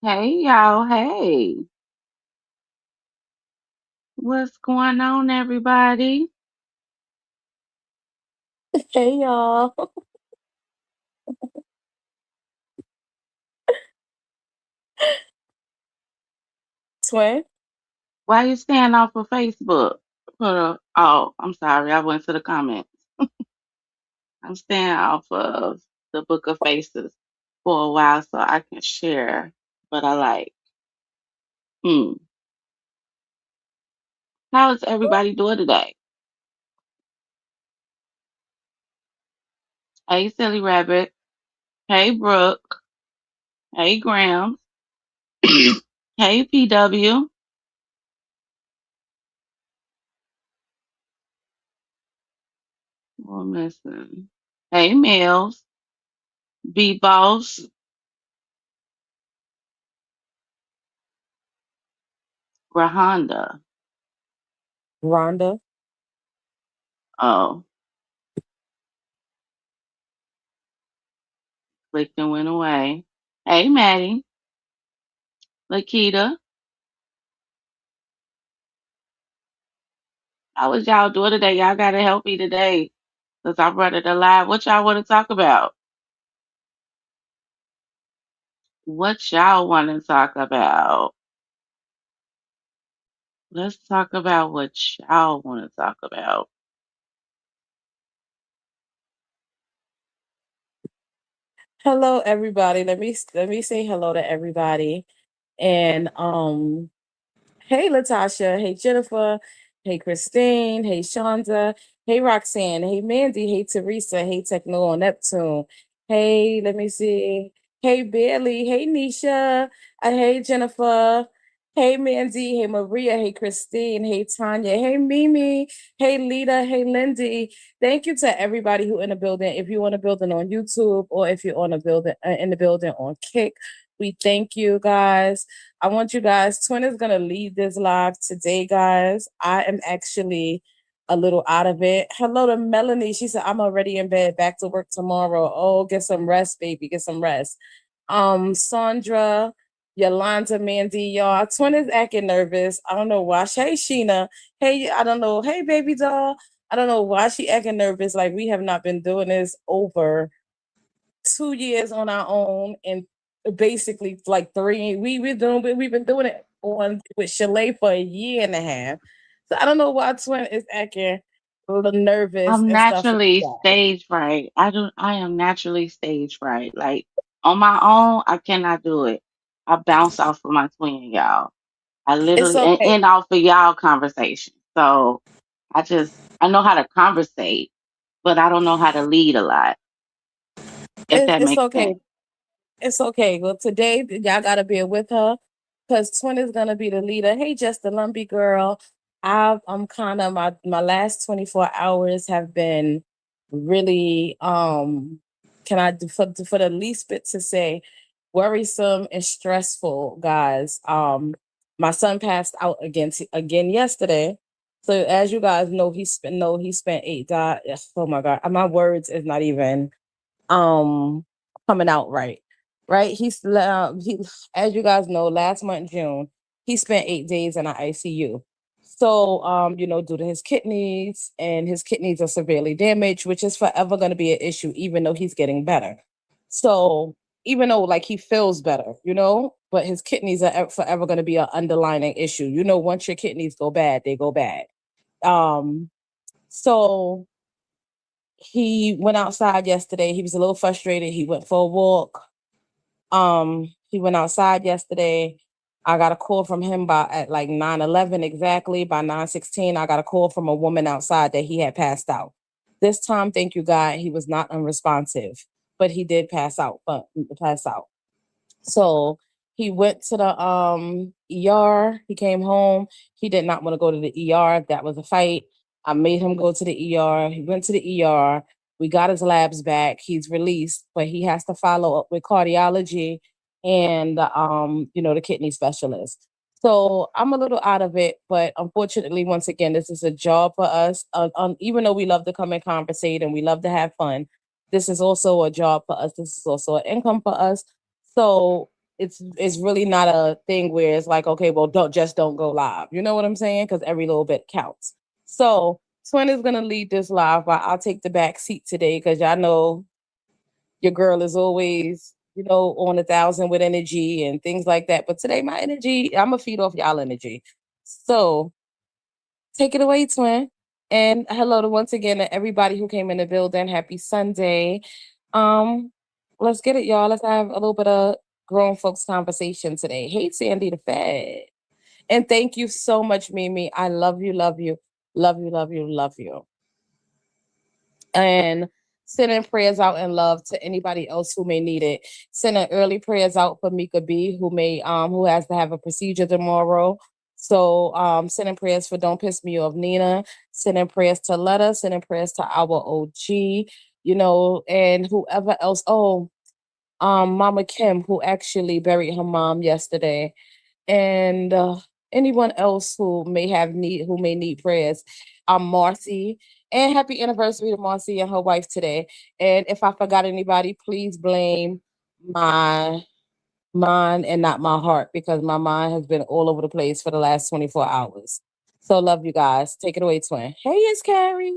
Hey y'all, hey. What's going on, everybody? Hey y'all. Twin. Why you staying off of Facebook? Oh, I'm sorry, I went to the comments. I'm staying off of the Book of Faces for a while so I can share what I like. Hmm. How is everybody doing today? Hey, Silly Rabbit. Hey, Brooke. Hey, Graham. Hey, PW. We're missing. Hey, Mills. B Boss. Rahonda. Rhonda. Oh, clicked and went away. Hey, Maddie, Lakita, how was y'all doing today? Y'all gotta help me today because I'm running the live. What y'all want to talk about? What y'all want to talk about? Let's talk about what y'all want to talk about. Hello everybody. Let me say hello to everybody. And hey Latasha, hey Jennifer, hey Christine, hey Shonda, hey Roxanne, hey Mandy, hey Teresa, hey Techno on Neptune. Hey, let me see. Hey Bailey, hey Nisha, hey Jennifer, hey Mandy, hey Maria, hey Christine, hey Tanya, hey Mimi, hey Lita, hey Lindy. Thank you to everybody who in the building. If you're on the building on YouTube or if you're on the building in the building on Kick, we thank you guys. I want you guys, Twin is going to lead this live today, guys. I am actually a little out of it. Hello to Melanie. She said, I'm already in bed, back to work tomorrow. Oh, get some rest, baby. Get some rest. Sandra, Yolanda, Mandy, y'all. Twin is acting nervous. I don't know why. Hey, Sheena. Hey, I don't know. Hey, baby doll. I don't know why she acting nervous. Like we have not been doing this over 2 years on our own and basically like three. We've been doing it on with Chalet for a year and a half. So I don't know why Twin is acting a little nervous I'm and stuff like naturally that. stage fright. I am naturally stage fright. Like on my own, I cannot do it. I bounce off of my twin, y'all. I It's literally and okay. end off of y'all conversation. So I know how to conversate, but I don't know how to lead a lot, if that It's makes okay. sense. It's okay. Well, today y'all gotta be with her because Twin is gonna be the leader. Hey, just a lumpy girl. I'm kind of my last 24 hours have been really can I for the least bit to say worrisome and stressful, guys. My son passed out again yesterday. So as you guys know, he spent 8 days. Oh my god, my words is not even um coming out right. Right? He as you guys know, last month June, he spent 8 days in an ICU. So due to his kidneys, and his kidneys are severely damaged, which is forever going to be an issue, even though he's getting better. So even though like he feels better, but his kidneys are forever going to be an underlying issue. Once your kidneys go bad, they go bad. Um, so he went outside yesterday. He was a little frustrated. He went for a walk. He went outside yesterday. I got a call from him by at like 9:11 exactly. By 9:16, I got a call from a woman outside that he had passed out. This time, thank you God, he was not unresponsive, but he did pass out. So he went to the ER. He came home. He did not want to go to the ER. That was a fight. I made him go to the ER. He went to the ER. We got his labs back. He's released, but he has to follow up with cardiology and the kidney specialist. So I'm a little out of it, but unfortunately, once again, this is a job for us. Even though we love to come and conversate and we love to have fun, this is also a job for us. This is also an income for us. So it's really not a thing where it's like, okay, well, don't go live. You know what I'm saying? Because every little bit counts. So Twin is gonna lead this live, but I'll take the back seat today because y'all know your girl is always, on 1,000 with energy and things like that. But today, my energy, I'm gonna feed off y'all energy. So take it away, Twin. And hello to once again to everybody who came in the building. Happy Sunday. Um, let's get it, y'all. Let's have a little bit of grown folks conversation today. Hey, Sandy the Fed. And thank you so much, Mimi. I love you, love you, love you, love you, love you. And sending prayers out in love to anybody else who may need it. Sending early prayers out for Mika B, who has to have a procedure tomorrow. So sending prayers for Don't Piss Me Off Nina, sending prayers to Letta, sending prayers to our OG, and whoever else. Oh, Mama Kim, who actually buried her mom yesterday, and anyone else who may need prayers. Marcy, and happy anniversary to Marcy and her wife today. And if I forgot anybody, please blame my mind and not my heart because my mind has been all over the place for the last 24 hours. So love you guys. Take it away, Twin. Hey, it's Carrie.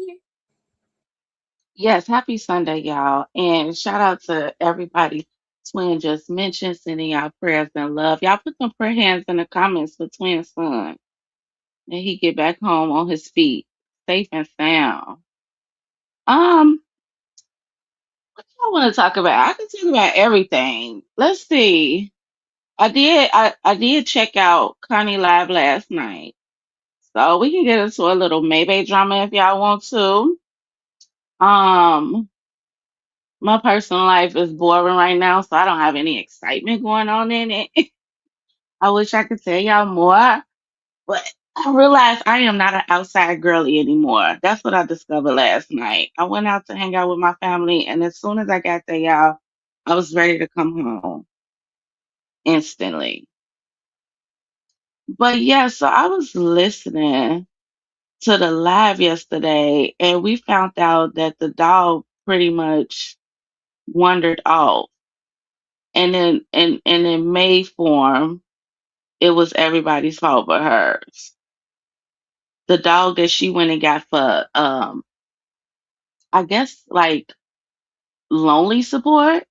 Yes, happy Sunday, y'all. And shout out to everybody Twin just mentioned, sending y'all prayers and love. Y'all put some prayer hands in the comments for Twin's son. And he get back home on his feet, safe and sound. Um, what y'all want to talk about? I can talk about everything. Let's see. I did check out Connie Live last night. So we can get into a little Maybe drama if y'all want to. Um, my personal life is boring right now, so I don't have any excitement going on in it. I wish I could tell y'all more, but I realized I am not an outside girly anymore. That's what I discovered last night. I went out to hang out with my family, and as soon as I got there, y'all, I was ready to come home instantly. But yeah, so I was listening to the live yesterday, and we found out that the dog pretty much wandered off. And in May form, it was everybody's fault but hers. The dog that she went and got for I guess like lonely support,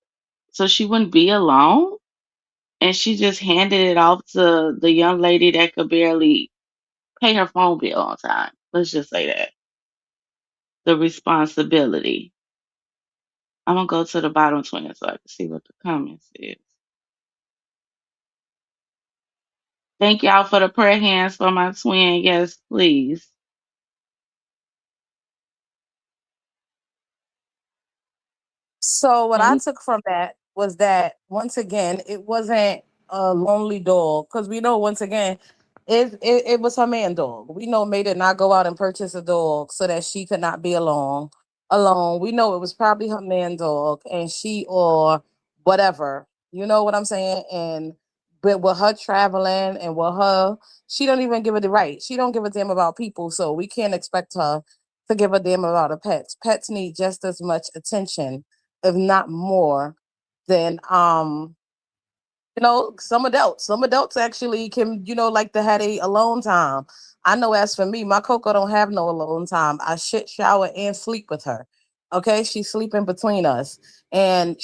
so she wouldn't be alone. And she just handed it off to the young lady that could barely pay her phone bill on time. Let's just say that. The responsibility. I'm gonna go to the bottom 20 so I can see what the comments is. Thank y'all for the prayer hands for my twin. Yes, please. So what I Hey, took from that was that once again, it wasn't a lonely dog because we know once again, it was her man dog. We know May did not go out and purchase a dog so that she could not be alone. Alone, we know it was probably her man dog, and she or whatever. You know what I'm saying? And but with her traveling and with her, she don't even give it the right. She don't give a damn about people, so we can't expect her to give a damn about her pets. Pets need just as much attention if not more, than some adults actually can, like to have a alone time. I know as for me, my Coco don't have no alone time. I shit, shower, and sleep with her. Okay, she's sleeping between us. And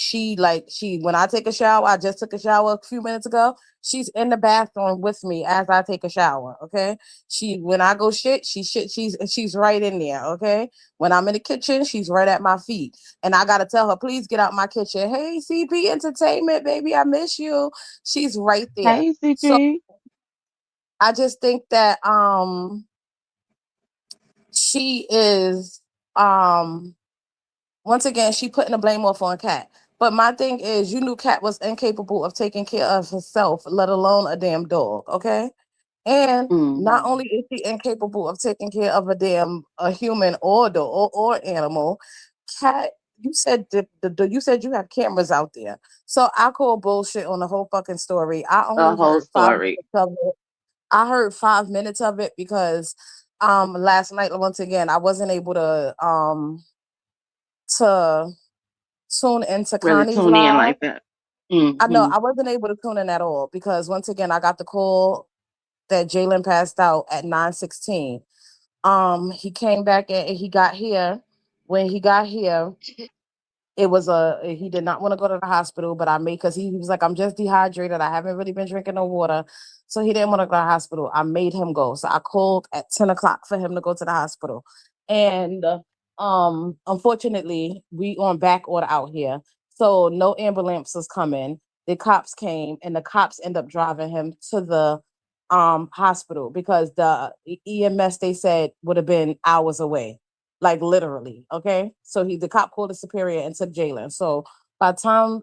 when I take a shower, I just took a shower a few minutes ago. She's in the bathroom with me as I take a shower. Okay. When I go she's right in there. Okay. When I'm in the kitchen, she's right at my feet. And I gotta tell her, please get out my kitchen. Hey, CP Entertainment, baby, I miss you. She's right there. hey, So CP. I just think that she is once again she putting the blame off on Cat. But my thing is, you knew Cat was incapable of taking care of herself, let alone a damn dog. Okay. And not Mm. only is she incapable of taking care of a human or dog or animal, Cat, you said you said you have cameras out there. So I call bullshit on the whole fucking story. I The only whole heard five story. minutes of it. I heard 5 minutes of it because last night once again I wasn't able to tune into Really Connie's tune in live. like that. I know Mm-hmm. I wasn't able to tune in at all because once again I got the call that Jalen passed out at 9:16. He came back and he got here. When he got here, it was a he did not want to go to the hospital, but I made because he was like, I'm just dehydrated. I haven't really been drinking no water. So he didn't want to go to the hospital. I made him go. So I called at 10 o'clock for him to go to the hospital. And unfortunately, we on back order out here. So no ambulance was coming. The cops came and the cops end up driving him to the hospital because the EMS they said would have been hours away, like literally. Okay, so the cop called the superior and took Jalen. So by the time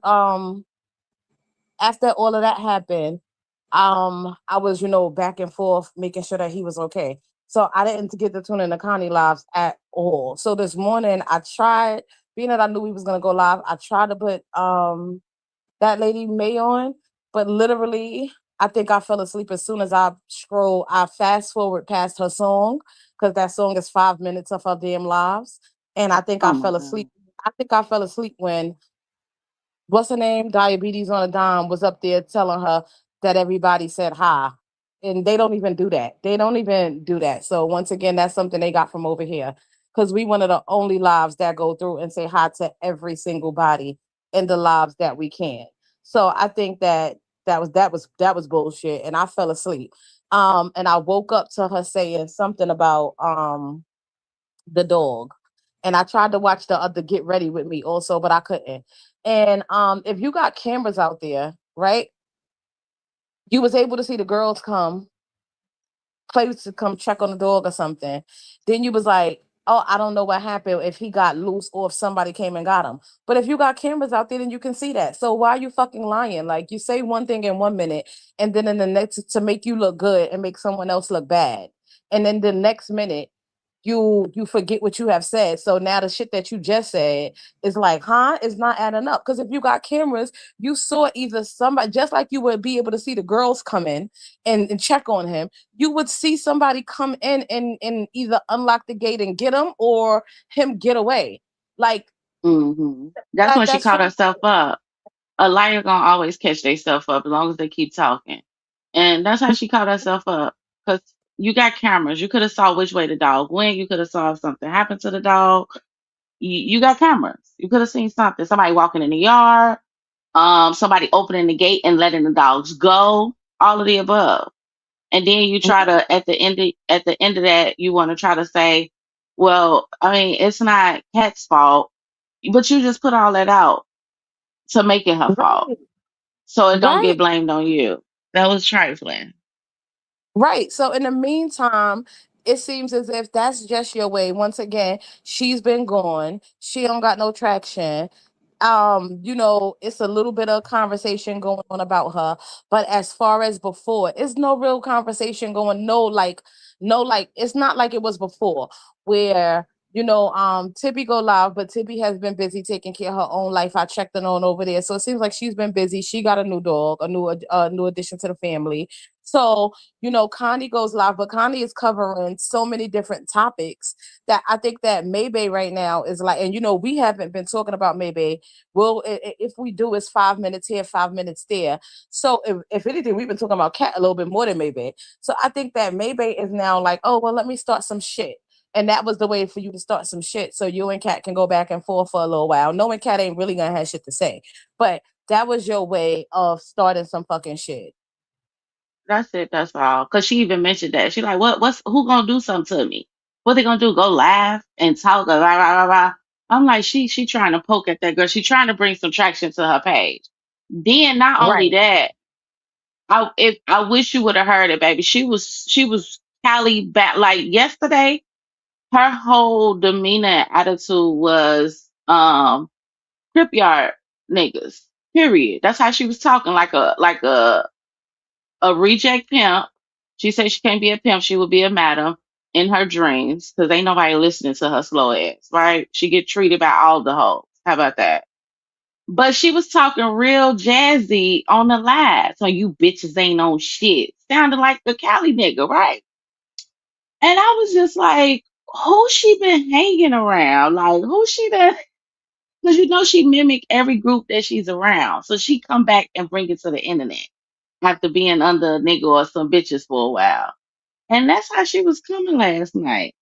after all of that happened, I was back and forth making sure that he was okay. So I didn't get to tune in to Connie lives at all. So this morning I tried, being that I knew we was gonna go live, I tried to put that lady May on, but literally, I think I fell asleep as soon as I fast forward past her song because that song is 5 minutes of her damn lives. And I think I Oh my fell asleep. God. I think I fell asleep when what's her name? Diabetes on a Dime was up there telling her that everybody said hi. And they don't even do that. They don't even do that. So once again, that's something they got from over here. Because we one of the only lives that go through and say hi to every single body in the lives that we can. So I think that was bullshit. And I fell asleep. And I woke up to her saying something about the dog. And I tried to watch the other Get Ready with Me also, but I couldn't. And if you got cameras out there, right? You was able to see the girls come place to come check on the dog or something. Then you was like, oh, I don't know what happened if he got loose or if somebody came and got him. But if you got cameras out there, then you can see that. So why are you fucking lying? Like you say one thing in 1 minute and then in the next to make you look good and make someone else look bad. And then the next minute you forget what you have said. So now the shit that you just said is like, huh? It's not adding up. Because if you got cameras, you saw either somebody, just like you would be able to see the girls come in and check on him, you would see somebody come in and either unlock the gate and get him or him get away. Like Mm-hmm. That's that when she that's caught so herself up. A liar gonna always catch themselves up as long as they keep talking. And that's how she caught herself up. Cause you got cameras. You could have saw which way the dog went. You could have saw if something happened to the dog. You got cameras. You could have seen something. Somebody walking in the yard. Somebody opening the gate and letting the dogs go. All of the above. And then you try to at the end of that, you want to try to say, well, I mean, it's not Kat's fault, but you just put all that out to make it her fault, right. so it don't Right. get blamed on you. That was trifling. Right. So in the meantime, it seems as if that's just your way. Once again, she's been gone. She don't got no traction. It's a little bit of conversation going on about her, but as far as before, it's no real conversation going. No, like it's not like it was before where Tibby go live, but Tibby has been busy taking care of her own life. I checked on over there, so it seems like she's been busy. She got a new dog, a new addition to the family. So Connie goes live, but Connie is covering so many different topics that I think that Maybay right now is like, and we haven't been talking about Maybay. Well, if we do, it's 5 minutes here, 5 minutes there. So if anything, we've been talking about Cat a little bit more than Maybay. So I think that Maybay is now like, oh well, let me start some shit. And that was the way for you to start some shit. So you and Cat can go back and forth for a little while. Knowing Cat ain't really gonna have shit to say. But that was your way of starting some fucking shit. That's it. That's all. Cause she even mentioned that. She like, what's who gonna do something to me? What they gonna do? Go laugh and talk? Rah, rah, rah, rah. I'm like, she trying to poke at that girl. She trying to bring some traction to her page. Then not only Right. that, I wish you would have heard it, baby. She was Cali back like yesterday. Her whole demeanor and attitude was crip yard niggas. Period. That's how she was talking, like a reject pimp. She said she can't be a pimp. She would be a madam in her dreams because ain't nobody listening to her slow ass, right? She get treated by all the hoes. How about that? But she was talking real jazzy on the live. So you bitches ain't on shit. Sounding like the Cali nigga, right? And I was just like, who she been hanging around? Like, who she been? Because you know she mimic every group that she's around. So she come back and bring it to the internet after being under a nigga or some bitches for a while. And that's how she was coming last night.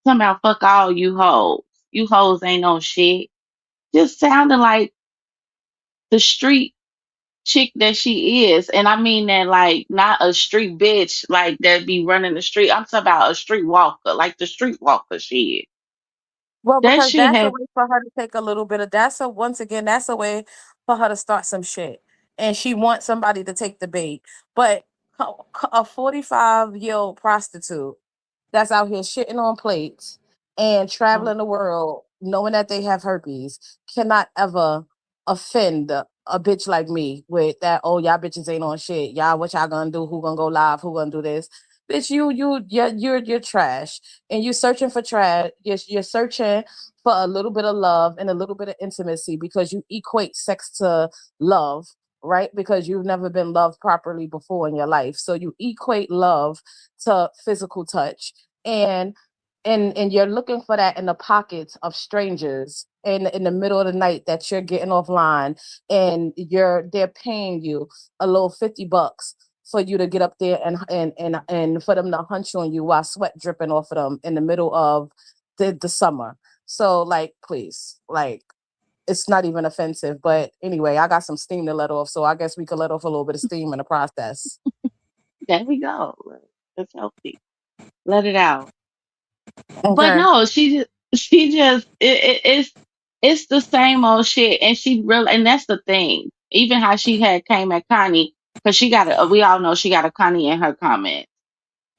Talking about fuck all you hoes. You hoes ain't no shit. Just sounding like the street chick that she is. And I mean that like not a street bitch like that be running the street. I'm talking about a street walker, like the street walker she is. Well, That because shit that's a had way for her to take a little bit of that's a once again, that's a way for her to start some shit. And she wants somebody to take the bait. But a 45-year-old prostitute that's out here shitting on plates and traveling the world knowing that they have herpes cannot ever offend a bitch like me with that, oh, y'all bitches ain't on shit. Y'all, what y'all gonna do? Who gonna go live? Who gonna do this? Bitch, you're trash. And you're searching for trash. You're searching for a little bit of love and a little bit of intimacy because you equate sex to love, right? Because you've never been loved properly before in your life. So you equate love to physical touch and and you're looking for that in the pockets of strangers in the middle of the night that you're getting offline and they're paying you a little $50 for you to get up there and for them to hunch on you while sweat dripping off of them in the middle of the summer. So like please, like it's not even offensive. But anyway, I got some steam to let off, so I guess we could let off a little bit of steam in the process. there we go. It's healthy. Let it out. But Okay. no, she just it's the same old shit, and she really and that's the thing. Even how she had came at Connie because she got a we all know she got a Connie in her comment,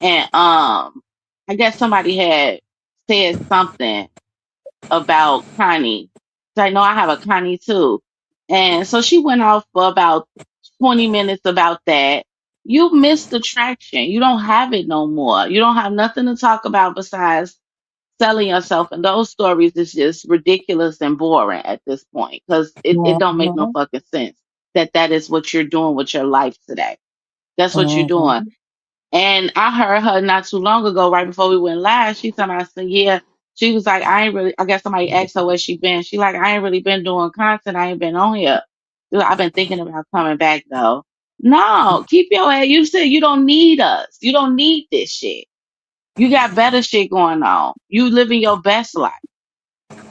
and I guess somebody had said something about Connie. So I know I have a Connie too, and so she went off for about 20 minutes about that. You missed the traction. You don't have it no more. You don't have nothing to talk about besides selling yourself, and those stories is just ridiculous and boring at this point because it don't make no Mhm, fucking sense that that is what you're doing with your life today. That's what you're doing. mhm, And I heard her not too long ago, right before we went live. She told me, I said, yeah. She was like, I ain't really. I guess somebody asked her where she been. She like, I ain't really been doing content. I ain't been on here. She like, I've been thinking about coming back though. No, keep your head. You said you don't need us. You don't need this shit. You got better shit going on. You living your best life.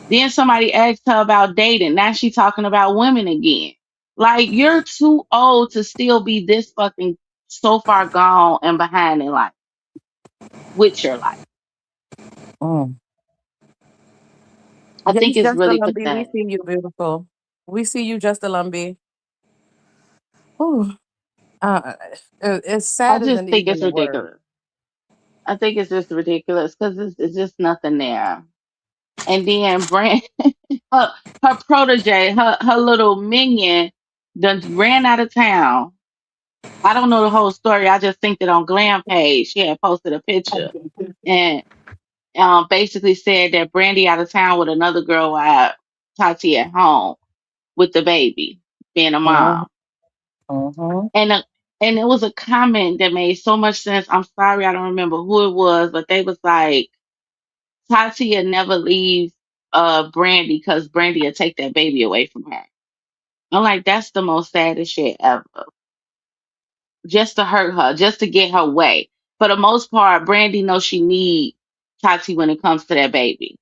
Then somebody asked her about dating. Now she talking about women again. Like you're too old to still be this fucking so far gone and behind in life with your life. mm. I think Yes, it's Just the really Lumbee, we pathetic. see you, beautiful. We see you, Just the Lumbee. Ooh, it's I sad just isn't think even it's the word. ridiculous. I think it's just ridiculous because it's just nothing there. And then Brand, her, her protege, her little minion, done ran out of town. I don't know the whole story. I just think that on Glam page, she had posted a picture and basically said that Brandy out of town with another girl while Tati at home with the baby, being a Mhm, mom. mhm, And and it was a comment that made so much sense. I'm sorry, I don't remember who it was, but they was like, Tati would never leave Brandy because Brandy would take that baby away from her. I'm like, that's the most saddest shit ever. Just to hurt her, just to get her way. For the most part, Brandy knows she need Tati when it comes to that baby.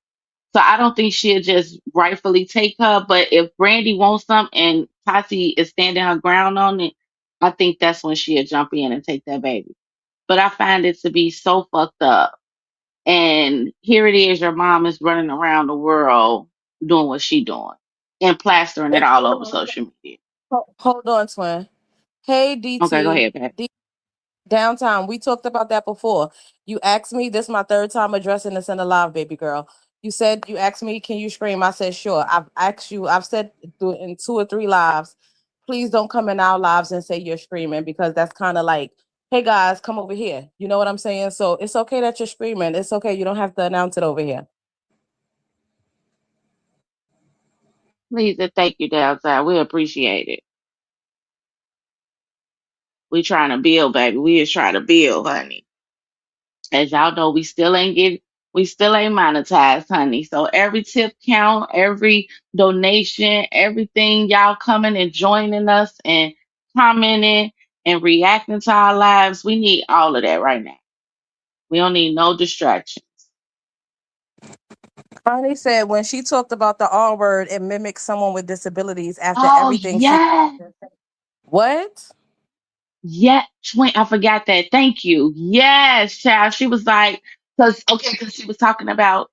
So I don't think she'll just rightfully take her. But if Brandy wants something and Tati is standing her ground on it, I think that's when she'll jump in and take that baby. But I find it to be so fucked up. And here it is, your mom is running around the world doing what she doing and plastering it all over social media. Hold on, twin. Hey, Okay, go DT. ahead, Pat. Downtown. We talked about that before. You asked me, this is my third time addressing this in the live, baby girl. You asked me, can you scream? I said, sure. I've asked you, I've said in 2 or 3 lives, please don't come in our lives and say you're screaming because that's kind of like, hey guys, come over here. You know what I'm saying? So it's okay that you're screaming. It's okay. You don't have to announce it over here. Please and thank you, Downside. We appreciate it. We trying to build, baby. We is trying to build, honey. As y'all know, we still ain't get. We still ain't monetized, honey. So every tip count, every donation, everything y'all coming and joining us and commenting and reacting to our lives, we need all of that right now. We don't need no distractions. Connie said when she talked about the R word, it mimics someone with disabilities after Oh everything she. yes. What? Yeah, twin. I forgot that. Thank you. Yes, child. She was like, because she was talking about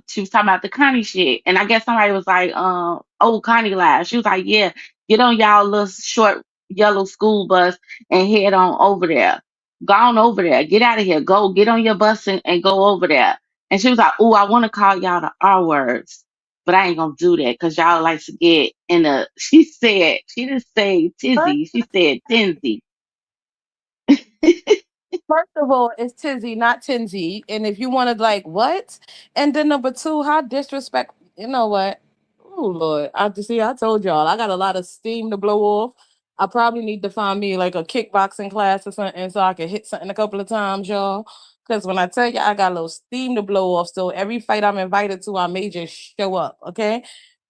she was talking about the Connie shit, and I guess somebody was like, oh Connie live. She was like, yeah, get on y'all little short yellow school bus and head on over there. Go on over there. Get out of here. Go get on your bus and go over there. And she was like, oh, I want to call y'all the R words, but I ain't gonna do that because y'all like to get in the. She said she didn't say tizzy. She said tinsy. First of all, it's Tizzy, not Tinsy. And if you wanted like what? And then number two, how disrespect. You know what? Oh Lord, I see. I told y'all I got a lot of steam to blow off. I probably need to find me like a kickboxing class or something so I can hit something a couple of times, y'all. Because when I tell you I got a little steam to blow off, so every fight I'm invited to, I may just show up. Okay.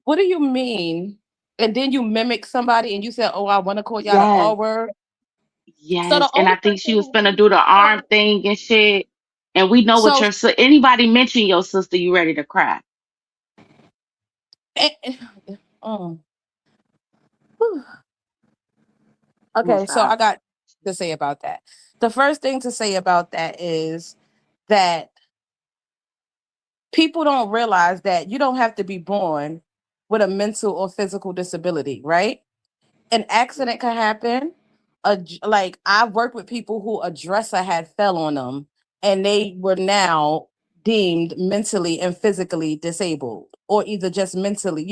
What do you mean? And then you mimic somebody and you said, "Oh, I want to call y'all the Yes, R word." So yes. the And only I think person she was who gonna do the arm thing and shit. And we know what so your anybody mention your sister, you ready to cry. Eh, eh, um, I'm okay, so sorry. I got to say about that. The first thing to say about that is that people don't realize that you don't have to be born with a mental or physical disability, right? An accident can happen. Like I've worked with people who a dresser had fell on them and they were now deemed mentally and physically disabled or either just mentally,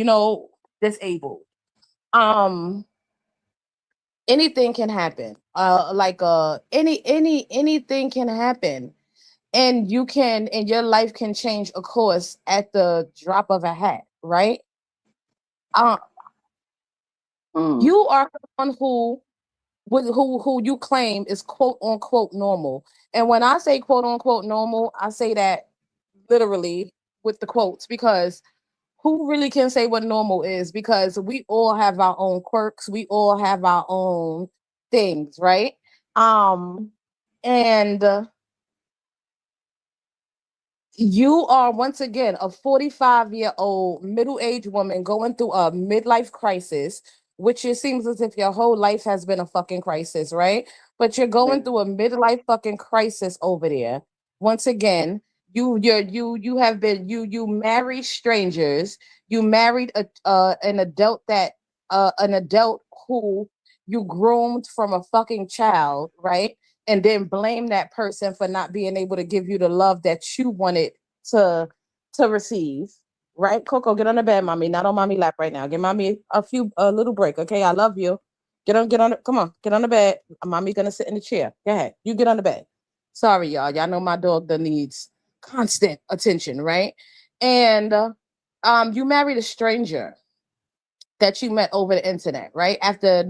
disabled. Um anything can happen anything can happen and you can and your life can change a course at the drop of a hat, right? uh, Mm, you are someone who you claim is quote unquote normal, and when I say quote unquote normal, I say that literally with the quotes because who really can say what normal is, because we all have our own quirks, we all have our own things, right? um and You are once again a 45-year-old middle-aged woman going through a midlife crisis, which it seems as if your whole life has been a fucking crisis, right? But you're going through a midlife fucking crisis over there. Once again, you have been you married strangers. You married an adult who you groomed from a fucking child, right? And then blame that person for not being able to give you the love that you wanted to to receive. Right, Coco, get on the bed, mommy. Not on mommy lap right now. Give mommy a little break, okay? I love you. Come on, get on the bed. Mommy gonna sit in the chair. Go ahead, you get on the bed. Sorry, y'all. Y'all know my dog that needs constant attention, right? And you married a stranger that you met over the internet, right? After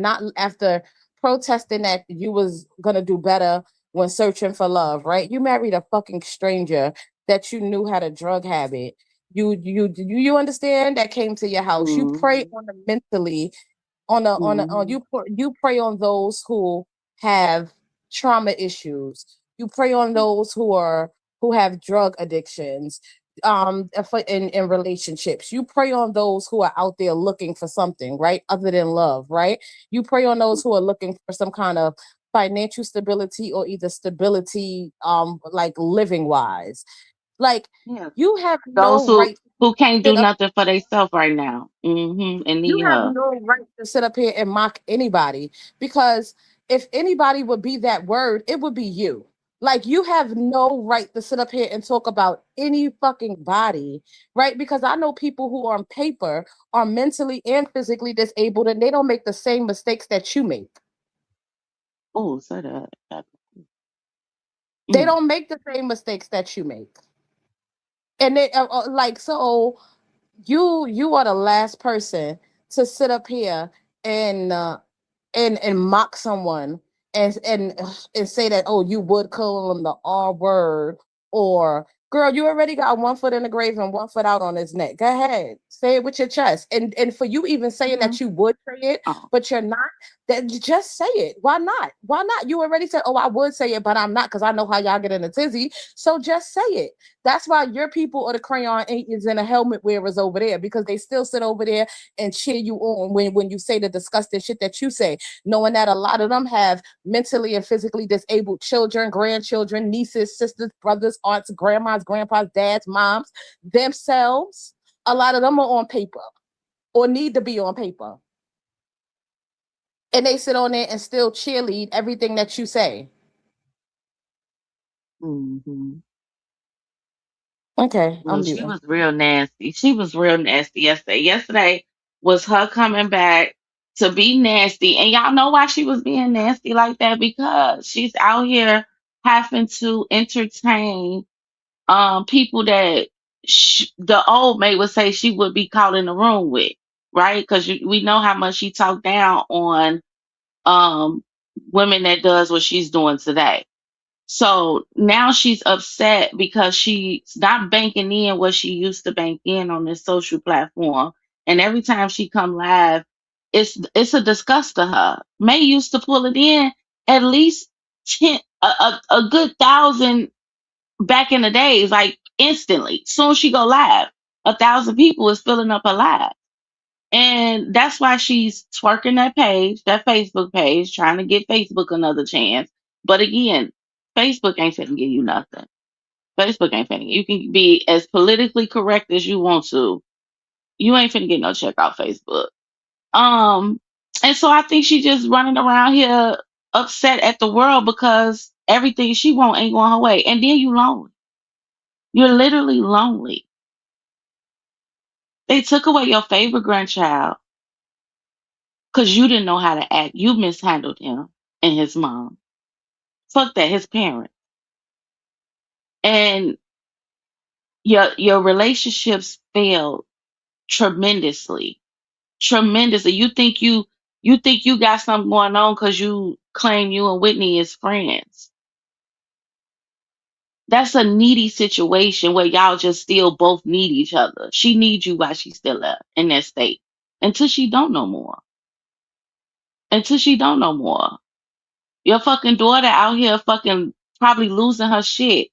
protesting that you was gonna do better when searching for love, right? You married a fucking stranger that you knew had a drug habit. You understand that came to your house. You pray mm, on the mentally on mm. you pray on those who have trauma issues. You pray on those who have drug addictions, in relationships. You pray on those who are out there looking for something, right, other than love, right? You pray on those who are looking for some kind of financial stability or either stability, like living wise. Like, Yeah. you have Those no right who can't to do sit up nothing for themselves right now. And you need have her. no right to sit up here and mock anybody, because if anybody would be that word, it would be you. Like, you have no right to sit up here and talk about any fucking body, right? Because I know people who on paper are mentally and physically disabled and they don't make the same mistakes that you make. Oh, so that They mm, don't make the same mistakes that you make. And they like, so you are the last person to sit up here and and mock someone and say that, oh, you would call them the R word, or Girl, you already got one foot in the grave and one foot out on his neck. Go ahead. Say it with your chest. And for you even saying Hmm. that you would say it, Oh, but you're not, that just say it. Why not? Why not? You already said, oh, I would say it, but I'm not because I know how y'all get in a tizzy. So just say it. That's why your people or the crayon is in a helmet wearers over there because they still sit over there and cheer you on when you say the disgusting shit that you say, knowing that a lot of them have mentally and physically disabled children, grandchildren, nieces, sisters, brothers, aunts, grandmas, grandpas, dads, moms, themselves. A lot of them are on paper or need to be on paper. And they sit on there and still cheerlead everything that you say. hmm. Okay, Well, I'm she muting. was real nasty. She was real nasty yesterday. Yesterday was her coming back to be nasty. And y'all know why she was being nasty like that? Because she's out here having to entertain people that the old maid would say she would be caught in the room with, right? Because we know how much she talked down on um women that does what she's doing today. So now she's upset because she's not banking in what she used to bank in on this social platform. And every time she come live, it's a disgust to her. May used to pull it in at least 10 a good thousand back in the days, like instantly. Soon as she go live, 1,000 people is filling up her live. And that's why she's twerking that page, that Facebook page, trying to get Facebook another chance. But again, Facebook ain't finna give you nothing. Facebook ain't finna. You can be as politically correct as you want to. You ain't finna get no check off Facebook. Um, and so I think she just running around here upset at the world because everything she want ain't going her way. And then you lonely. You're literally lonely. They took away your favorite grandchild because you didn't know how to act. You mishandled him and his mom. Fuck that, his parents. And your relationships failed tremendously. Tremendously. You think you got something going on because you claim you and Whitney is friends. That's a needy situation where y'all just still both need each other. She needs you while she's still in that state. Until she don't no more. Until she don't no more. Your fucking daughter out here fucking probably losing her shit.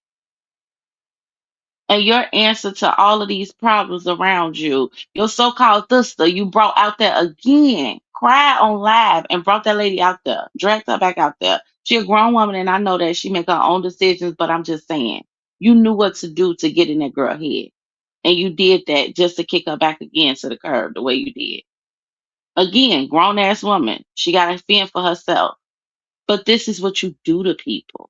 And your answer to all of these problems around you, your so-called sister, you brought out there again, cried on live and brought that lady out there, dragged her back out there. She a grown woman and I know that she make her own decisions, but I'm just saying, you knew what to do to get in that girl head. And you did that just to kick her back again to the curb the way you did. Again, grown ass woman. She got to fend for herself. But this is what you do to people.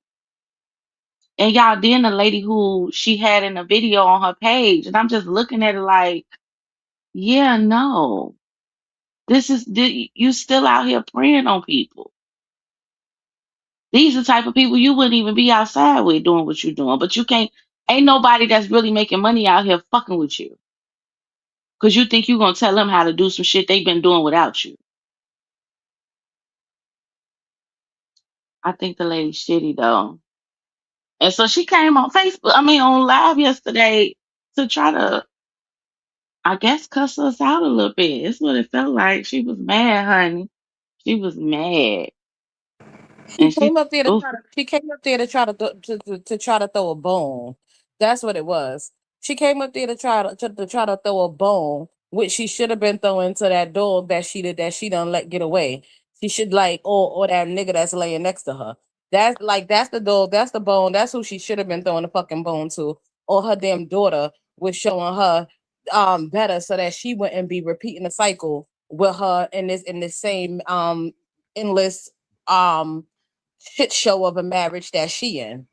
And y'all, then the lady who she had in a video on her page, and I'm just looking at it like, yeah, no, you still out here preying on people. These are the type of people you wouldn't even be outside with doing what you're doing, but you can't. Ain't nobody that's really making money out here fucking with you because you think you're gonna tell them how to do some shit they've been doing without you. I think the lady's shitty though, and so she came on Facebook. I mean, on live yesterday to try to, I guess, cuss us out a little bit. It's what it felt like. She was mad, honey. She was mad, She and she, came up there to oh, try to. She came up there to try to try to throw a bone. That's what it was. She came up there to try to throw a bone, which she should have been throwing to that dog that she done let get away. She should like or that nigga that's laying next to her. That's the dog. That's the bone. That's who she should have been throwing the fucking bone to. Or her damn daughter was showing her better so that she wouldn't be repeating the cycle with her in this same endless um shit show of a marriage that she in.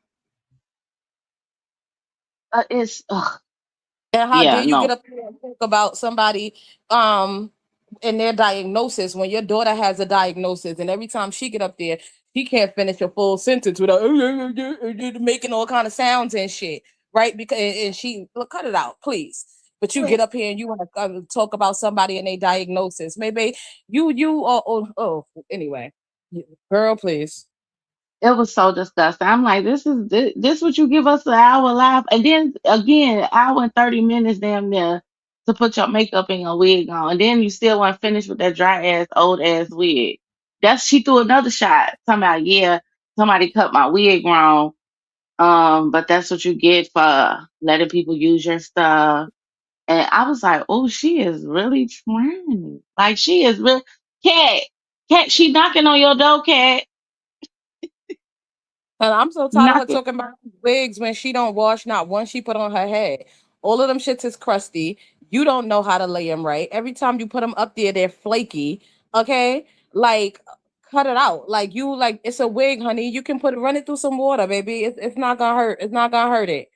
it's, And how yeah, dare you get no. up here and talk about somebody um and their diagnosis when your daughter has a diagnosis and every time she get up there, she can't finish a full sentence without making all kind of sounds and shit. Right? Because and she look, cut it out, please. But you get up here and you want to talk about somebody and their diagnosis. Maybe you anyway. Girl, please. It was so disgusting. I'm like, this what you give us an hour live, and then again, hour and 30 minutes damn near to put your makeup and your wig on, and then you still want to finish with that dry ass old ass wig. That's she threw another shot. Talking about yeah, somebody cut my wig wrong. But that's what you get for letting people use your stuff. And I was like, oh, she is really trying. Like she is real. Cat, cat, she knocking on your door, cat. And I'm so tired of her Knocking. talking about wigs when she don't wash not one she put on her head. All of them shits is crusty. You don't know how to lay them right. Every time you put them up there, they're flaky. Okay, like cut it out. Like you, like it's a wig, honey. You can run it through some water, baby. It's not gonna hurt. It's not gonna hurt it.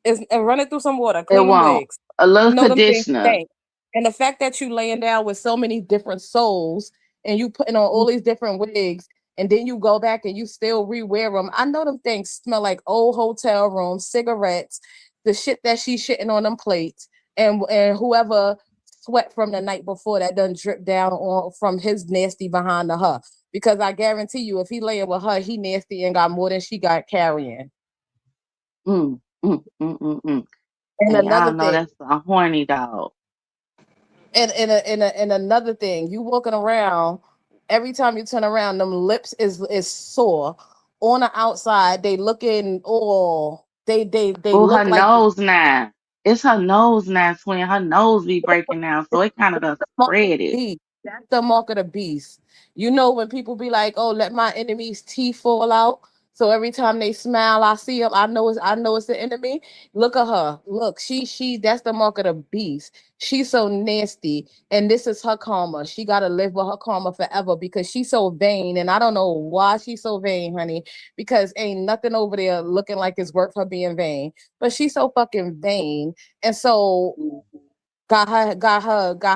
Is and run it through some water, It clean them won't. wigs. A You little know them things conditioner. stink. And the fact that you laying down with so many different souls and you putting on all these different wigs and then you go back and you still rewear them. I know them things smell like old hotel rooms, cigarettes, the shit that she's shitting on them plates, and whoever sweat from the night before that done drip down on from his nasty behind the her. Because I guarantee you, if he laying with her, he nasty and got more than she got carrying. Mm, mm. And And another y'all know thing, that's a horny dog. and another thing, you walking around every time you turn around, them lips is sore. On the outside, they looking all they Oh, her look like nose now. It's her nose now, twin. Her nose be breaking down, so it kind of does mark of spread the it. beast. That's the mark of the beast. You know when people be like, "Oh, let my enemy's teeth fall out." So every time they smile, I see them. I know it's the enemy. Look at her. Look, she. That's the mark of the beast. She's so nasty, and this is her karma. She got to live with her karma forever because she's so vain, and I don't know why she's so vain, honey. Because ain't nothing over there looking like it's worth her being vain, but she's so fucking vain, and so got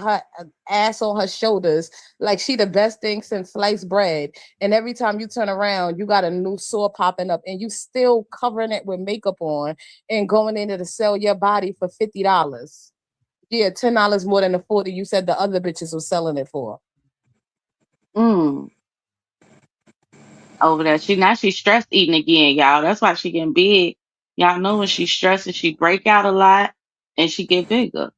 her ass on her shoulders like she the best thing since sliced bread. And every time you turn around, you got a new sore popping up, and you still covering it with makeup on and going into to sell your body for $50. Yeah, $10 more than the 40 you said the other bitches was selling it for. Mm. Over there, she's stress eating again, y'all. That's why she getting big. Y'all know when she's stressing, she break out a lot and she get bigger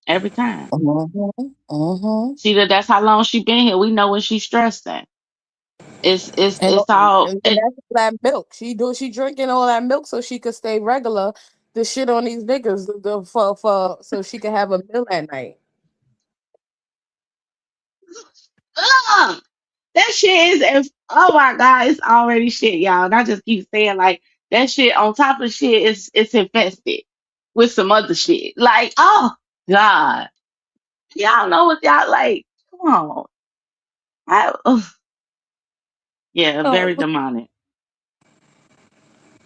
every time. Mm-hmm. Mm-hmm. That's how long she been here. We know when she's stressing. And, It's all and that's all that milk. She drinking all that milk so she could stay regular. The shit on these niggas for so she could have a meal at night. ugh, that shit is oh my god, it's already shit, y'all. And I just keep saying like that shit on top of shit is it's infested with some other shit. Like, oh god. Y'all know what y'all like. Come on. Ugh. Yeah, Oh, very demonic.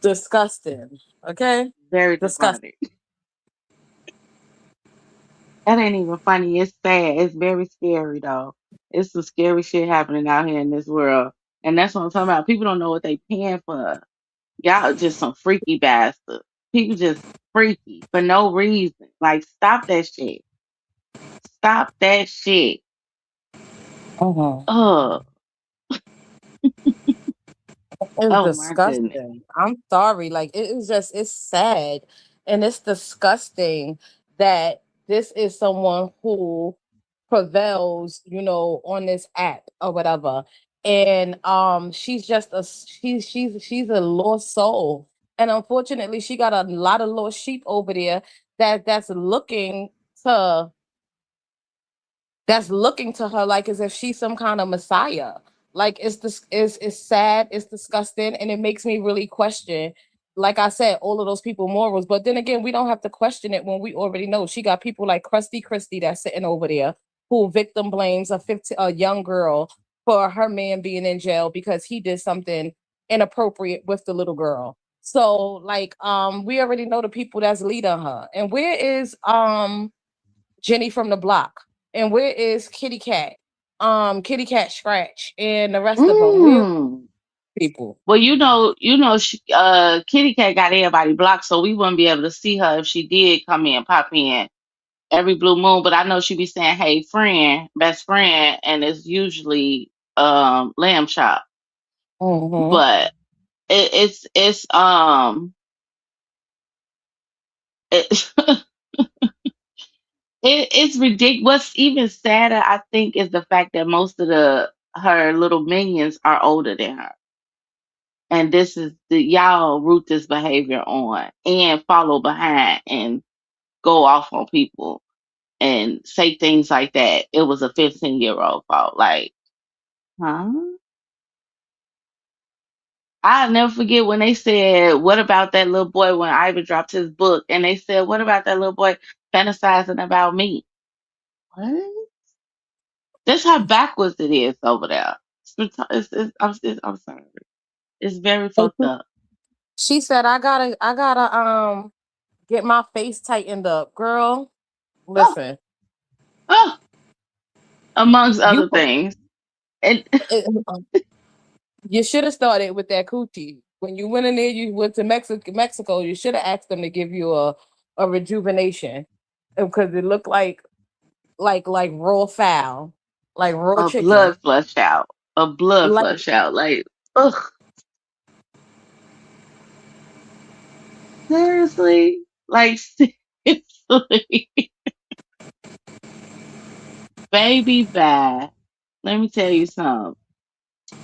disgusting. Okay, Very disgusting. demonic. That ain't even funny. It's sad. It's very scary though. It's some scary shit happening out here in this world. And that's what I'm talking about. People don't know what they paying for. Y'all just some freaky bastards. People just freaky for no reason. Like stop that shit. Stop that shit. Uh-huh. Oh, It's oh my goodness. disgusting. I'm sorry. Like it is just it's sad and it's disgusting that this is someone who prevails, on this app or whatever. And she's just she's a lost soul. And unfortunately, she got a lot of lost sheep over there that's looking to her like as if she's some kind of messiah. Like it's sad, it's disgusting, and it makes me really question. Like I said, all of those people morals. But then again, we don't have to question it when we already know she got people like Krusty Christie that's sitting over there who victim blames a young girl for her man being in jail because he did something inappropriate with the little girl. So like we already know the people that's leading her. And where is Jenny from the block? And where is Kitty Cat? Kitty Cat Scratch and the rest of them. Where Mm. people? Well, Kitty Cat got everybody blocked, so we wouldn't be able to see her if she did come in, pop in every blue moon. But I know she be saying, "Hey, friend, best friend," and it's usually lamb chop. Mm-hmm. But it's it, it's ridiculous. What's even sadder, I think, is the fact that most of the her little minions are older than her, and this is the y'all root this behavior on and follow behind and go off on people and say things like that. It was a 15-year-old fault. Like, huh? I'll never forget when they said, "What about that little boy?" When Ivan dropped his book, and they said, "What about that little boy fantasizing about me?" What? That's how backwards it is over there. I'm sorry. It's very fucked up. She said, I gotta get my face tightened up. Girl, Oh, listen, oh, amongst you other things. And you should have started with that coochie. When you went in there, you went to Mexico, you should have asked them to give you a rejuvenation. Because it looked like raw fowl, like raw a chicken. blood flush out. A blood Like flush out. Like, ugh, seriously? Like, seriously? Baby bye. Let me tell you something.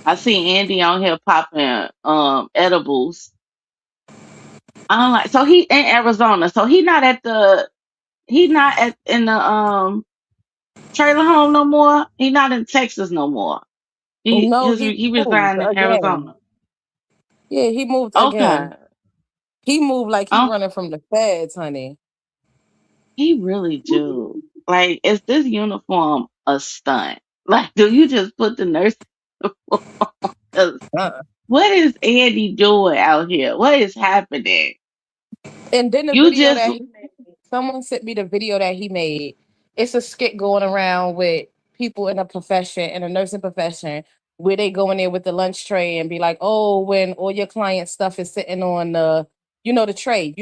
I see Andy on here popping edibles. I'm like, so he in Arizona. So he not at in the trailer home no more. He not in Texas no more. no, he He moved resigned in again. Arizona. Yeah, he moved Okay. again. He moved like he Oh, running from the feds, honey. he really do. Like, is this uniform a stunt? Like, do you just put the nurse? 'Cause Uh-uh. what is Andy doing out here? What is happening? And then the You video just that he made, someone sent me the video that he made. It's a skit going around with people in a profession, in a nursing profession, where they go in there with the lunch tray and be like, "Oh, when all your client stuff is sitting on the tray,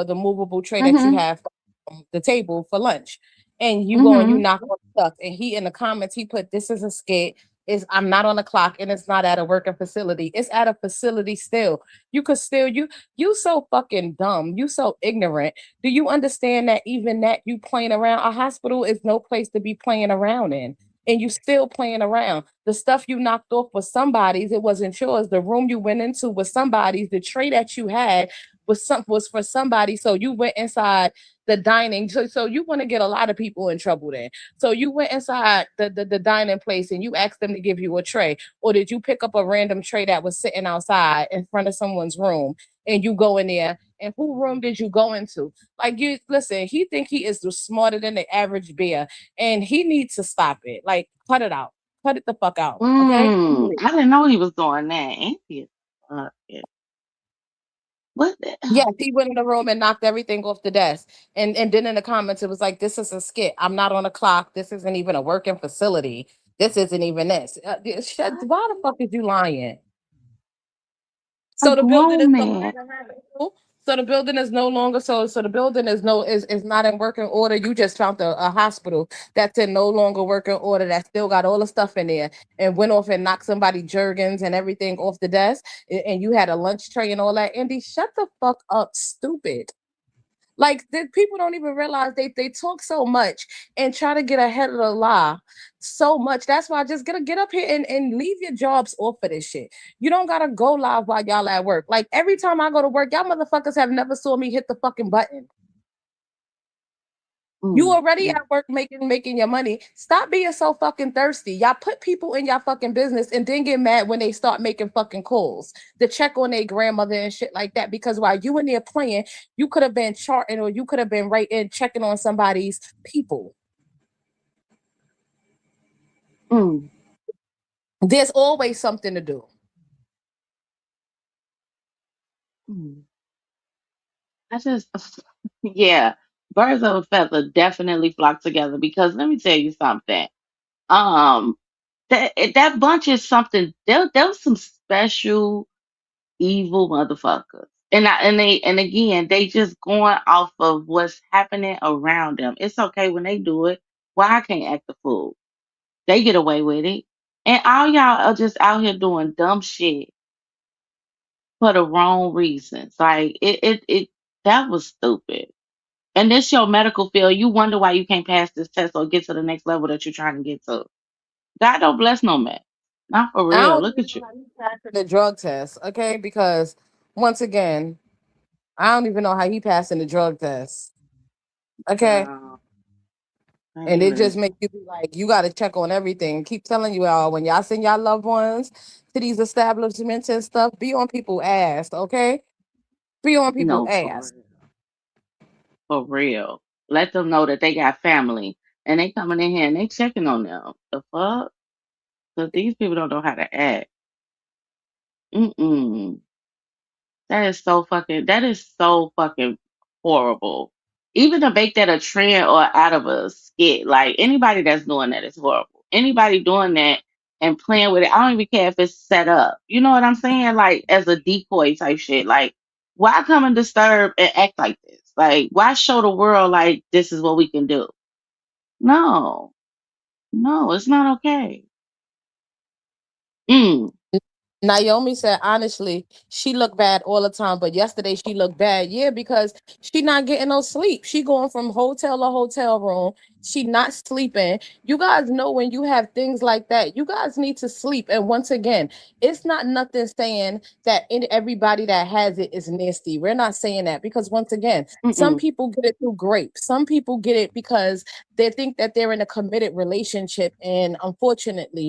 the movable tray that you mhm, have on the table for lunch, and you go and you mhm, knock on stuff." And he in the comments he put, "This is a skit. Is I'm not on the clock, and it's not at a working facility. It's at a facility still. You could still you so fucking dumb. You so ignorant. Do you understand that even that you playing around? A hospital is no place to be playing around in. And you still playing around. The stuff you knocked off was somebody's. It wasn't yours. The room you went into was somebody's. The tray that you had was for somebody. So you went inside the dining. So you want to get a lot of people in trouble then. So you went inside the dining place and you asked them to give you a tray. Or did you pick up a random tray that was sitting outside in front of someone's room and you go in there, and who room did you go into? Like, you listen, he think he is smarter than the average bear, and he needs to stop it. Like, cut it out. Cut it the fuck out. Okay? I didn't know he was doing that. Andy is fucking what? The, Yes, he went in the room and knocked everything off the desk. And then in the comments, it was like, "This is a skit. I'm not on a clock. This isn't even a working facility. This isn't even this." Why the fuck is you lying? a So the building is grown no man. longer. So the building is no longer so the building is not in working order. You just found a hospital that's in no longer working order that still got all the stuff in there and went off and knocked somebody jergens and everything off the desk and you had a lunch tray and all that. Andy, shut the fuck up, stupid. Like, people don't even realize they talk so much and try to get ahead of the law so much. That's why I just gotta get up here and leave your jobs off for this shit. You don't gotta go live while y'all at work. Like, every time I go to work, y'all motherfuckers have never saw me hit the fucking button. You Mm, already mm, at work making your money. Stop being so fucking thirsty. Y'all put people in y'all fucking business and then get mad when they start making fucking calls to check on their grandmother and shit like that. Because while you in there playing, you could have been charting or you could have been right in checking on somebody's people. mm, There's always something to do. mm. I just, yeah, birds of a feather definitely flock together because let me tell you something. Um, that bunch is something. There was some special evil motherfuckers, and again they just going off of what's happening around them. It's okay when they do it. Why I can't act the fool? They get away with it, and all y'all are just out here doing dumb shit. for the wrong reasons. Like it that was stupid. And this your medical field. You wonder why you can't pass this test or get to the next level that you're trying to get to. God don't bless no man. Not for I real. don't Look even at know you. how he passed the drug test, okay? Because once again, I don't even know how he passed in the drug test. Okay. Girl, And hey, it just listen. makes you be like, you got to check on everything. Keep telling you all when y'all send y'all loved ones to these establishments and stuff, be on people's ass, okay? Be on people's No, for ass. real. For real. Let them know that they got family and they coming in here and they checking on them. The fuck? Because these people don't know how to act. Mm-mm. That is so fucking horrible. Even to make that a trend or out of a skit, like anybody that's doing that is horrible. Anybody doing that and playing with it, I don't even care if it's set up. You know what I'm saying? Like as a decoy type shit. Like, why come and disturb and act like this? Like, why show the world like this is what we can do? No, no, it's not okay. Mm, Naomi said, honestly, she looked bad all the time, but yesterday she looked bad. Yeah, because she not getting no sleep. She going from hotel to hotel room. She not sleeping. You guys know when you have things like that, you guys need to sleep. And once again, it's not nothing saying that everybody that has it is nasty. We're not saying that because once again, some mm-mm, people get it through grape. Some people get it because they think that they're in a committed relationship, and unfortunately,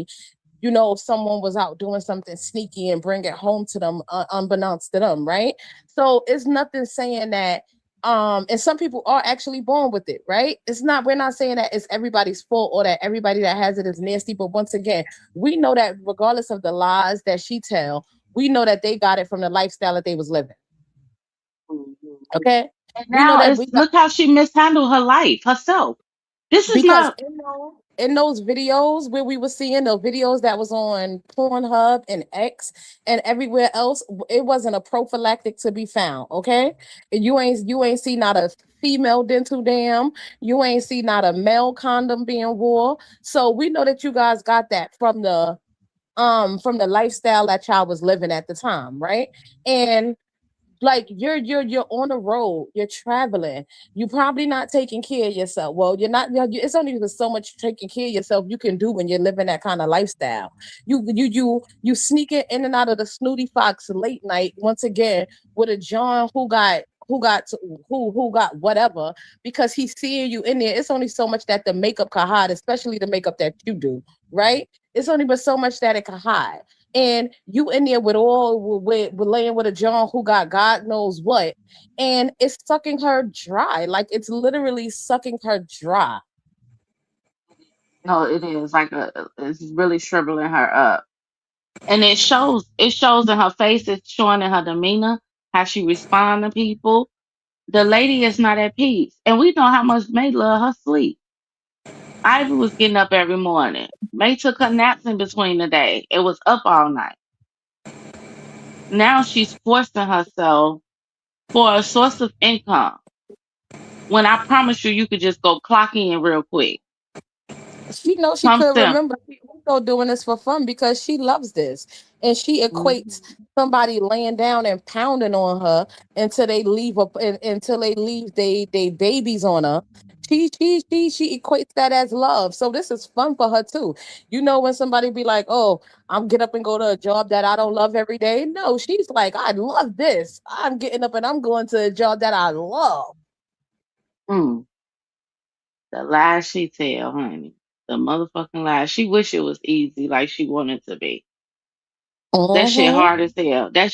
if someone was out doing something sneaky and bring it home to them unbeknownst to them, right? So it's nothing saying that and some people are actually born with it, right? We're not saying that it's everybody's fault or that everybody that has it is nasty, but once again, we know that regardless of the lies that she tell, we know that they got it from the lifestyle that they was living. mm-hmm. Okay? And We know now that it's we got look how she mishandled her life herself. This is because not. in those videos where we were seeing the videos that was on Pornhub and X and everywhere else, it wasn't a prophylactic to be found. Okay, and you ain't see not a female dental dam, you ain't see not a male condom being wore. So we know that you guys got that from the lifestyle that y'all was living at the time, right? And like you're on the road, you're traveling, you probably not taking care of yourself. Well, you're not, it's only because so much taking care of yourself you can do when you're living that kind of lifestyle. You sneaking in and out of the Snooty Fox late night once again with a John who got whatever, because he's seeing you in there. It's only so much that the makeup can hide, especially the makeup that you do, right? It's only but so much that it can hide, and you in there with laying with a John who got God knows what, and it's sucking her dry. Like it's literally sucking her dry. No, it is like it's really shriveling her up, and it shows. It shows in her face. It's showing in her demeanor how she respond to people. The lady is not at peace, and we know how much May love her sleep. Ivy was getting up every morning. May took her naps in between the day. It was up all night. Now she's forcing herself for a source of income. When I promise you, you could just go clock in real quick. She knows she Some could simple. remember go doing this for fun because she loves this, and she equates Mhm. somebody laying down and pounding on her until they leave up until they leave they babies on her. She equates that as love. So this is fun for her too. When somebody be like, "Oh, I'm get up and go to a job that I don't love every day." No, she's like, "I love this. I'm getting up and I'm going to a job that I love." Mm. The lies she tell, honey. The motherfucking lies. She wish it was easy like she wanted to be. That shit Mm-hmm. hard as hell. That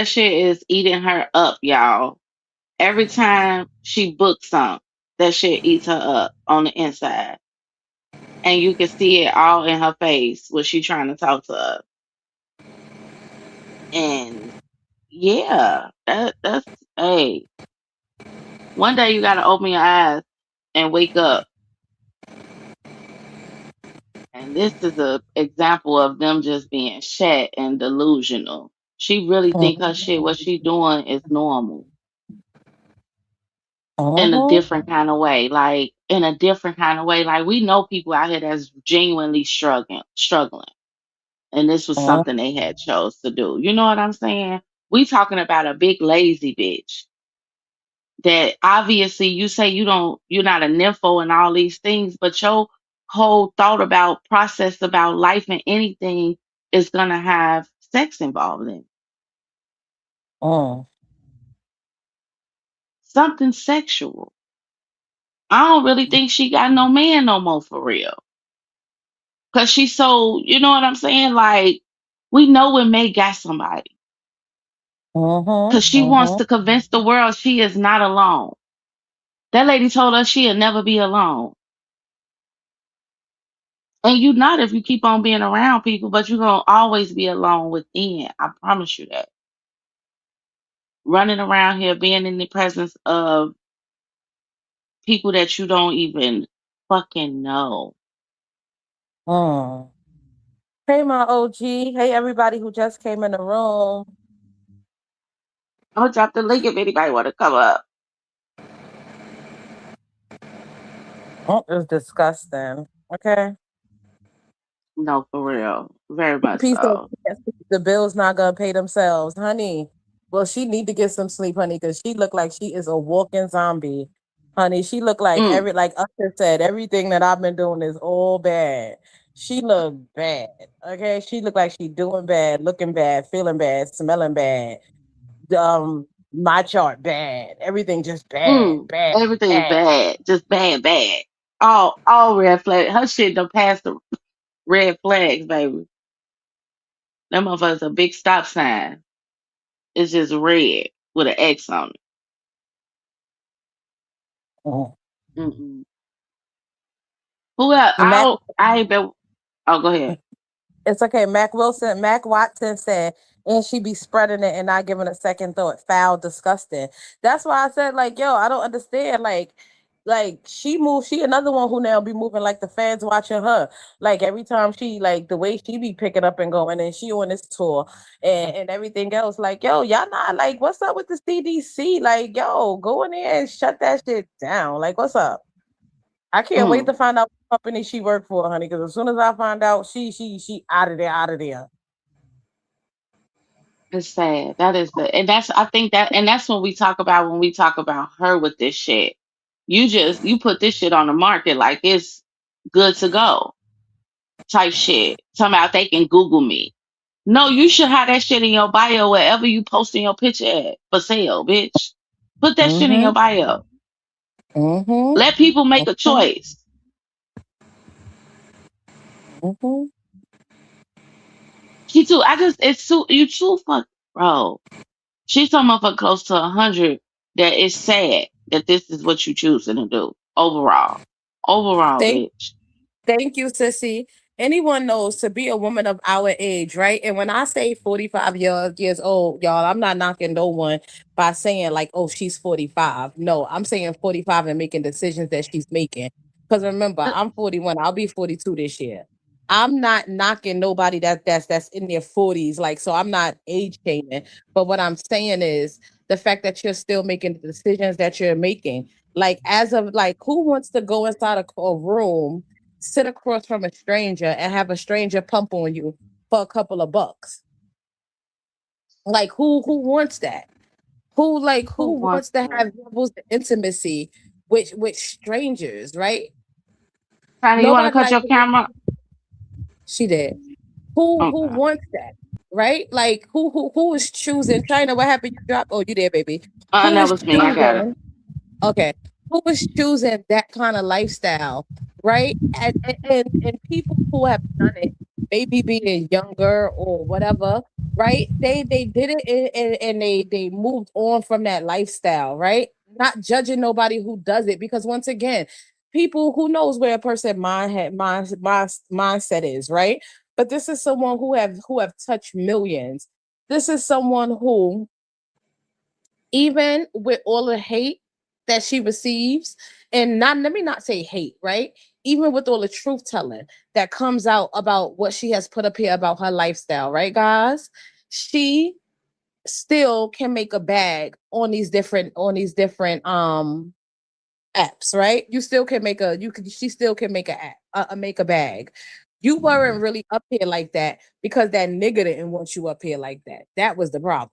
shit is eating her up, y'all. Every time she books something, that shit eats her up on the inside. And you can see it all in her face when she trying to talk to us. And yeah, that's hey. One day you gotta open your eyes and wake up. And this is a example of them just being shat and delusional. She really think her shit, what she doing is normal in a Mm-hmm. different kind of way. Like in a different kind of way. Like we know people out here that's genuinely struggling. And this was something they had chose to do. You know what I'm saying? We talking about a big lazy bitch that obviously you say you're not a nympho and all these things, but your whole thought about process about life and anything is gonna have sex involved in it. Mm. Something sexual. I don't really think she got no man no more for real. Cause she's so, you know what I'm saying? Like, we know when May got somebody. Cause Mm-hmm. she wants Mm-hmm. to convince the world she is not alone. That lady told us she'll never be alone. And you not if you keep on being around people, but you're gonna always be alone within. I promise you that. Running around here being in the presence of people that you don't even fucking know. Mm. Hey, my OG. Hey, everybody who just came in the room. I'll drop the link if anybody wanna come up. Oh, it's disgusting. Okay. No, for real. Very much Piece of so. the bills not gonna pay themselves, honey. Well, she need to get some sleep, honey, because she look like she is a walking zombie, honey. She look like Mm, like Usher said, everything that I've been doing is all bad. She look bad. Okay, she look like she doing bad, looking bad, feeling bad, smelling bad. My chart bad. Everything just bad, mm. bad, Everything bad. bad. Just bad, bad. All red flag. Her shit done passed the red flags, baby. That motherfucker's a big stop sign. It's just red with an X on it. Mhm. Mm-mm. Who else? The Mac I ain't been. Oh, go ahead. It's okay. Mac Watson said, and she be spreading it and not giving a second thought. Foul, disgusting. That's why I said, like, yo, I don't understand. Like she moves, she another one who now be moving like the fans watching her. Like every time she like the way she be picking up and going, and she on this tour and everything else. Like, yo, y'all not like, what's up with the CDC? Like, yo, go in there and shut that shit down. Like, what's up? I can't wait Mm. to find out what company she worked for, honey. Because as soon as I find out, she out of there, out of there. It's sad. That is the, and that's, I think that, and that's what we talk about when we talk about her with this shit. You put this shit on the market like it's good to go type shit. Somehow they can Google me. No, you should have that shit in your bio wherever you posting your picture at for sale, bitch. Put that shit in your Mm-hmm. bio. Mm-hmm. Let people make a Mm-hmm. choice. Mm-hmm. She too. I just it's too you too fuck bro. She's so motherfucker close to 100 that it's sad that this is what you choosing to do overall. Overall, Thank bitch. Thank you, Sissy. Anyone knows to be a woman of our age, right? And when I say 45 years old, y'all, I'm not knocking no one by saying like, oh, she's 45. No, I'm saying 45 and making decisions that she's making. Because remember, Uh, I'm 41. I'll be 42 this year. I'm not knocking nobody that's in their 40s. Like, so I'm not age shaming. But what I'm saying is the fact that you're still making the decisions that you're making. Like, as of like, who wants to go inside a room, sit across from a stranger and have a stranger pump on you for a couple of bucks? Like who wants that? who Who wants wants to that? have levels of intimacy with strangers, right? Honey, you wanna Nobody cut like your camera? she did. Who Okay. wants that? Right? Like who is choosing China? What happened? You dropped? Oh, you there, baby. Who That is was me. I got it. choosing? Okay. Who is choosing that kind of lifestyle, right? And people who have done it, maybe being younger or whatever, right? They did it and they moved on from that lifestyle, right? Not judging nobody who does it because once again, people who knows where a person mindset is, right? But this is someone who have touched millions. This is someone who even with all the hate that she receives, and not let me not say hate, right? Even with all the truth telling that comes out about what she has put up here about her lifestyle, right, guys? She still can make a bag on these different apps, right? You still can make a you can she still can make make a bag. You weren't really up here like that because that nigga didn't want you up here like that. That was the problem.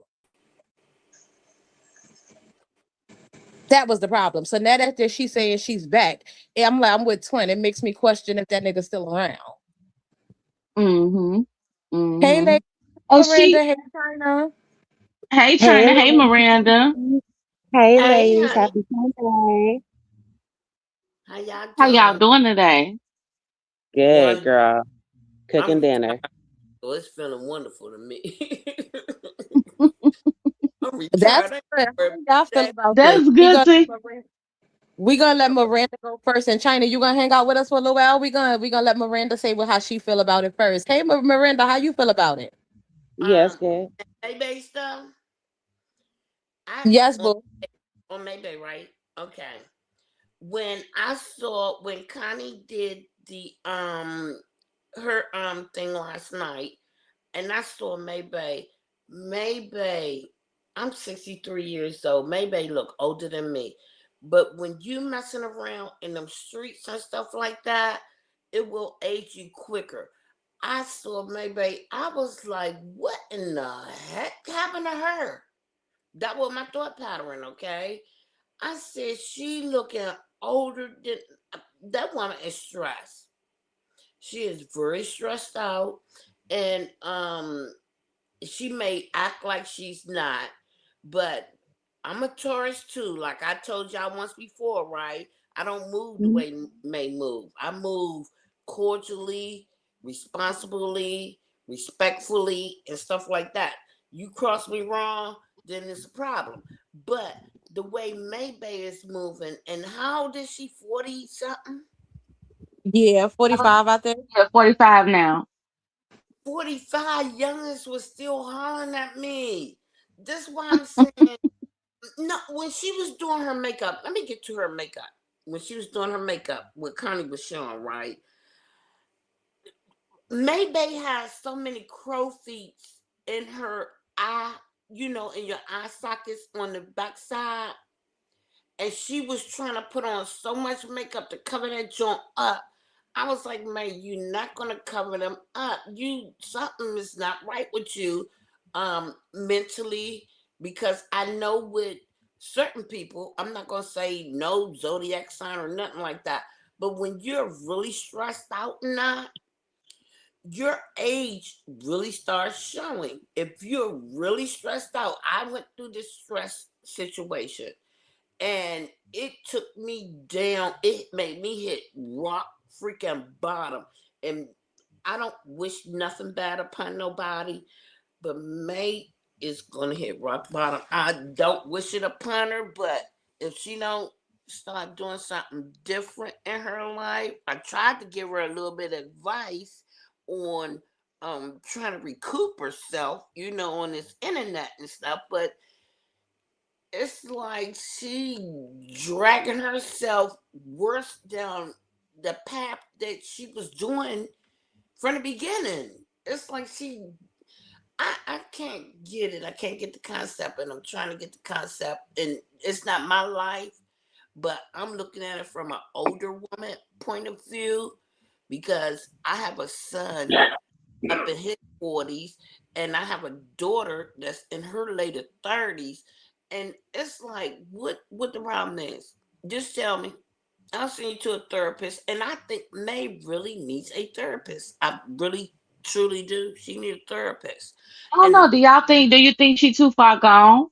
That was the problem. So now that she's saying she's back, I'm with Twin. It makes me question if that nigga's still around. Mm-hmm. Hey, Mm-hmm. lady And Miranda. she, Hey, China. hey Hey, China, hey Miranda. hey, Hey, ladies, honey. happy Sunday. How y'all How y'all doing? doing today? Good Wonderful. girl, I'm cooking dinner. retired, so it's feeling wonderful to me. I'm That's retired. I ain't good. How worried do y'all feel about about this? That's good to. We gonna let Miranda go first. And China, you gonna hang out with us for a little while? We gonna let Miranda say how she feel about it first. Hey, Miranda, how you feel about it? Yes, good. Maybe stuff. I Yes, on, boo. on Maybe, right? Okay. When Connie did the her thing last night, and I saw Maybe I'm 63 years old. Maybe look older than me. But when you messing around in them streets and stuff like that, it will age you quicker. I saw Maybe, I was like, what in the heck happened to her? That was my thought pattern, okay? I said she looking older than that woman is stressed. She is very stressed out. And she may act like she's not, but I'm a Taurus too. Like I told y'all once before, right? I don't move the way May move. I move cordially, responsibly, respectfully, and stuff like that. You cross me wrong, then it's a problem. But the way May Bay is moving, and how old is she? 40 something? Yeah, 45, I think. Yeah, 45 now. 45 youngest was still hollering at me. This is why I'm saying no, when she was doing her makeup, let me get to her makeup. When she was doing her makeup, what Connie was showing, right? Maybay has so many crow feet in her eye, in your eye sockets on the backside. And she was trying to put on so much makeup to cover that joint up. I was like, man, you're not gonna cover them up. Something is not right with you, mentally, because I know with certain people, I'm not gonna say no zodiac sign or nothing like that, but when you're really stressed out now, your age really starts showing. If you're really stressed out, I went through this stress situation and it took me down. It made me hit rock freaking bottom. And I don't wish nothing bad upon nobody, but May is gonna hit rock bottom. I don't wish it upon her, but if she don't start doing something different in her life, I tried to give her a little bit of advice on trying to recoup herself, on this internet and stuff, but it's like she dragging herself worse down the path that she was doing from the beginning. It's like I can't get it. I can't get the concept, and I'm trying to get the concept, and it's not my life, but I'm looking at it from an older woman point of view because I have a son up in his 40s, and I have a daughter that's in her later 30s, and it's like, what the problem is? Just tell me. I'll send you to a therapist, and I think May really needs a therapist. I really, truly do. She needs a therapist, I don't and know. Do you think she too far gone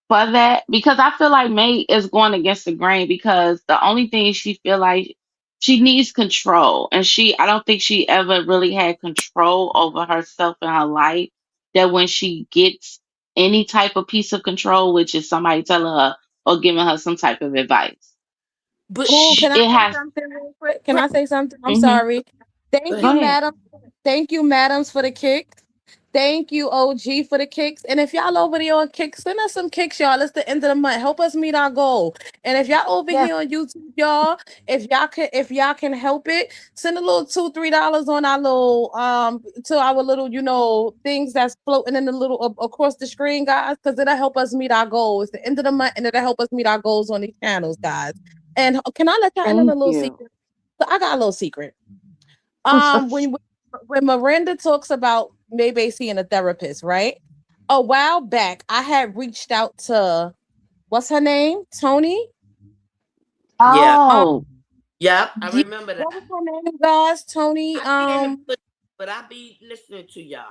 for that? Because I feel like May is going against the grain because the only thing she feel like she needs control. And I don't think she ever really had control over herself and her life. That when she gets any type of piece of control, which is somebody telling her or giving her some type of advice, but Oh, can I it say has. something real quick? Can right. I say something? I'm Hmm. sorry. Go Thank ahead. Go you, ahead. madam. Thank you, madams, for the kicks. Thank you, OG, for the kicks. And if y'all over there on kicks, send us some kicks, y'all. It's the end of the month. Help us meet our goal. And if y'all over Yeah. here on YouTube, y'all, if y'all can help it, send a little $2, $3 on our little to our little, things that's floating in the little across the screen, guys, because it'll help us meet our goals. It's the end of the month, and it'll help us meet our goals on these channels, guys. And can I let y'all in on a Thank little you. secret? So I got a little secret. When Miranda talks about maybe seeing a therapist, right? A while back, I had reached out to what's her name? Tony. Yeah. Um, Oh, Yep. I yeah, remember what that. was her name, guys? Tony. I be in the foot, but I be listening to y'all.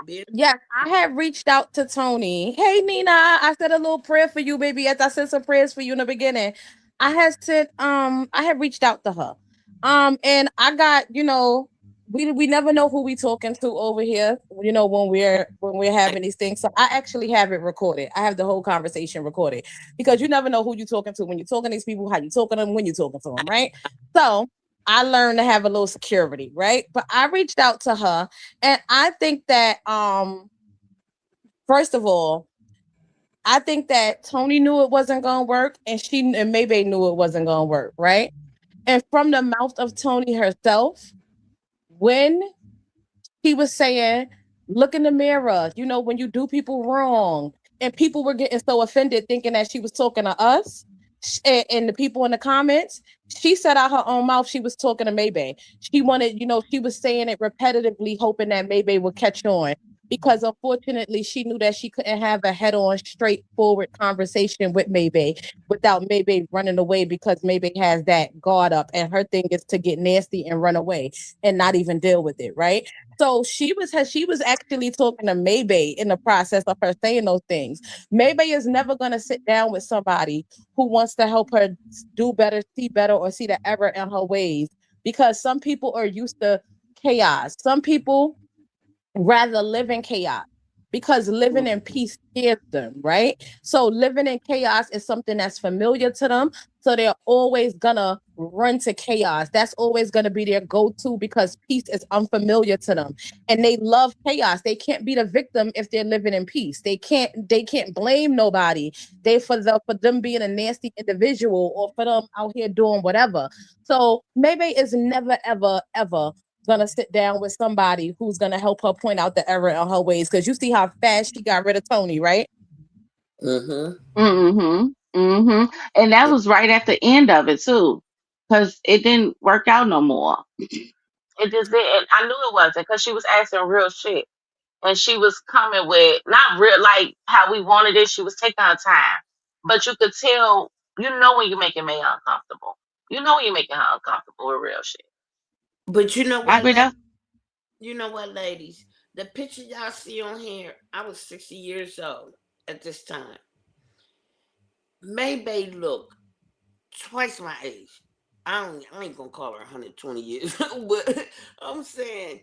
Be- Yes, I had reached out to Tony. Hey, Nina, I said a little prayer for you, baby. As I said some prayers for you in the beginning. I had reached out to her. And I got, we never know who we talking to over here, when we're having these things. So I actually have it recorded. I have the whole conversation recorded because you never know who you're talking to when you're talking to these people, how you talking to them, when you're talking to them, right? So I learned to have a little security, right? But I reached out to her and I think that first of all, I think that Tony knew it wasn't gonna work and Maybay knew it wasn't gonna work, right? And from the mouth of Tony herself, when he was saying, look in the mirror, when you do people wrong, and people were getting so offended thinking that she was talking to us and the people in the comments, she said out her own mouth she was talking to Maybay. She wanted, she was saying it repetitively, hoping that Maybay would catch on. Because unfortunately, she knew that she couldn't have a head-on, straightforward conversation with Maybay without Maybay running away because Maybay has that guard up, and her thing is to get nasty and run away and not even deal with it, right? So she was actually talking to Maybay in the process of her saying those things. Maybay is never gonna sit down with somebody who wants to help her do better, or see the error in her ways. Because some people are used to chaos. Some people rather live in chaos because living in peace scares them, right? So living in chaos is something that's familiar to them. So they're always gonna run to chaos. That's always gonna be their go-to because peace is unfamiliar to them. And they love chaos. They can't be the victim if they're living in peace. They can't blame nobody. For them being a nasty individual or for them out here doing whatever. So maybe it's never, ever, ever gonna sit down with somebody who's gonna help her point out the error in her ways. Because you see how fast she got rid of Tony, right? Mm-hmm. And that was right at the end of it too, because it didn't work out no more. It just didn't. I knew it wasn't because she was asking real shit, and she was coming with not real like how we wanted it. She was taking her time, but you could tell. When you're making May uncomfortable. When you're making her uncomfortable with real shit. But you know I what, agree. That ladies? The picture y'all see on here, I was 60 years old at this time. Maybay look twice my age. I ain't gonna call her 120 years, but I'm saying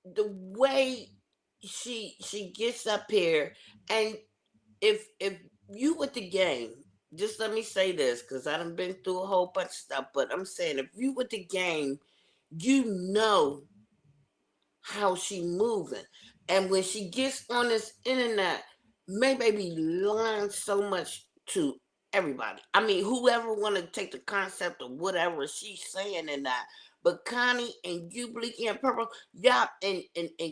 the way she gets up here, and if you with the game, just let me say this because I done been through a whole bunch of stuff, but I'm saying if you with the game, you know how she moving. And when she gets on this internet, maybe be lying so much to everybody. I mean, whoever want to take the concept of whatever she's saying in that. But Connie and you, Bleaky and Purple, y'all and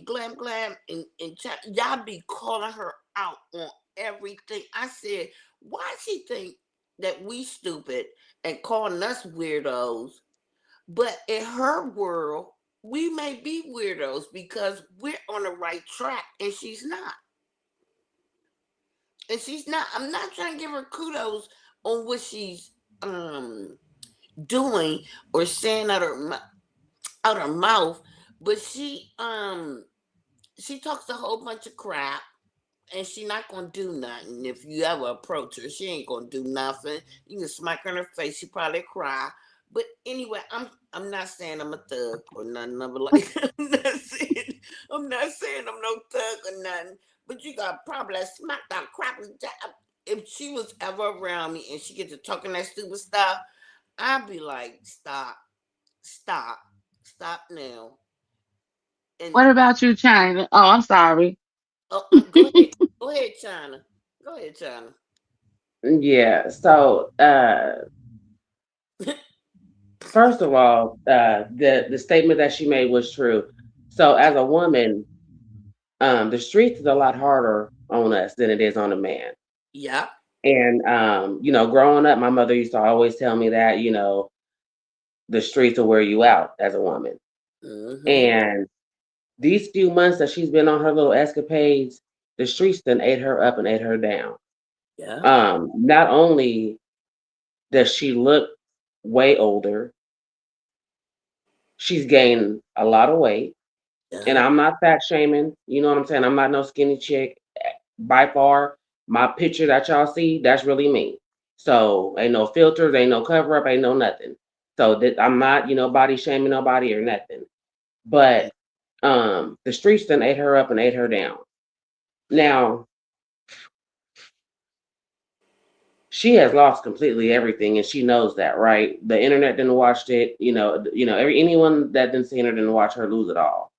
Glam Glam and chat, y'all be calling her out on everything. I said, why she think that we stupid and calling us weirdos? But in her world, we may be weirdos because we're on the right track and she's not. And she's not. I'm not trying to give her kudos on what she's doing or saying out her mouth, but she talks a whole bunch of crap and she not gonna do nothing. If you ever approach her, she ain't gonna do nothing. You can smack her in her face, she probably cry. But anyway, I'm not saying I'm a thug or nothing. I'm not saying I'm no thug or nothing. But you got probably smacked out crap. If she was ever around me and she gets to talking that stupid stuff, I'd be like, stop, stop now. And What about you, China? Oh, I'm sorry. oh, go ahead, China. Go ahead, China. Yeah. So, first of all, the statement that she made was true. So, as a woman, the streets is a lot harder on us than it is on a man. Yeah. And growing up, my mother used to always tell me that the streets will wear you out as a woman. Mm-hmm. And these few months that she's been on her little escapades, the streets then ate her up and ate her down. Yeah. Not only does she look way older, she's gained a lot of weight. And Yeah. I'm not fat shaming, you know what I'm saying? I'm not no skinny chick. By far, my picture that y'all see, that's really me. So ain't no filters, ain't no cover up, ain't no nothing. So that I'm not, body shaming nobody or nothing. But the streets then ate her up and ate her down. Now she has lost completely everything, and she knows that, right? The internet didn't watch it, anyone that didn't see her didn't watch her lose it all.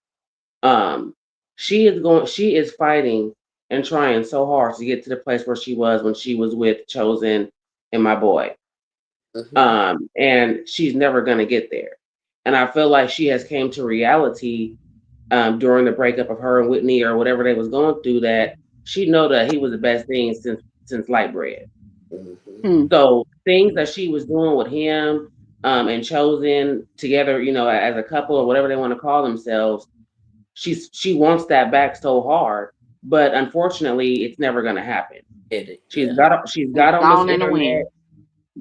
Um, she is fighting and trying so hard to get to the place where she was when she was with Chosen and my boy. And she's never gonna get there. And I feel like she has came to reality during the breakup of her and Whitney or whatever they was going through, that she know that he was the best thing since light bread. So things that she was doing with him and Chosen together, as a couple or whatever they want to call themselves, she wants that back so hard, but unfortunately, it's never going to happen. She's got on this Gone in the internet. wind.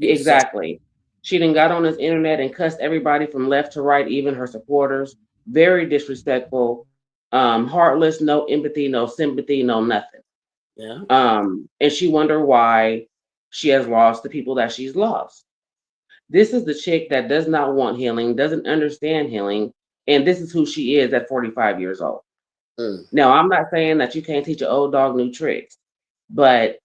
Exactly. She done got on this internet and cussed everybody from left to right, even her supporters. Very disrespectful, heartless, no empathy, no sympathy, no nothing. Yeah. And she wonder why she has lost the people that she's lost. This is the chick that does not want healing, doesn't understand healing, and this is who she is at 45 years old. Now, I'm not saying that you can't teach an old dog new tricks, but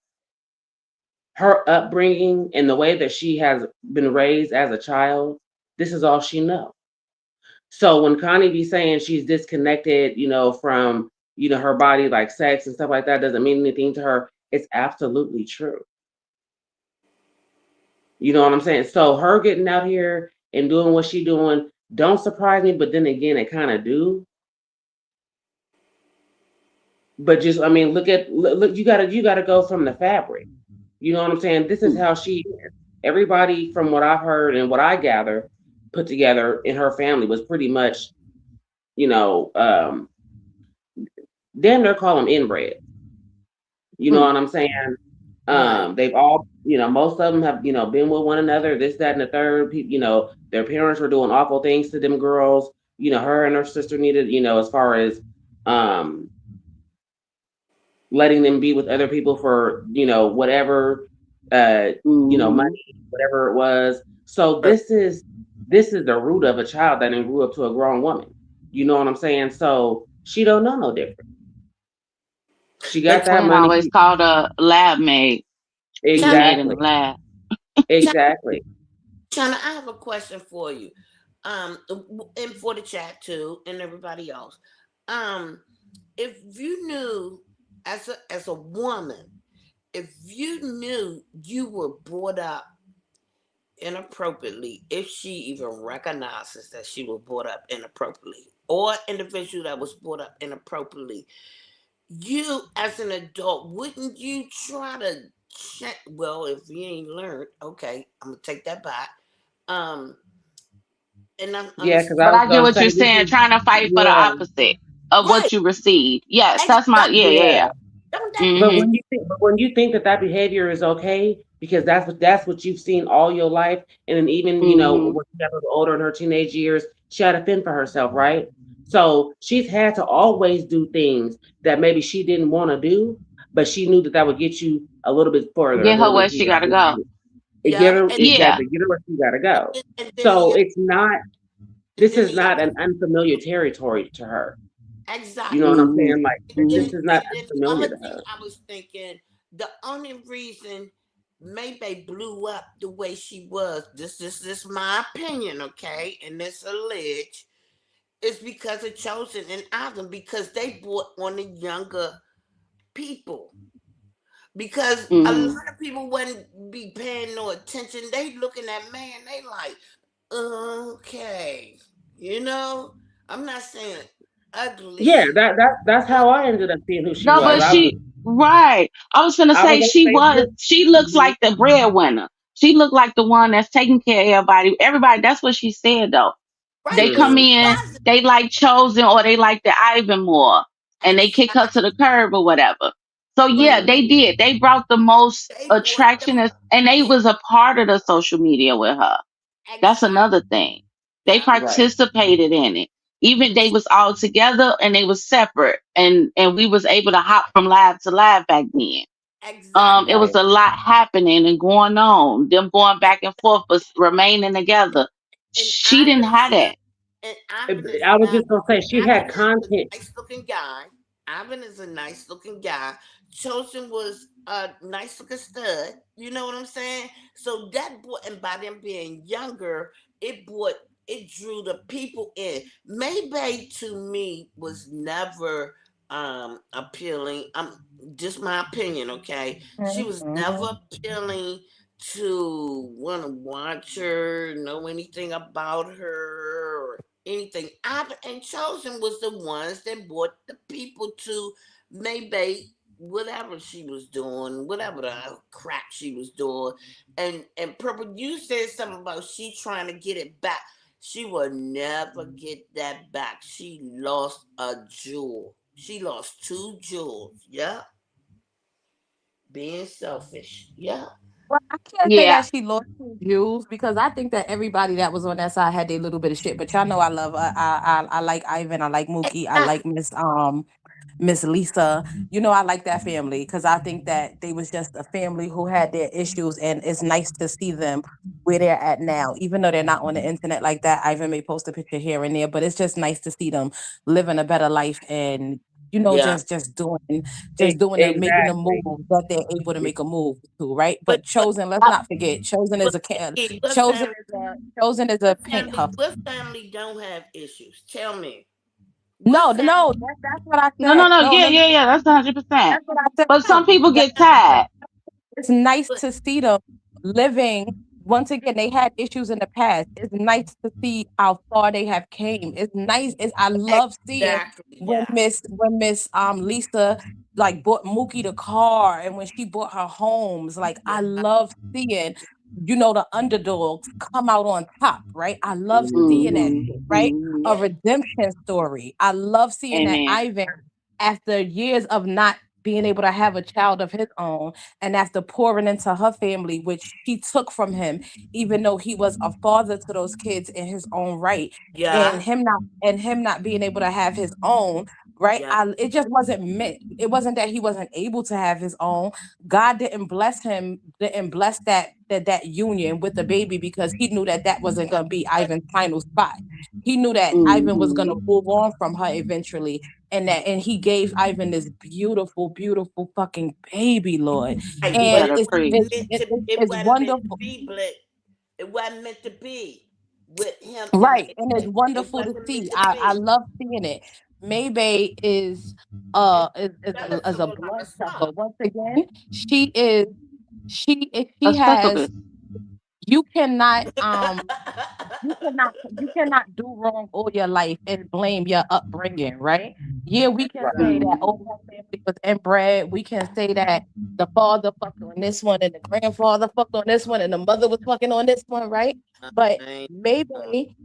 her upbringing and the way that she has been raised as a child, this is all she knows. So when Connie be saying she's disconnected, from, her body, like sex and stuff like that, doesn't mean anything to her, it's absolutely true. You know what I'm saying? So her getting out here and doing what she doing don't surprise me, but then again, it kind of do. But just, I mean, look, you gotta go from the fabric. You know what I'm saying? This is how she is. Everybody, from what I've heard and what I gather, put together in her family was pretty much, damn near call them inbred. You know what I'm saying? They've all, most of them have, been with one another, this, that, and the third. Their parents were doing awful things to them girls. Her and her sister needed, as far as letting them be with other people for, whatever, money, whatever it was. So this is the root of a child that then grew up to a grown woman. You know what I'm saying? So she don't know no different. She got that Queen money. always called a lab maid. Made in the Exactly. lab. Exactly. China, I have a question for you. And for the chat too, and everybody else. If you knew as a woman, if you knew you were brought up inappropriately, if she even recognizes that she was brought up inappropriately, or individual that was brought up inappropriately, you as an adult, wouldn't you try to check? Well, if you ain't learned, okay, I'm gonna take that back. Um, and I'm Yeah, because But I was I get gonna what say you're this saying, is, trying to fight for the yeah, opposite of right. what you receive. Yes, that's my Exactly. yeah. Don't that But Mm-hmm. when you think that behavior is okay, because that's what you've seen all your life, and then even Mm-hmm. when she got a little older in her teenage years, she had to fend for herself, right? So she's had to always do things that maybe she didn't want to do, but she knew that would get you a little bit further, a Get her little where bit she here, a gotta little go. bit. Get yeah, her Yeah. exactly, get her where she gotta go. and then So the it's not. and This then is the not other an unfamiliar territory to her. You know exactly. what I'm Mm-hmm. saying? Like Mm-hmm. this is not And then the unfamiliar other to thing her. I was thinking, the only reason maybe blew up the way she was, this my opinion, okay, and this alleged, is because of Chosen and Ivan, because they brought on the younger people. Because a Mm-hmm. lot of people wouldn't be paying no attention. They looking at man, they like, okay, you know. I'm not saying Yeah, ugly. that's how I ended up seeing who she No, was. but I was she right. I was gonna I was say on Facebook. she looks Mhm. like the breadwinner. She looked like the one that's taking care of everybody. Everybody, that's what she said though. Right, They but come Mhm. she in, wasn't. they like Chosen or they like the Ivan more, and they kick her to the Exactly. curb or whatever. So Right. yeah, they did. They brought the most They brought attraction and they was a part of the social media with her. That's another exactly. thing. They Yeah. Right. participated in it. Even they was all together and they was separate, and we was able to hop from live to live back then. It Exactly. was Right. a lot happening and going on. Them going And, back and forth, but remaining together. and She didn't Ivan is have a that. and Ivan is I was now just gonna say she Ivan had is a content. nice looking guy. Ivan is a nice looking guy. Chosen was a nice looking stud. You know what I'm saying? So that brought, and by them being younger, it drew the people in. Maybay to me was never appealing. Just my opinion, okay? She was never Mhm. appealing to want to watch her, know anything about her, or anything. Ivan and Chosen was the ones that brought the people to maybe whatever she was doing, whatever the crap she was doing. And Purple, you said something about she trying to get it back. She will never get that back. She lost a jewel. She lost two jewels. Yeah. Being selfish. Yeah. Well, I can't say Yeah. that she lost two Jews because I think that everybody that was on that side had their little bit of shit. But y'all know I love I like Ivan, I like Mookie, I like Miss Lisa. You know, I like that family because I think that they was just a family who had their issues, and it's nice to see them where they're at now. Even though they're not on the internet like that, Ivan may post a picture here and there, but it's just nice to see them living a better life and Yeah. just doing and making a move Exactly. that they're able to make a move to, right? But But Chosen, let's I- not forget, Chosen but is a Nikki, Chosen is a paint huff. what family don't have issues? Tell me. What No, family no, that's what I no, no, said. no. No, Yeah, no, no, yeah, yeah. That's 100%. that's what I said. But some No, people that get tired. it's nice but to see them living. Once again, they had issues in the past. It's nice to see how far they have came. It's nice. I love seeing exactly, when yeah. Miss Lisa like bought Mookie the car and when she bought her homes. Like Yeah. I love seeing, the underdogs come out on top, right? I love seeing that Hmm. shit, right? A Hmm. Yeah. redemption story. I love seeing that Amen. Ivan, after years of not being able to have a child of his own, and after pouring into her family, which he took from him, even though he was a father to those kids in his own right, Yeah. and him not being able to have his own, right? Yeah. It just wasn't meant. It wasn't that he wasn't able to have his own. God didn't bless that union with the baby because he knew that wasn't going to be Ivan's final spot. He knew that Ivan was going Hmm. to move on from her eventually, and he gave Ivan this beautiful, beautiful fucking baby, Lord. Right. You But And better it's preach. it's it's, it it's wasn't meant to wonderful, be, but it wasn't meant to be with him and right? And it's Maybay. It wonderful to wasn't meant see. to I be. love seeing it. Maybay is And is, is, that a, is is a a whole lot of bloodsucker. stuff. Once again, she A has, succubus. you cannot you cannot do wrong all your life and blame your upbringing, right? Yeah, we can Right. say that, Hmm. oh, her family was inbred. We can say that the father fucked on this one and the grandfather fucked on this one and the mother was fucking on this one, right? But I maybe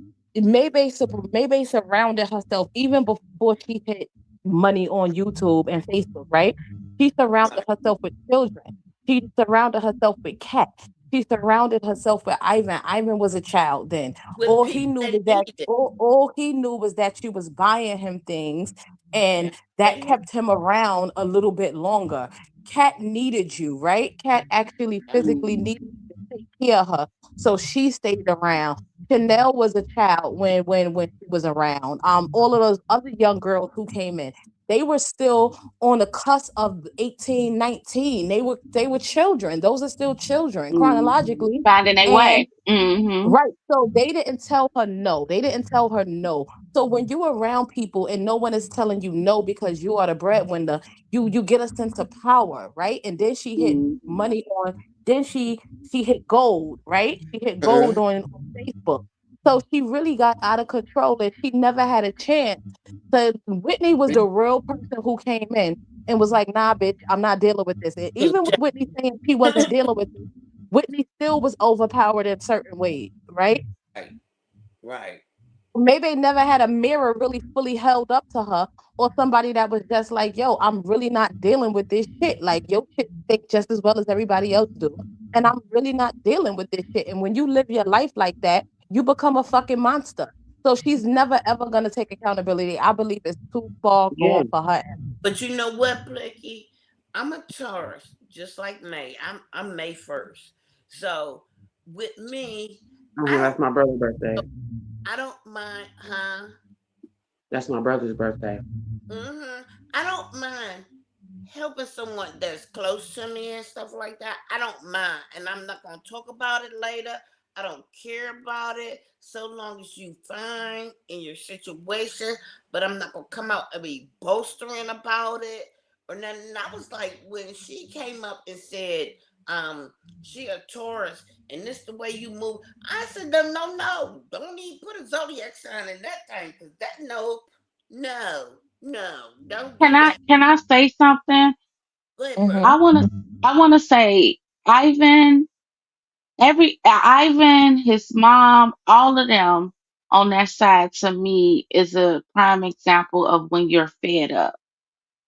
surrounded herself even before she hit money on YouTube and Facebook, right? She surrounded right. herself with children. She surrounded herself with cats. She surrounded herself with Ivan. Ivan was a child then. With All he people knew that was that need it. all he knew was that she was buying him things, Yeah. and that And kept him around a little bit longer. Cat needed you, right? Cat actually physically Hmm. needed you to take care of her. So she stayed around. Chanel was a child when she was around. All of those other young girls who came in, they were still on the cusp of 18, 19. They were children. Those are still children Hmm. chronologically. Finding a And way. Hmm. right. So they didn't tell her no. They didn't tell her no. So when you're around people and no one is telling you no because you are the breadwinner, you get a sense of power, right? And then she hit Hmm. money on, then she hit gold, right? She hit gold Mhm. on Facebook. So she really got out of control and she never had a chance. So Whitney was the real person who came in and was like, nah, bitch, I'm not dealing with this. And even with Whitney saying she wasn't dealing with it, Whitney still was overpowered in certain ways, right? Right. Right. maybe never had a mirror really fully held up to her, or somebody that was just like, yo, I'm really not dealing with this shit. Like, your shit think just as well as everybody else do. And I'm really not dealing with this shit. And when you live your life like that, you become a fucking monster. So she's never ever gonna take accountability. I believe it's too far Yeah. gone for her. But you know what, Blicky? I'm a Taurus, just like May. I'm May 1st. So with me, That's my brother's birthday. I don't mind, huh? That's my brother's birthday. I don't mind helping someone that's close to me and stuff like that. I don't mind. And I'm not gonna talk about it later. I don't care about it so long as you fine in your situation. But I'm not gonna come out and be bolstering about it or nothing. And I was like, when she came up and said, she a Taurus and this the way you move. I said, no, don't even put a zodiac sign in that thing, because that no, don't Can do I that. can I say something? Go ahead, Mhm. Pearl. I wanna say Ivan, Ivan, his mom, all of them on that side to me is a prime example of when you're fed up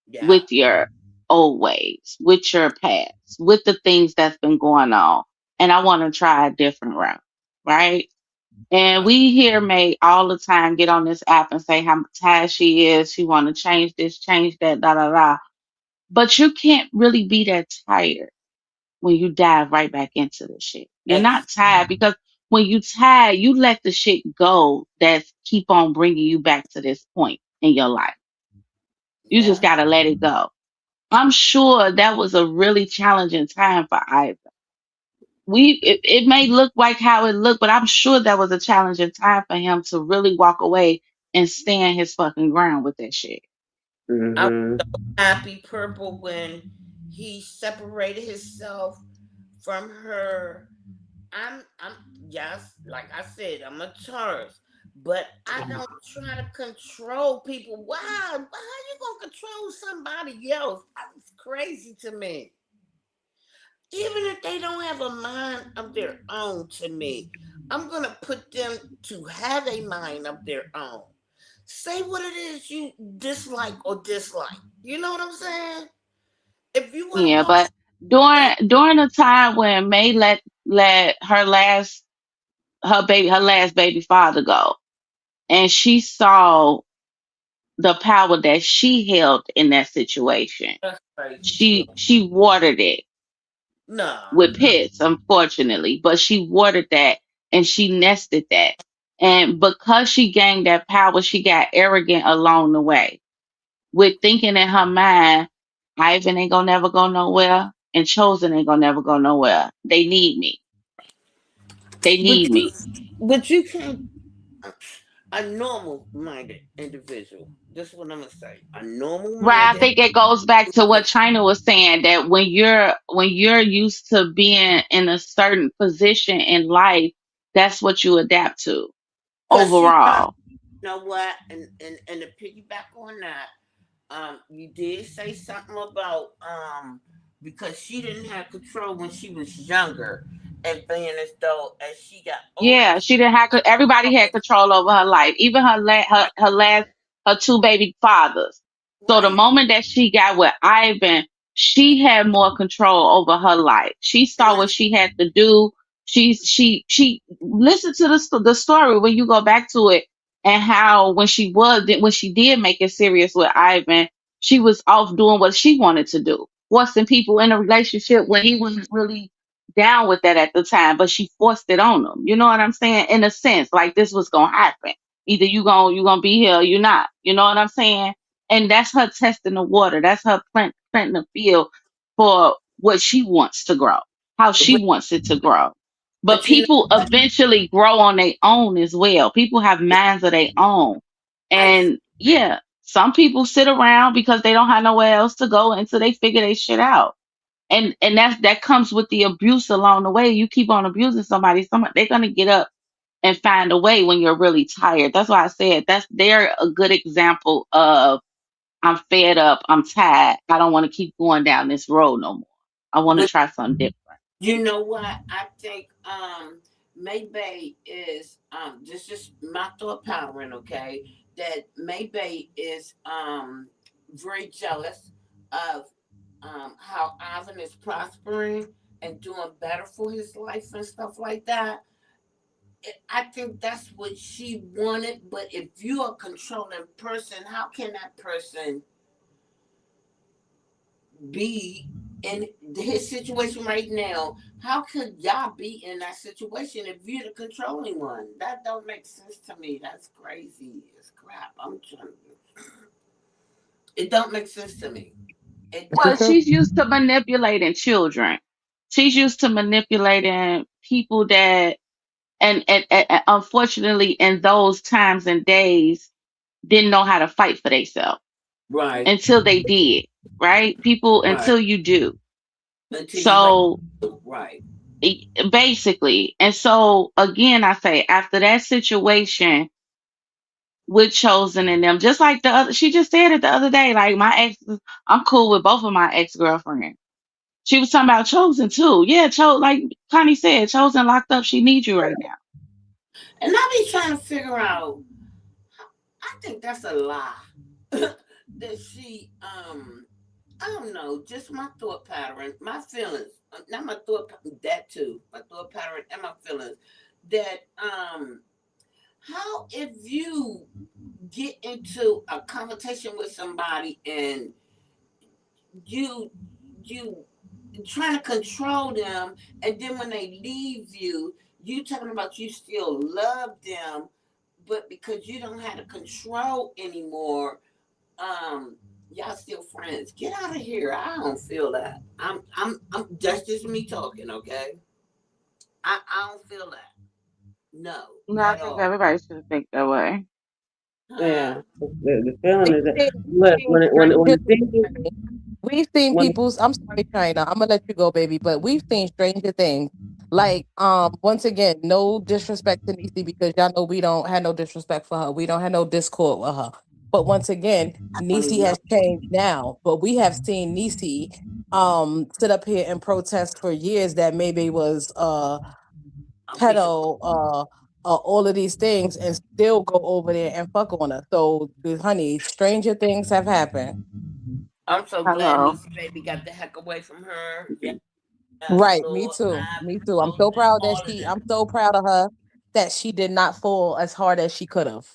Yeah. with your old ways, with your past, with the things that's been going on. And I want to try a different route, right? And Right. we hear May all the time get on this app and say how tired she is. She want to change this, change that, da da da. But you can't really be that tired when you dive right back into the shit. You're not Ex- tired because when you tired, you let the shit go that's keep on bringing you back to this point in your life. You just yeah. gotta let it go. I'm sure that was a really challenging time for Ivan. It may look like how it looked, but I'm sure that was a challenging time for him to really walk away and stand his fucking ground with that shit. I was Mm-hmm. happy, Purple, when he separated himself from her. I'm yes, like I said, I'm a Taurus, but I don't try to control people. Wow, how you gonna control somebody else? That's crazy to me. Even if they don't have a mind of their own, to me, I'm gonna put them to have a mind of their own. Say what it is you dislike or dislike. You know what I'm saying? If you want to Yeah, walk but away, during the time when May let her last baby father go, and she saw the power that she held in that situation, that's crazy too. she watered it with No. pits, unfortunately, but she watered that and she nested that. And because she gained that power, she got arrogant along the way with thinking in her mind, Ivan ain't gonna never go nowhere and Chosen ain't gonna never go nowhere. They need me. They But need you, me. but you can't. A normal minded individual. This is what I'm gonna say. A normal Right. I minded think it goes back to what individual. China was saying that when you're used to being in a certain position in life, that's what you adapt to But overall. you know what? And to piggyback on that, you did say something about because she didn't have control when she was younger, and being as though as she got older, Yeah, she didn't have. Everybody had control over her life, even her two baby fathers. So the right? moment that she got with Ivan, she had more control over her life. She And saw what she had to do. She listened to the story when you go back to it, and how when she did make it serious with Ivan, she was off doing what she wanted to do, forcing people in a relationship when he wasn't really down with that at the time, but she forced it on them. You know what I'm saying? In a sense, like this was gonna happen. Either you gonna be here or you're not. You know what I'm saying? And that's her testing the water. That's her planting the field for what she wants to grow, how she but, wants it to grow. But but you know people what? eventually grow on their own as well. People have minds of their own. Ex- And yeah, some people sit around because they don't have nowhere else to go until they figure their shit out, and that comes with the abuse along the way. You keep on abusing somebody, they're gonna get up and find a way when you're really tired. That's why I said they're a good example of I'm fed up, I'm tired, I don't want to keep going down this road no more. I want to but try something different. you know what? I think Maybay is this is my thought pattern, okay? That Maybay is very jealous of how Ivan is prospering and doing better for his life and stuff like that. I think that's what she wanted, but if you're a controlling person, how can that person be in his situation right now? How could y'all be in that situation if you're the controlling one? That don't make sense to me. That's crazy. It's crap. I'm trying. It don't make sense to me. It Well, don't. Because she's used to manipulating children. She's used to manipulating people that, and unfortunately, in those times and days, didn't know how to fight for themselves Right. until they did, right? People, Right. until you do. Until you let. So Right. basically, and so again, I say after that situation with Chosen and them, just like the other, she just said it the other day, like my ex, I'm cool with both of my ex girlfriends. She was talking about Chosen too. Yeah, like Connie said, Chosen locked up. She needs you right now. And I be trying to figure out. I think that's a lie. That she I don't know, just my thought pattern, my feelings, not my thought, that too, my thought pattern and my feelings. That how if you get into a conversation with somebody and you you trying to control them, and then when they leave you, you talking about you still love them, but because you don't have the control anymore, um y'all still friends. Get out of here. I don't feel that. I'm that's just me talking, okay? I don't feel that. No, No, I at think all. everybody should think that way. Huh? Yeah, the feeling we've is that seen, look seen when stranger the things, thing honey. We've seen when people's. I'm sorry, China. I'm gonna let you go, baby. But we've seen stranger things. Like, once again, no disrespect to Niecy because y'all know we don't have no disrespect for her. We don't have no discord with her. But once again, I don't Niecy even know. has changed now. But we have seen Niecy sit up here and protest for years that maybe was A piece of pedo, all of these things, and still go over there and fuck on her. So, honey, stranger things have happened. I'm so glad Hello. Niecy baby got the heck away from her. Yes, Right, me Lord. too. I Me too. I'm Chosen, so proud that all of them. I'm so proud of her that she did not fall as hard as she could have.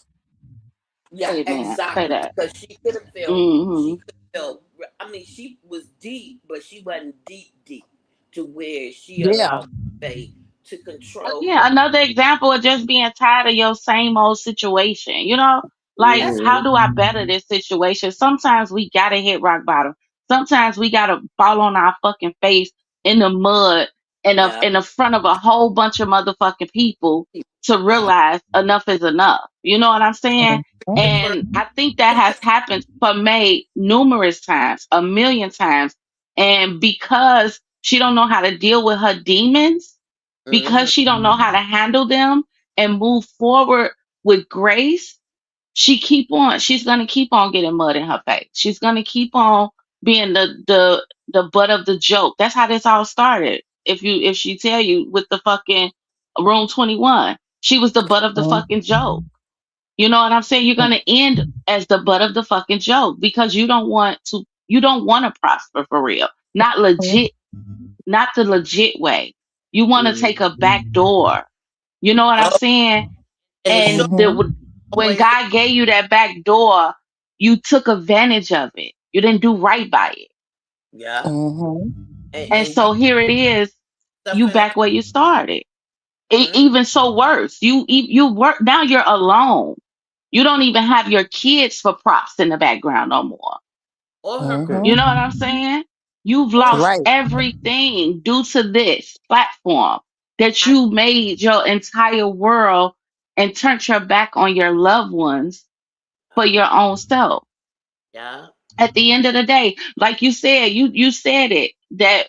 Yeah, Amen. Say exactly. that. Because she could have felt, Hmm. I mean, she was deep, but she wasn't deep, deep to where she Yeah. allowed Faye to control Again, her. another example of just being tired of your same old situation. Like, That's how mhm. do I better this situation? Sometimes we gotta hit rock bottom. Sometimes we gotta fall on our fucking face in the mud yeah, in the front of a whole bunch of motherfucking people to yeah. realize enough is enough. You know what I'm saying? Mhm. The first, And I think that has happened for May numerous times, a million times. And because she don't know how to deal with her demons, because mhm, she don't know how to handle them and move forward with grace, she's going to keep on getting mud in her face. She's going to keep on being the butt of the joke. That's how this all started. If she tell you with the fucking room 21, she was the butt of the fucking joke. You know what I'm saying? You're going to end as the butt of the fucking joke because you don't want to prosper for real. Not legit, not the legit way. You want to take a back door. You know what I'm oh, saying? and it And should Mhm. when always, God gave you that back door, you took advantage of it. You didn't do right by it. yeah, Mhm. And and you so here it is, stuff you in the, back where you started. mm, Even so worse, you work now. You're alone. You don't even have your kids for props in the background no more. or her Mhm. You know what I'm saying? You've or lost Right. everything due to this platform that I, you made your entire world and turned your back on your loved ones for your own self. yeah, At the end of the day, like you said, you said it that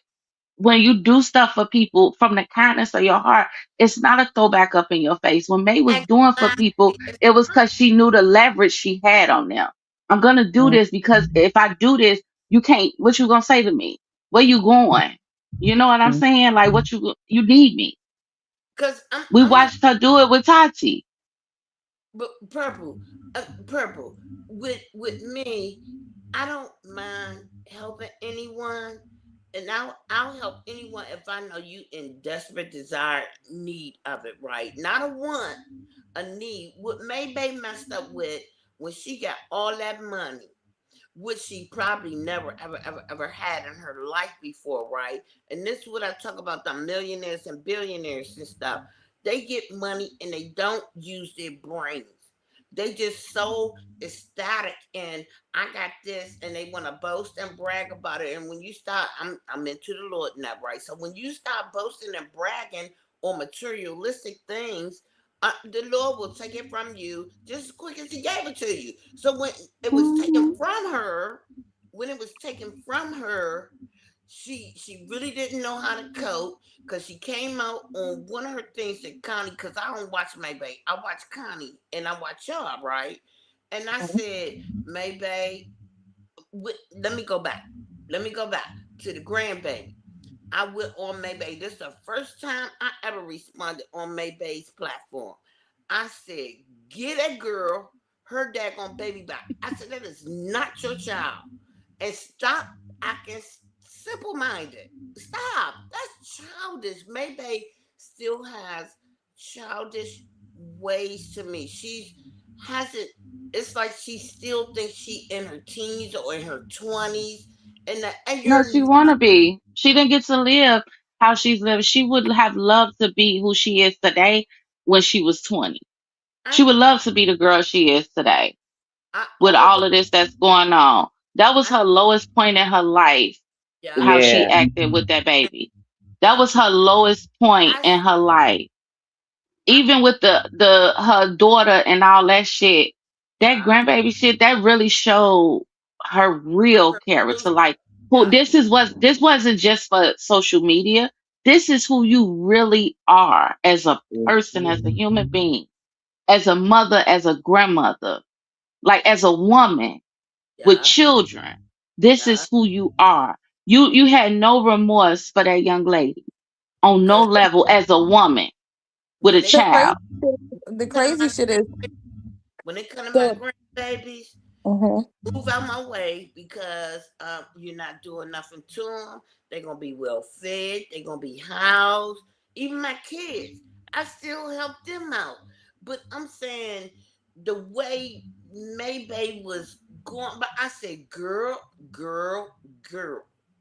when you do stuff for people from the kindness of your heart, it's not a throwback up in your face. When May was doing for people, exactly. It's it was not. because she knew the leverage she had on them. I'm gonna do Mhm. this because if I do this, you can't. What you gonna say to me? Where you going? You know what I'm saying? Like what you need me? Cause We I'm not. watched her do it with Tati. But purple. With me, I don't mind helping anyone, and I'll help anyone if I know you in desperate desire need of it. Right? Not a want, a need. What Maybay messed up with when she got all that money, which she probably never ever had in her life before, right? And this is what I talk about, the millionaires and billionaires and stuff. They get money and they don't use their brains. They just so ecstatic and I got this, and they want to boast and brag about it. And when you start, I'm into the Lord now, right? So when you start boasting and bragging on materialistic things, the Lord will take it from you just as quick as He gave it to you. So when it was taken Mhm. from her, when it was taken from her, she really didn't know how to cope because she came out on one of her things that Connie, because I don't watch Maybay, I watch Connie and I watch y'all, right? And I said, Maybay, let me go back. Let me go back to the grandbaby. I went on Maybay. This is the first time I ever responded on Maybay's platform. I said, get that girl her daggone baby back. I said, that is not your child. And stop acting simple minded. Stop. That's childish. Maybay still has childish ways to me. She's hasn't, it's like she still thinks she in her teens or in her 20s. And No, you're she wanna be. She didn't get to live how she's lived. She would have loved to be who she is today when she was 20. She I would love to be the girl she is today I with all the all of this that's going on. That was I her lowest point in her life, yeah, how she Yeah. acted with that baby. That yeah. was her lowest point I in her life. I Even with the her daughter and all that shit, that yeah. grandbaby shit, that really showed her real Her real character. self. Like who Yeah, this wasn't just for social media. This is who you really are as a person, as a Mhm. human being, as a mother, as a grandmother, like as a woman with yeah, children. This yeah. is who you are. You had no remorse for that young lady on no Cause level as a woman with a when it The crazy, child. the come to crazy my shit is when it come to my the. grandbabies, Mhm. move out my way because you're not doing nothing to them. They're gonna be well fed. They're gonna be housed. Even my kids, I still help them out. But I'm saying the way Maybay was going, but I said, girl.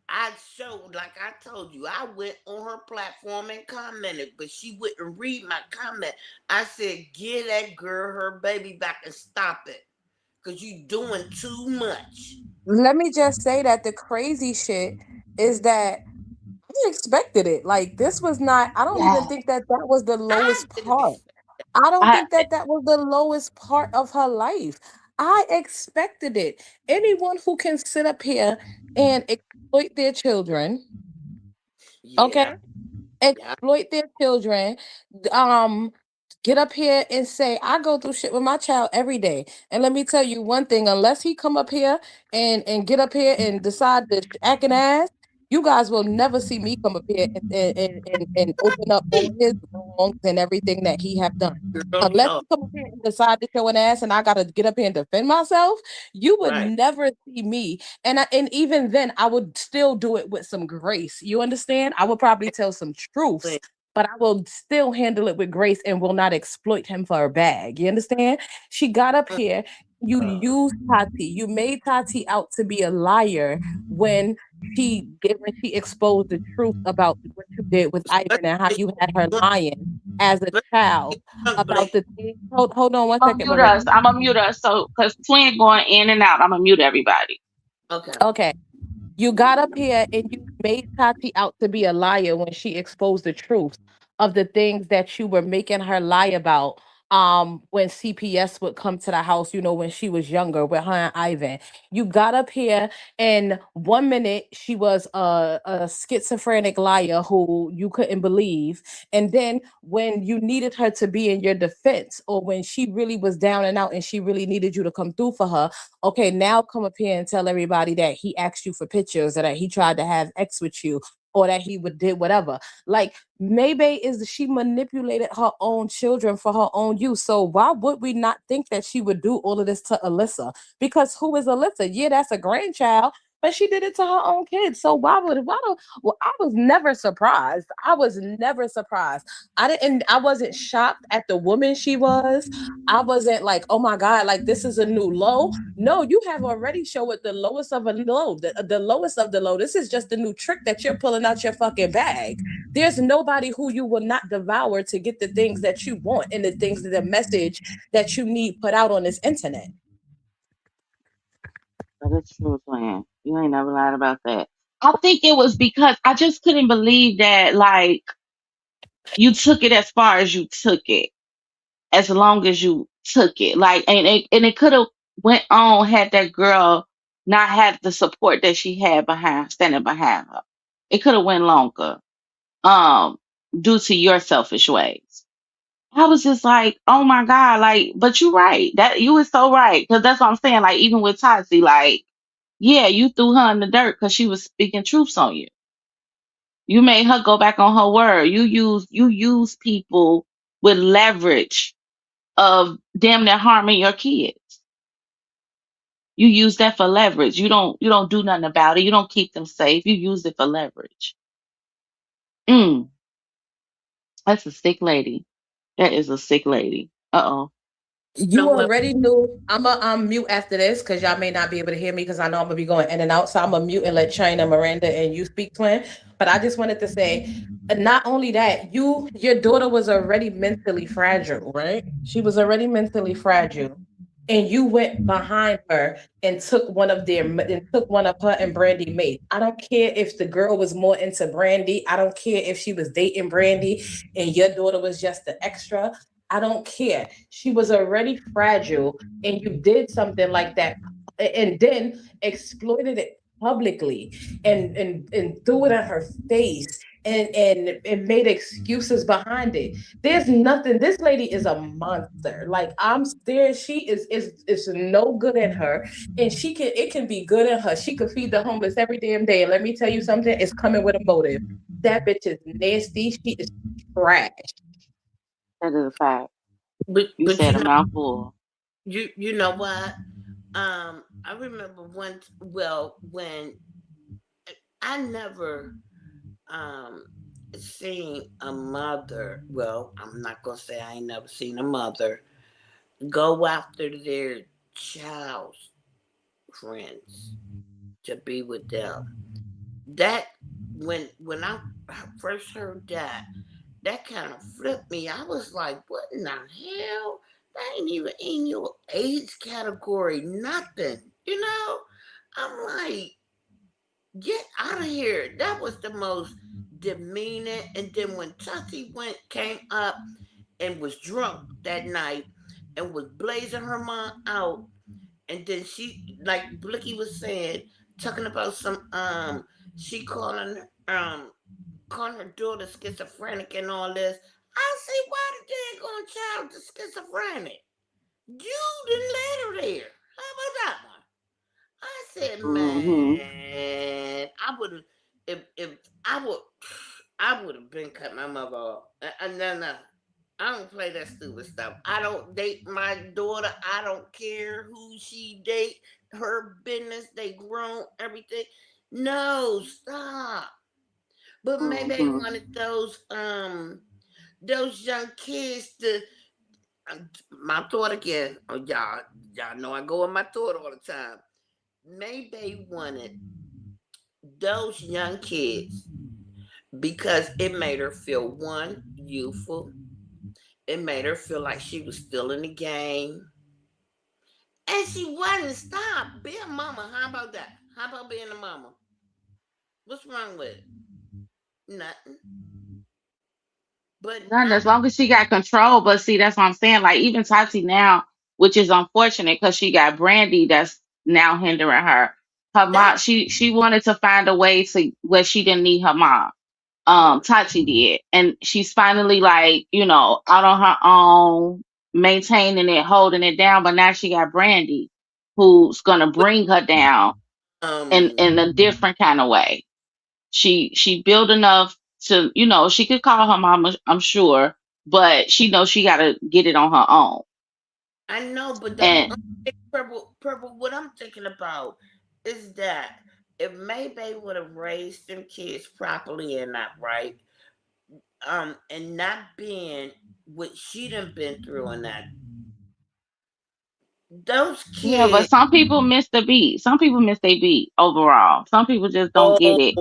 I showed, like I told you, I went on her platform and commented, but she wouldn't read my comment. I said, get that girl her baby back and stop it because you doing too much. Let me just say that the crazy shit is that I expected it. Like this was not. I don't even Yeah. think that that was the I lowest didn't part. expect. I don't I think that that was the lowest part of her life. I expected it. Anyone who can sit up here and exploit their children, okay, Yeah, yeah, exploit their children, um, get up here and say, I go through shit with my child every day. And let me tell you one thing, unless he come up here and get up here and decide to act an ass, you guys will never see me come up here and open up all his wrongs and everything that he have done. girl Unless talk. he come up here and decide to show an ass and I gotta get up here and defend myself, you would Right. never see me. And even then I would still do it with some grace. You understand? I would probably tell some truths, but I will still handle it with grace and will not exploit him for a bag. You understand? She got up here. You used Tati. You made Tati out to be a liar when when she exposed the truth about what you did with But Ivan and how you had her but lying as a child about Blake. the thing. Hold on one I'm second, gonna mute Marie. us. I'm gonna mute us. So, cause twin going in and out, I'm gonna mute everybody. Okay. Okay. You got up here and you made Tati out to be a liar when she exposed the truth of the things that you were making her lie about. When CPS would come to the house, when she was younger with her and Ivan. You got up here and 1 minute she was a schizophrenic liar who you couldn't believe. And then when you needed her to be in your defense, or when she really was down and out and she really needed you to come through for her, okay, now come up here and tell everybody that he asked you for pictures or that he tried to have X with you or that he would did whatever. Like maybe she manipulated her own children for her own use. So why would we not think that she would do all of this to Alyssa? Because who is Alyssa? Yeah, that's a grandchild, but she did it to her own kids. So well, I was never surprised. I was never surprised. I wasn't shocked at the woman she was. I wasn't like, oh my God, like this is a new low. No, you have already showed it the lowest of a low, the lowest of the low. This is just a new trick that you're pulling out your fucking bag. There's nobody who you will not devour to get the things that you want and the message that you need put out on this internet. But it's true, twin. You ain't never lied about that. I think it was because I just couldn't believe that, like, you took it as far as you took it, as long as you took it. Like, and it could have went on had that girl not had the support that she had standing behind her. It could have went longer, um, due to your selfish ways. I was just like, oh my God, like, but you're right. That you was so right. Cause that's what I'm saying. Like, even with Tati, like, yeah, you threw her in the dirt because she was speaking truths on you. You made her go back on her word. You use people with leverage of damn near harming your kids. You use that for leverage. You don't do nothing about it. You don't keep them safe. You use it for leverage. Mm, that's a sick lady. That is a sick lady. Uh-oh. You know You what? already knew. I'm mute after this because y'all may not be able to hear me because I know I'm gonna be going in and out. So I'm gonna mute and let China, Miranda, and you speak, twin. But I just wanted to say, not only that, your daughter was already mentally fragile, right? She was already mentally fragile, and you went behind her and took one of her and Brandy mates. I don't care if the girl was more into Brandy. I don't care if she was dating Brandy and your daughter was just the extra. I don't care. She was already fragile, and you did something like that, and then exploited it publicly, and threw it in her face, and made excuses behind it. There's nothing. This lady is a monster. Like I'm there. She is no good in her, and it can be good in her. She could feed the homeless every damn day. And let me tell you something. It's coming with a motive. That bitch is nasty. She is trash. That is a fact. You But said you a know mouthful. you know what? I remember once. Well, when I never um seen a mother. Well, I'm not gonna say I ain't never seen a mother go after their child's friends to be with them. That when I first heard that, that kind of flipped me. I was like, what in the hell? That ain't even in your age category, nothing. You know? I'm like, get out of here. That was the most demeaning. And then when Tussie came up and was drunk that night and was blazing her mom out, and then she, like Blicky was saying, talking about some she calling her daughter schizophrenic and all this. I say, why the daggone child is schizophrenic? You didn't let her there. How about that one? I said, Mm-hmm. man, I would have, if I would have been cut my mother off. No, no, I don't play that stupid stuff. I don't date my daughter. I don't care who she date. Her business. They grown. Everything. No, stop. But maybe they Mm-hmm. wanted those young kids to. My thought again. Oh, y'all know I go with my thought all the time. Maybe they wanted those young kids because it made her feel one youthful. It made her feel like she was still in the game, and she wasn't. Stop. Be a mama. How about that? How about being a mama? What's wrong with it? Nothing. But None, as long as she got control. But see, that's what I'm saying. Like even Tati now, which is unfortunate because she got Brandy that's now hindering her. Her that mom, she wanted to find a way to where she didn't need her mom. right. Tati did, and she's finally like out on her own, maintaining it, holding it down. But now she got Brandy, who's gonna But bring her down in um, in a different kind of way. She built enough to, she could call her mama, I'm sure, but she knows she got to get it on her own. I know, but And purple. What I'm thinking about is that if Maybay would have raised them kids properly and not right, and not being what she done been through and that, those yeah, but kids. some people miss the beat. Some people miss their beat overall. Some people just don't get Oh, it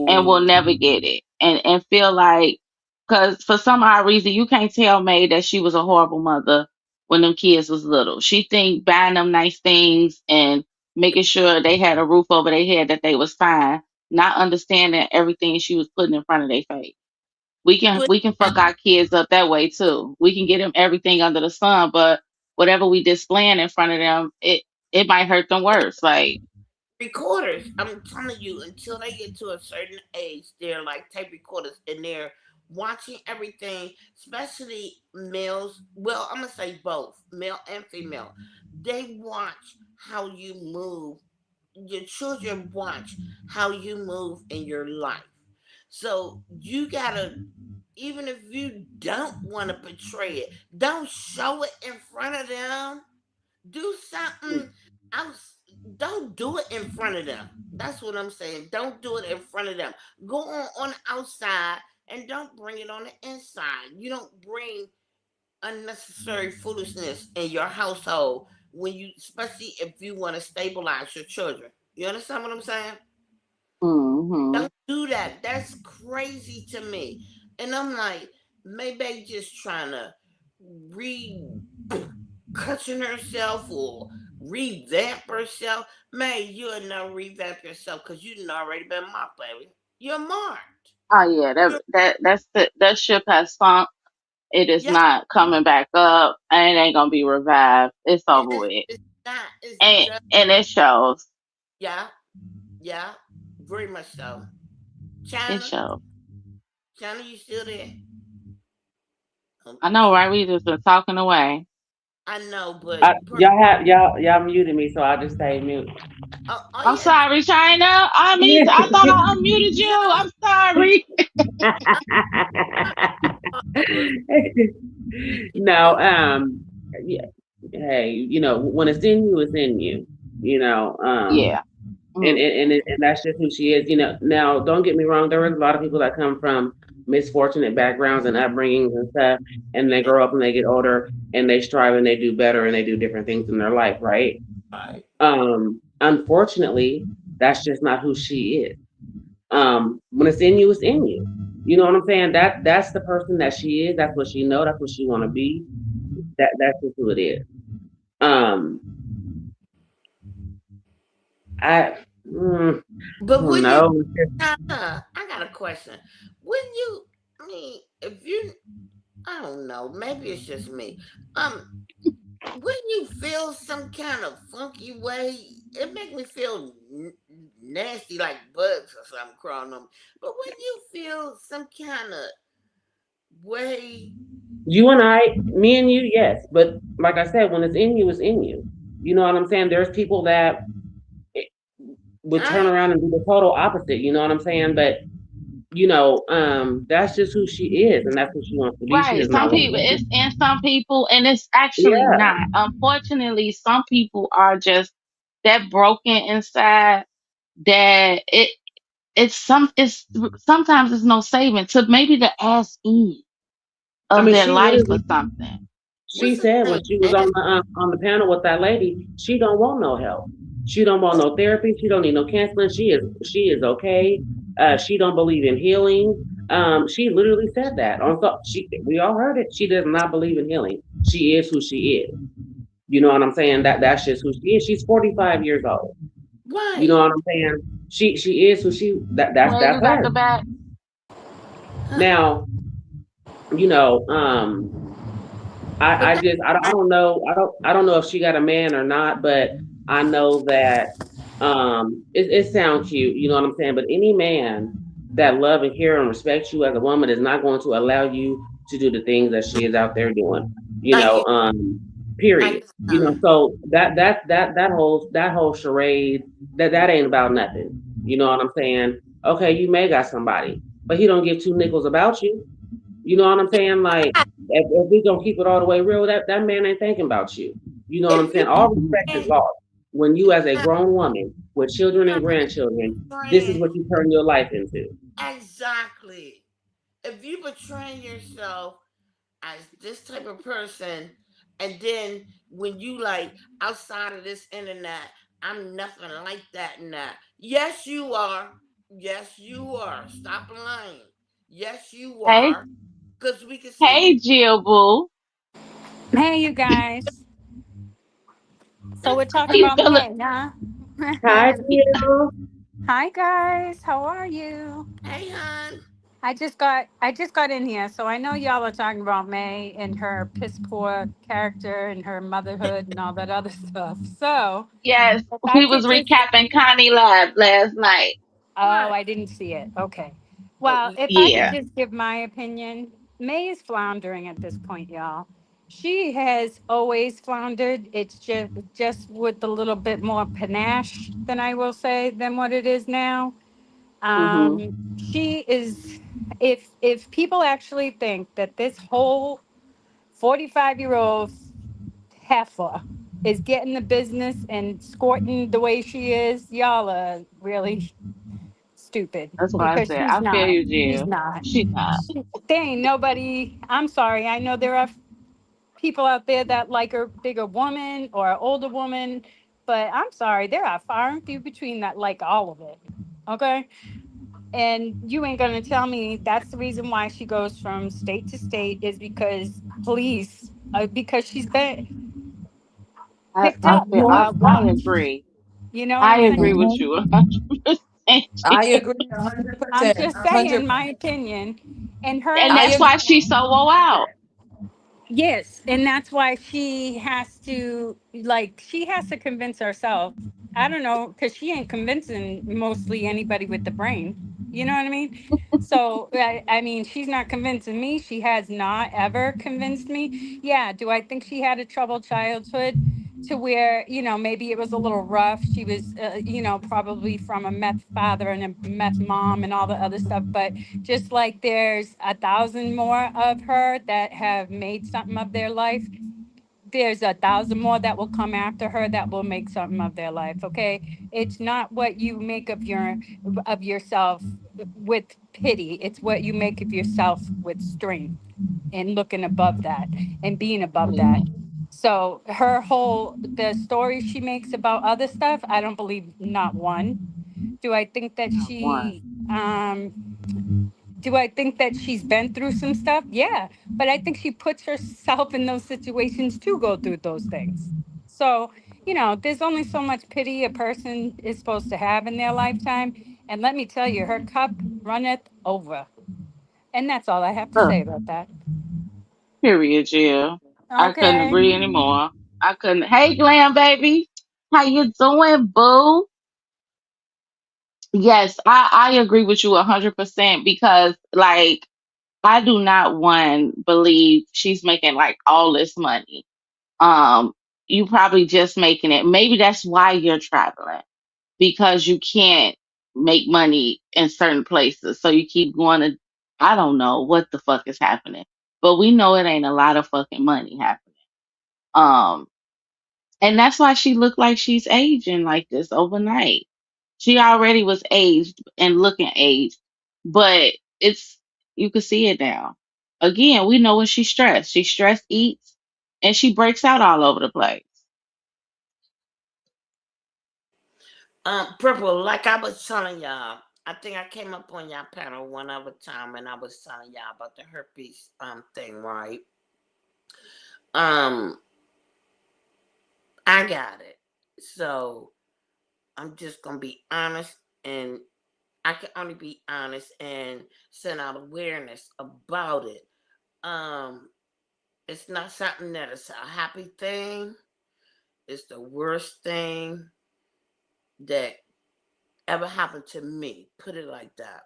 and will never get it, and feel like, because for some odd reason you can't tell May that she was a horrible mother when them kids was little. She think buying them nice things and making sure they had a roof over their head, that they was fine, not understanding everything she was putting in front of their face. We can but we can fuck our kids up that way too. We can get them everything under the sun, but whatever we displaying in front of them, it might hurt them worse. Like, recorders, I'm telling you, until they get to a certain age, they're like tape recorders and they're watching everything, especially males. Well, I'm gonna say both, male and female. They watch how you move. Your children watch how you move in your life. So you gotta, even if you don't want to portray it, don't show it in front of them. Do something else. Don't do it in front of them. That's what I'm saying. Don't do it in front of them. Go on the outside and don't bring it on the inside. You don't bring unnecessary foolishness in your household when you, especially if you want to stabilize your children. You understand what I'm saying? hmm Don't do that. That's crazy to me. And I'm like, maybe they just trying to re cutting herself or revamp herself. Man, you'll never revamp yourself because you done already been mocked, baby. You're marked. oh yeah, You're, that ship has sunk. It is yeah, not coming back up, and it ain't gonna be revived. It's over with, it's not. It's and just, and it shows. yeah, yeah, very much so. It China, shows. China, you still there? I know, She, right? We just been talking away. I know, but Y'all muted me, so I'll just stay mute. oh I'm yeah, sorry, China. I thought I unmuted you. yeah. I'm sorry. No, yeah, hey, when it's in you, it's in you. You know, Yeah. and that's just who she is. Now don't get me wrong. There is a lot of people that come from misfortunate backgrounds and upbringings and stuff, and they grow up and they get older and they strive and they do better and they do different things in their life, right? Right. Unfortunately, that's just not who she is. When it's in you, it's in you. You know what I'm saying? That's the person that she is. That's what she know. That's what she want to be. That's just who it is. Um, I But don't when you, know. I got a question. When you, I mean, if you, I don't know, maybe it's just me. When you feel some kind of funky way, it make me feel nasty, like bugs or something crawling on me. But when you feel some kind of way, You and I, me and you, yes. But like I said, when it's in you, it's in you. You know what I'm saying? There's people that would turn I around and do the total opposite. You know what I'm saying? But that's just who she is, and that's who she wants to be. She Right. does not Some want people, to it's be. in some people, and it's actually Yeah. not. Unfortunately, some people are just that broken inside that it's sometimes it's no saving to maybe the ass end I of mean, their she life literally or something. she what's his said name? when she was on the panel with that lady, she don't want no help. She don't want no therapy. She don't need no counseling. She is okay. She don't believe in healing. She literally said that on we all heard it. She does not believe in healing. She is who she is. You know what I'm saying? That's just who she is. She's 45 years old. You know Right. what I'm saying? She is who she Well, that's you got the her. back. Huh. Now, you know, But I that, just I don't know if she got a man or not, but I know that it sounds cute, you know what I'm saying? But any man that love and care and respects you as a woman is not going to allow you to do the things that she is out there doing. You thank you. know, period. Thank you. So that whole charade that ain't about nothing. You know what I'm saying? Okay, you may got somebody, but he don't give two nickels about you. You know what I'm saying? Like, if we don't keep it all the way real, that man ain't thinking about you. You know what I'm If saying? you All respect is betray, lost when you, as a grown woman with children and somebody grandchildren, this is betraying, what you turn your life into. exactly. If you betraying yourself as this type of person, and then when you like outside of this internet, I'm nothing like that now. Yes, you are. Yes, you are. Stop lying. Yes, you Hey, are. Because we can see hey, you. Jill Boo. Hey, you guys. So we're How talking you about feeling? May, huh? Hi, Jill. Hi, guys. How are you? Hey, hon. I just got in here, so I know y'all are talking about May and her piss poor character and her motherhood and all that other stuff. So Yes, if I we was could just recapping Connie Lab last night. Oh, Right. I didn't see it. Okay. Oh, Well, if I could Yeah. just give my opinion, May is floundering at this point, y'all. She has always floundered. It's just with a little bit more panache than I will say than what it is now. Mhm. She is if people actually think that this whole 45-year-old heifer is getting the business and squirting the way she is, y'all are really stupid That's why I because said she's I feel not. you, She's Jill. not. She not. There ain't nobody. I'm sorry. I know there are people out there that like a bigger woman or an older woman, but I'm sorry. There are far and few between that like all of it. Okay. And you ain't gonna tell me that's the reason why she goes from state to state is because police, because she's been I picked I up feel Mhm. or I watched. agree. You know what I I'm agree saying? with Mhm. you 100%. I Jill. agree 100%. I'm just saying 100. my opinion. And And her I that's agree. why she's so woe out. Yes, and that's why she has to she has to convince herself. I don't know, because she ain't convincing mostly anybody with the brain. You know what I mean? So I mean, she's not convincing me. She has not ever convinced me. Yeah, do I think she had a troubled childhood to where, maybe it was a little rough. She was, probably from a meth father and a meth mom and all the other stuff. But just like there's 1,000 more of her that have made something of their life, there's 1,000 more that will come after her that will make something of their life. Okay, it's not what you make of yourself with pity. It's what you make of yourself with strength and looking above that and being above that. So the story she makes about other stuff, I don't believe not one. Do I think that Not one. she's been through some stuff? Yeah. But I think she puts herself in those situations to go through those things. So, there's only so much pity a person is supposed to have in their lifetime. And let me tell you, her cup runneth over. And that's all I have to Ugh, say about that. period, Jill. I couldn't Okay. agree anymore. I couldn't. Hey, Glam baby, how you doing, boo? Yes, I agree with you 100% because like I do not one believe she's making like all this money. Um, you probably just making it. Maybe that's why you're traveling because you can't make money in certain places. So you keep going to, I don't know what the fuck is happening, but we know it ain't a lot of fucking money happening. Um, and that's why she looked like she's aging like this overnight. She already was aged and looking aged, but it's, you can see it now. Again, we know when she's stressed. She stress eats and she breaks out all over the place. Purple, like I was telling y'all, I think I came up on y'all panel one other time and I was telling y'all about the herpes thing, right? Um, I got it. So I'm just gonna be honest, and I can only be honest and send out awareness about it. Um, it's not something that is a happy thing. It's the worst thing that ever happened to me. Put it like that.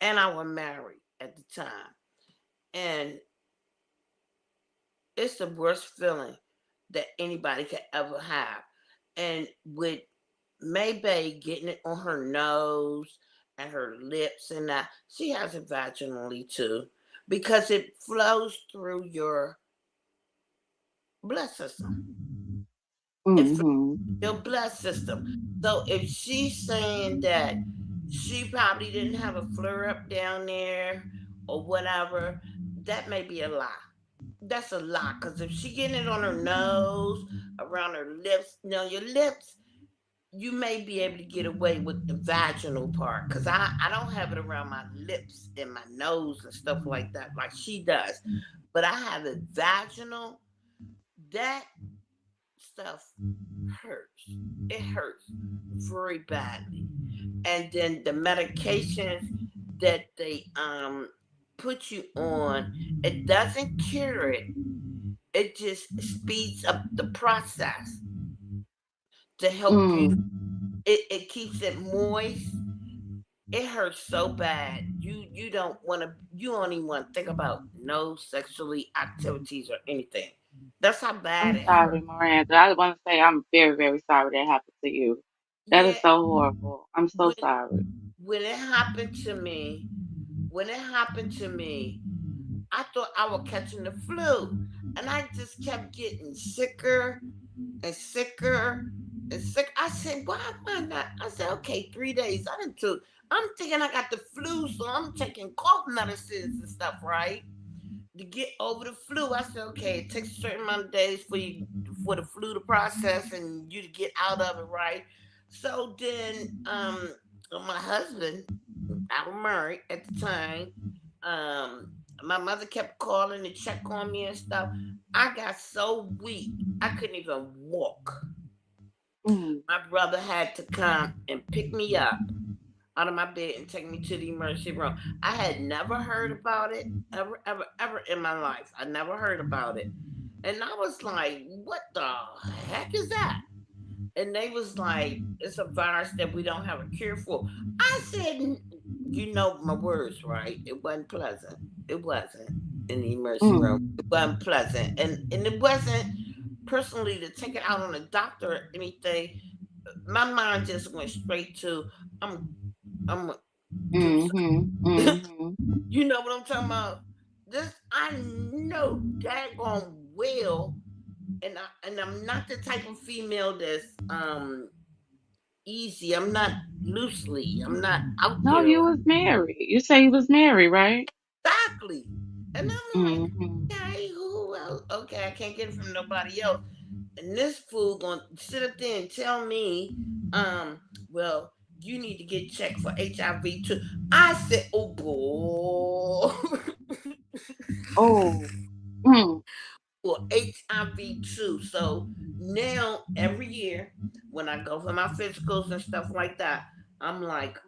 And I was married at the time. And it's the worst feeling that anybody could ever have. And with Maybay getting it on her nose and her lips and that. She has it vaginally too because it flows through your blood system. It flows Mm-hmm. through your blood system. So if she's saying that she probably didn't have a flare up down there or whatever, that may be a lie. That's a lie because if she getting it on her nose, around her lips, your lips, you may be able to get away with the vaginal part because I don't have it around my lips and my nose and stuff like that like she does. But I have it vaginal. That stuff hurts. It hurts very badly. And then the medications that they put you on, it doesn't cure it. It just speeds up the process to help you. Mm. It keeps it moist. It hurts so bad. You don't even want to think about no sexually activities or anything. That's how bad I'm it sorry, hurts. Miranda. I want to say I'm very, very sorry that happened to you. That is Yeah, so horrible. I'm so when sorry. when it happened to me, when it happened to me, I thought I was catching the flu. And I just kept getting sicker and sicker and sick. I said, why am I not? I said, okay, 3 days. I'm thinking I got the flu, so I'm taking cough medicines and stuff, right? To get over the flu. I said, okay, it takes a certain amount of days for the flu to process and you to get out of it, right? So then my husband, I was married at the time, um, my mother kept calling to check on me and stuff. I got so weak I couldn't even walk. Mm. My brother had to come and pick me up out of my bed and take me to the emergency room. I had never heard about it ever, ever, ever in my life. I never heard about it. And I was like, what the heck is that? And they was like, it's a virus that we don't have a cure for. I said, you know my words, right? It wasn't pleasant. It wasn't in the emergency room. Mm. It wasn't pleasant. And it wasn't personally to take it out on a doctor or anything. My mind just went straight to I'm I'm gonna do Mm-hmm. something. Mm-hmm. You know what I'm talking about? This I know daggone well, and I'm not the type of female that's easy. I'm not loosely. I'm not out No, there you was married. You say you was married, right? exactly. And I'm like, Mm-hmm. okay, who else? Okay, I can't get it from nobody else. And this fool gonna sit up there and tell me, um, well, you need to get checked for HIV too. I said, oh boy. Oh. Mm. For HIV too. So now every year when I go for my physicals and stuff like that, I'm like,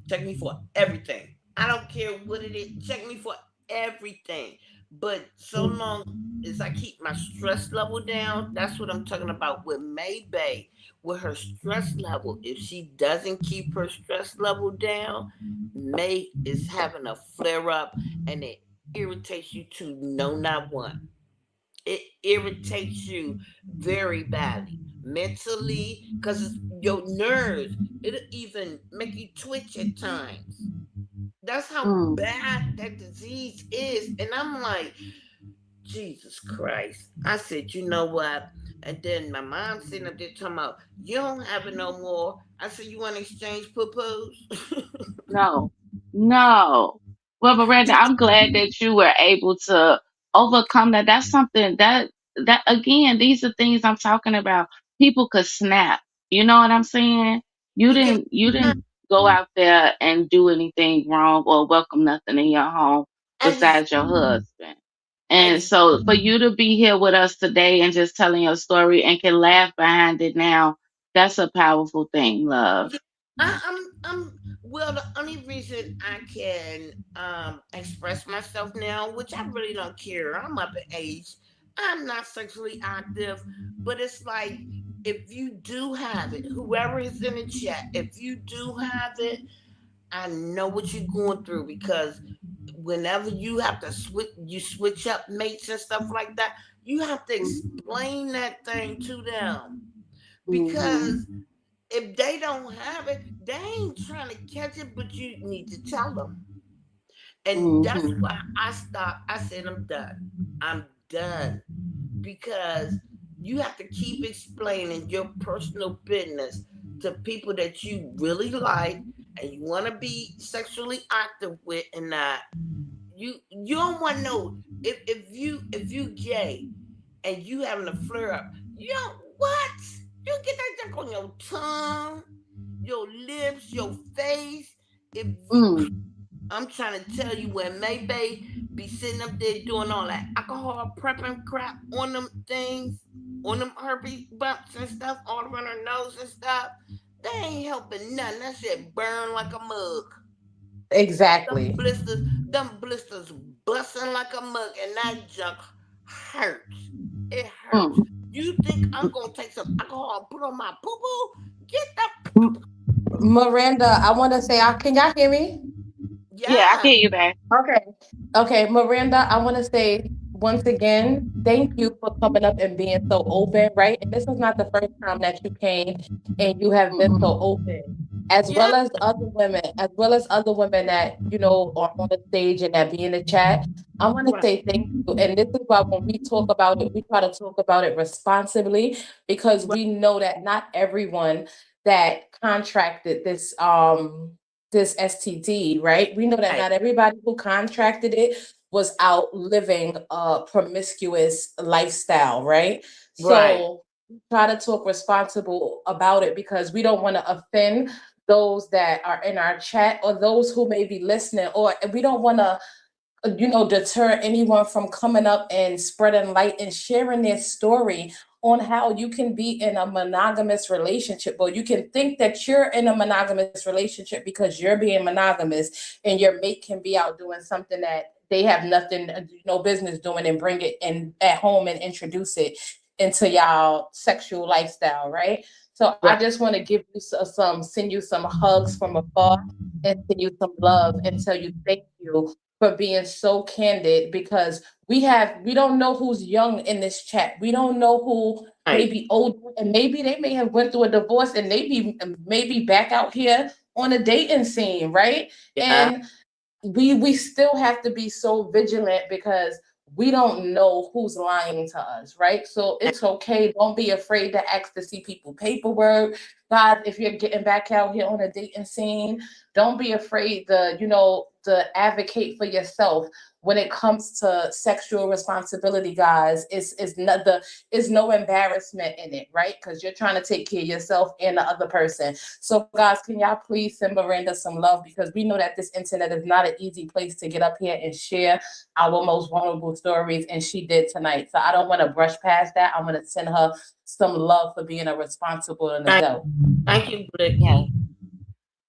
check me for everything. I don't care what it is, check me for everything. But so long as I keep my stress level down, that's what I'm talking about with May Bay. With her stress level, if she doesn't keep her stress level down, May is having a flare up and it irritates you to know not what. It irritates you very badly mentally because your nerves, it'll even make you twitch at times. That's how Mm. bad that disease is. And I'm like, Jesus Christ. I said, you know what? And then my mom sitting up there talking about, you don't have it no more. I said, you want to exchange poo-poos? No, no. Well, Miranda, I'm glad that you were able to overcome that. That's something that again, these are things I'm talking about. People could snap. You know what I'm saying? You You can, didn't go out there and do anything wrong or welcome nothing in your home ex- besides your husband. And ex- so for you to be here with us today and just telling your story and can laugh behind it now, that's a powerful thing, love. yeah, well, the only reason I can express myself now, which I really don't care, I'm up in age, I'm not sexually active, but it's like if you do have it, whoever is in the chat, if you do have it, I know what you're going through because whenever you have to switch up mates and stuff like that, you have to Mhm. explain that thing to them Mhm. because If they don't have it, they ain't trying to catch it, but you need to tell them. And that's Mm-hmm. why I stopped. I said, I'm done. I'm done. Because you have to keep explaining your personal business to people that you really like and you want to be sexually active with, and not you don't want to know if you gay and you having a flare up. You don't what? You get that junk on your tongue, your lips, your face. If you, Mm. I'm trying to tell you, when Maybay be sitting up there doing all that alcohol prepping crap on them things, on them herpes bumps and stuff, all around her nose and stuff, they ain't helping nothing. That shit burn like a mug. Them Exactly. blisters, them blisters busting like a mug, and that junk hurts. It hurts. Mm. You think I'm gonna take some alcohol and put on my poo poo? Get the M- Miranda, I want to say, can y'all hear me? Yeah, I yeah. hear you, babe. Okay. Okay, Miranda, I want to say once again, thank you for coming up and being so open, right? And this is not the first time that you came and you have been so Mm-mm. open, as Yeah. well as other women that, are on the stage and that be in the chat. I want to Right. say thank you. And this is why when we talk about it, we try to talk about it responsibly, because Right. we know that not everyone that contracted this STD, right? We know that Right. not everybody who contracted it was out living a promiscuous lifestyle, right? Right. So we try to talk responsible about it because we don't want to offend those that are in our chat or those who may be listening, or we don't want to deter anyone from coming up and spreading light and sharing their story on how you can be in a monogamous relationship, or you can think that you're in a monogamous relationship because you're being monogamous and your mate can be out doing something that they have nothing, no business doing, and bring it in at home and introduce it into y'all sexual lifestyle, right? So I Right. just want to give you send you some hugs from afar and send you some love and tell you thank you for being so candid, because we don't know who's young in this chat. We don't know who may Right. be old, and maybe they may have went through a divorce and maybe back out here on a dating scene, right? Yeah. And we still have to be so vigilant because we don't know who's lying to us, right? So it's okay. Don't be afraid to ask to see people paperwork. God, if you're getting back out here on a dating scene, don't be afraid to advocate for yourself when it comes to sexual responsibility, guys. It's no embarrassment in it, right? Because you're trying to take care of yourself and the other person. So, guys, can y'all please send Miranda some love, because we know that this internet is not an easy place to get up here and share our most vulnerable stories, and she did tonight. So I don't want to brush past that. I want to send her some love for being a responsible and Thank, adult. thank you, Yeah. Blicky.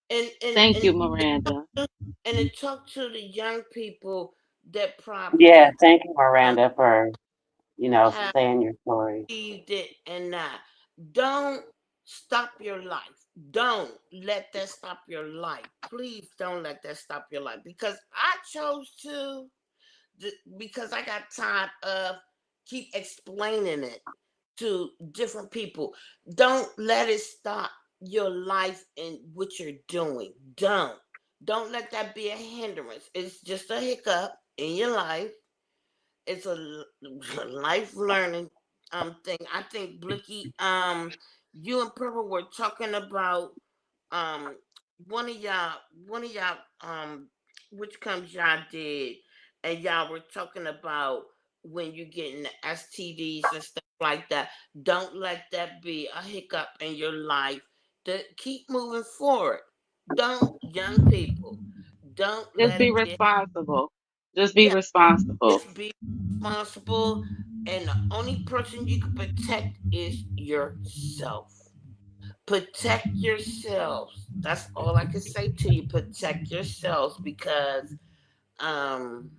And and Thank and you, Miranda. and to talk to the young people that Yeah, probably thank you, um Miranda, for have saying your story. received it and not. Don't stop your life. Don't let that stop your life. Please don't let that stop your life, because I chose to, because I got tired of keep explaining it to different people. Don't let it stop your life and what you're doing. Don't let that be a hindrance. It's just a hiccup in your life. It's a life learning thing. I think Blicky, you and Purple were talking about um one of y'all which comes y'all did, and y'all were talking about when you getting the STDs and stuff like that. Don't let that be a hiccup in your life. To keep moving forward. Don't, young people, don't Just let be it be. responsible. Just be Yeah, responsible. just be responsible, and the only person you can protect is yourself. Protect yourselves. That's all I can say to you. Protect yourselves, because um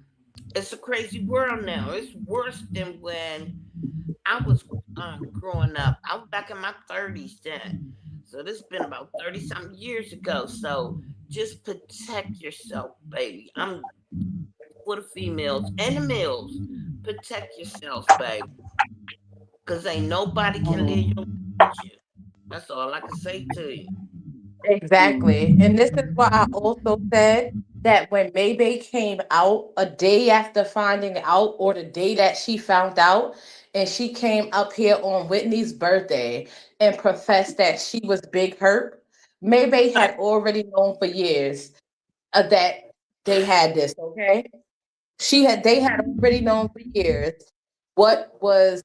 it's a crazy world now. It's worse than when I was growing up. I was back in my 30s then. So this has been about 30 something years ago. So just protect yourself, baby. I'm for the females and the males. Protect yourselves, baby. Cause ain't nobody can live your life with you. That's all I can say to you. Exactly. And this is why I also said that when Maybay came out a day after finding out, or the day that she found out, and she came up here on Whitney's birthday and professed that she was Big Hurt, Maybay had already known for years that they had this, okay? They had already known for years what was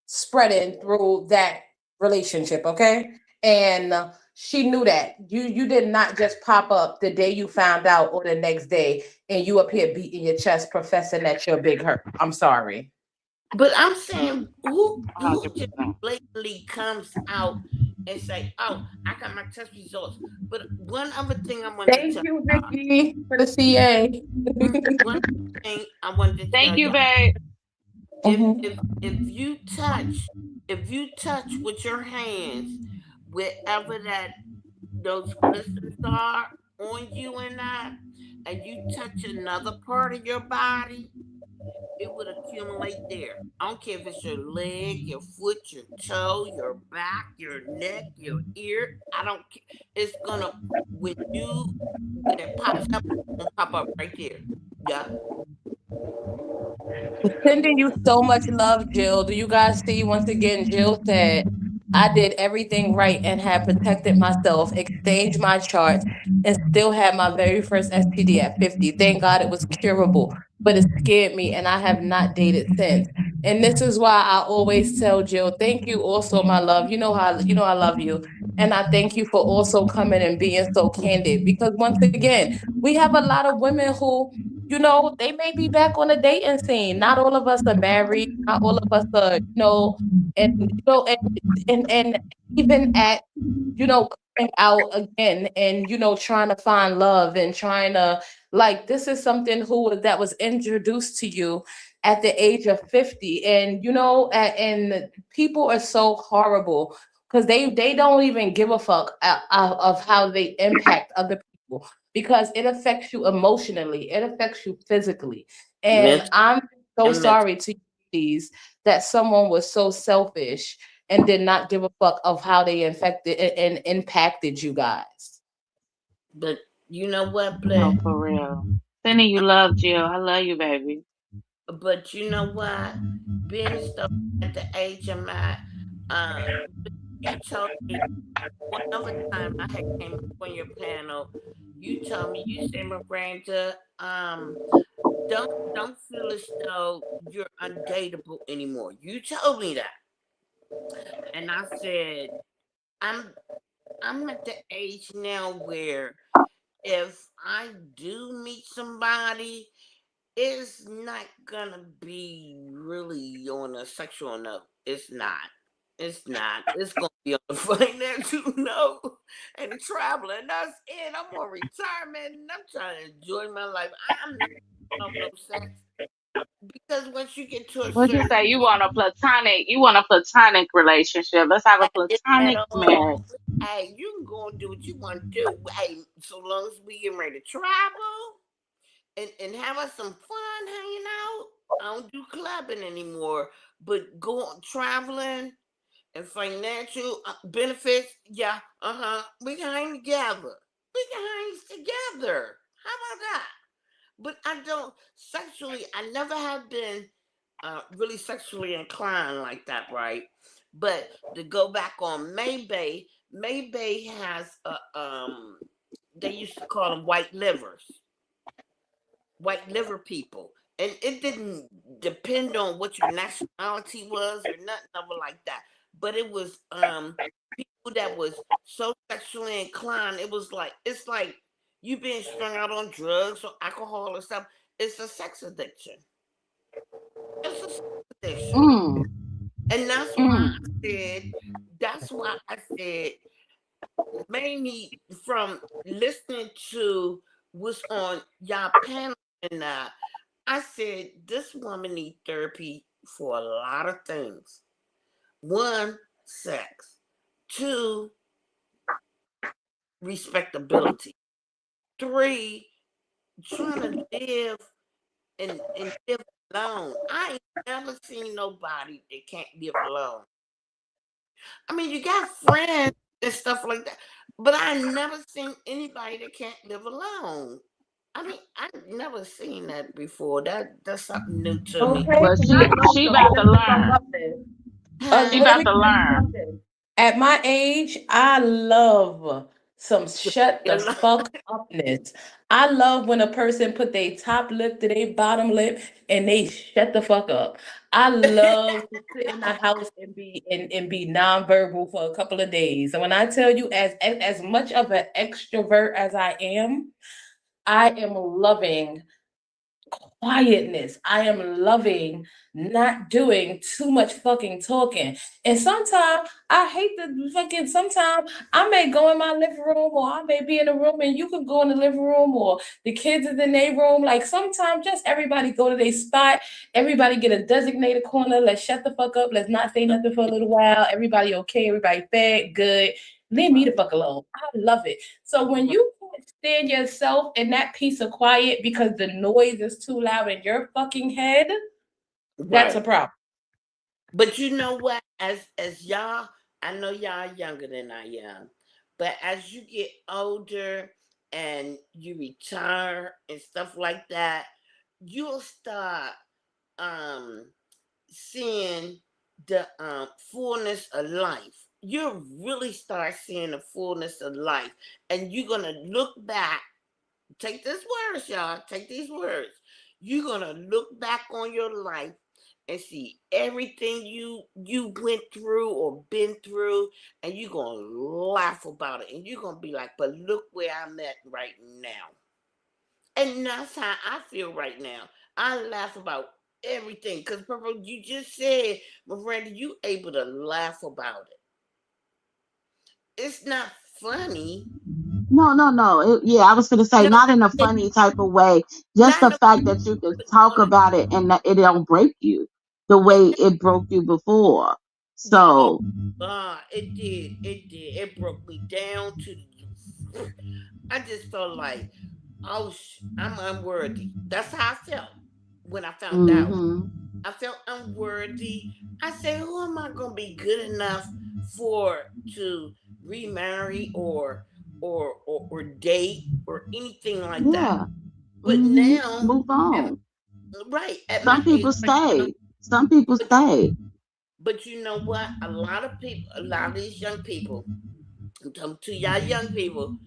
spreading through that relationship, okay? And she knew that you did not just pop up the day you found out or the next day and you up here beating your chest professing that you're Big Hurt. I'm sorry. But I'm saying, who just 100%. blatantly comes out and say, "Oh, I got my test results." But one other thing I wanted to Thank tell you, Vicky, for the CA. one thing I wanted to Thank tell you, y'all, babe. if Mhm. if if you touch with your hands wherever that those blisters are on you and you touch another part of your body, it would accumulate there. I don't care if it's your leg, your foot, your toe, your back, your neck, your ear. I don't care. It's gonna when it pops up, it's gonna pop up right there. Yeah. Sending you so much love, Jill. Do you guys see once again? Jill said, I did everything right and had protected myself, exchanged my charts, and still had my very first STD at 50. Thank God it was curable, but it scared me and I have not dated since. And this is why I always tell Jill, thank you also, my love. You know I love you. And I thank you for also coming and being so candid, because once again, we have a lot of women who, they may be back on the dating scene. Not all of us are married. Not all of us are, and even at, coming out again and, trying to find love and trying to, like, this is something that was introduced to you at the age of 50. And, and people are so horrible because they don't even give a fuck of how they impact other people, because it affects you emotionally, it affects you physically. And Mental I'm so and mental. sorry to you, ladies, that someone was so selfish and did not give a fuck of how they infected and impacted you guys. But you know what, No, Black? for real. Sending you love, Jill. I love you, baby. But you know what? Being stuff at the age of my, uh, you told me one other time I had came up on your panel. You told me, you said, Miranda, don't feel as though you're undateable anymore. You told me that, and I said, I'm I'm at the age now where if I do meet somebody, it's not gonna be really on a sexual note. It's not. It's not. It's gonna be on the financial note and traveling. That's it. I'm on retirement and I'm trying to enjoy my life. I'm not about no sex because once you get to a What'd you certain say? age, You want a platonic relationship. Let's have a it's at platonic marriage. all. Hey, you can go and do what you want to do. Hey, so long as we get ready to travel and have us some fun hanging out. I don't do clubbing anymore, but go on traveling and financial benefits. Yeah, we can hang together. We can hang together. How about that? But I don't sexually. I never have been really sexually inclined like that, right? But to go back on Maybay, Maybay has they used to call them white liver people. And it didn't depend on what your nationality was or nothing of it like that. But it was people that was so sexually inclined. It's like you being strung out on drugs or alcohol or something. It's a sex addiction. It's a sex addiction. Mm, And mm. that's why I said mainly from listening to what's on y'all panel and I said this woman need therapy for a lot of things. One, sex. Two, respectability. Three, trying to live and live alone. I ain't never seen nobody that can't live alone. I mean, you got friends and stuff like that, but I never seen anybody that can't live alone. I mean, I've never seen that before. That's something new to me. Okay, Well, and I love she them. about to Let me tell you learn. something. She Let about me Huh? to tell you learn. something. At my age, I love some shut the You know? fuck upness. I love when a person put their top lip to their bottom lip and they shut the fuck up. I love to sit in the house and be nonverbal for a couple of days. And when I tell you, as much of an extrovert as I am loving quietness. I am loving not doing too much fucking talking. And sometimes I hate the fucking, sometimes I may go in my living room or I may be in a room and you can go in the living room or the kids is in their room. Like sometimes just everybody go to their spot. Everybody get a designated corner. Let's shut the fuck up. Let's not say nothing for a little while. Everybody okay. Everybody fed. Good. Leave me the fuck alone. I love it. So when you can't stand yourself in that piece of quiet because the noise is too loud in your fucking head, that's a Right. problem. But you know what? As y'all, I know y'all younger than I am, but as you get older and you retire and stuff like that, you'll start um seeing the fullness of life. You'll really start seeing the fullness of life, and you're gonna look back. Take this words, y'all. Take these words. You're gonna look back on your life and see everything you went through or been through, and you're gonna laugh about it, and you're gonna be like, "But look where I'm at right now." And that's how I feel right now. I laugh about everything because, Purple, you just said, Miranda, you able to laugh about it. It's not funny. No. Yeah, I was gonna say No, not in a it, funny type of way. Just not the no. fact that you could But you talk know, about it and that it don't break you the way it, it broke you before. yeah. Oh, So, it did. It did. It broke me down to the. I just felt like, oh, I'm unworthy. That's how I felt when I found out. mm-hmm. I felt unworthy. I said, who am I gonna be good enough for to remarry or date or anything like that? Yeah. But Mm-hmm. now, Move at, on. right at my Some age, people stay. Some people but stay. but you know what? A lot of people, a lot of these young people, I'm talking to y'all young people,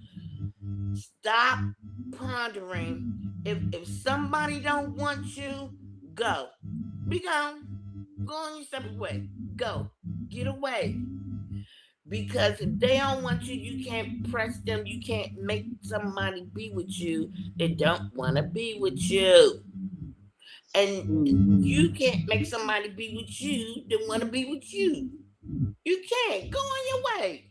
stop pondering. If somebody don't want you, go. Be gone. Go on your separate way. Go. Get away. Because if they don't want you, you can't press them. You can't make somebody be with you that don't want to be with you. And Mm-hmm. you can't make somebody be with you that want to be with you. You can't. Go on your way.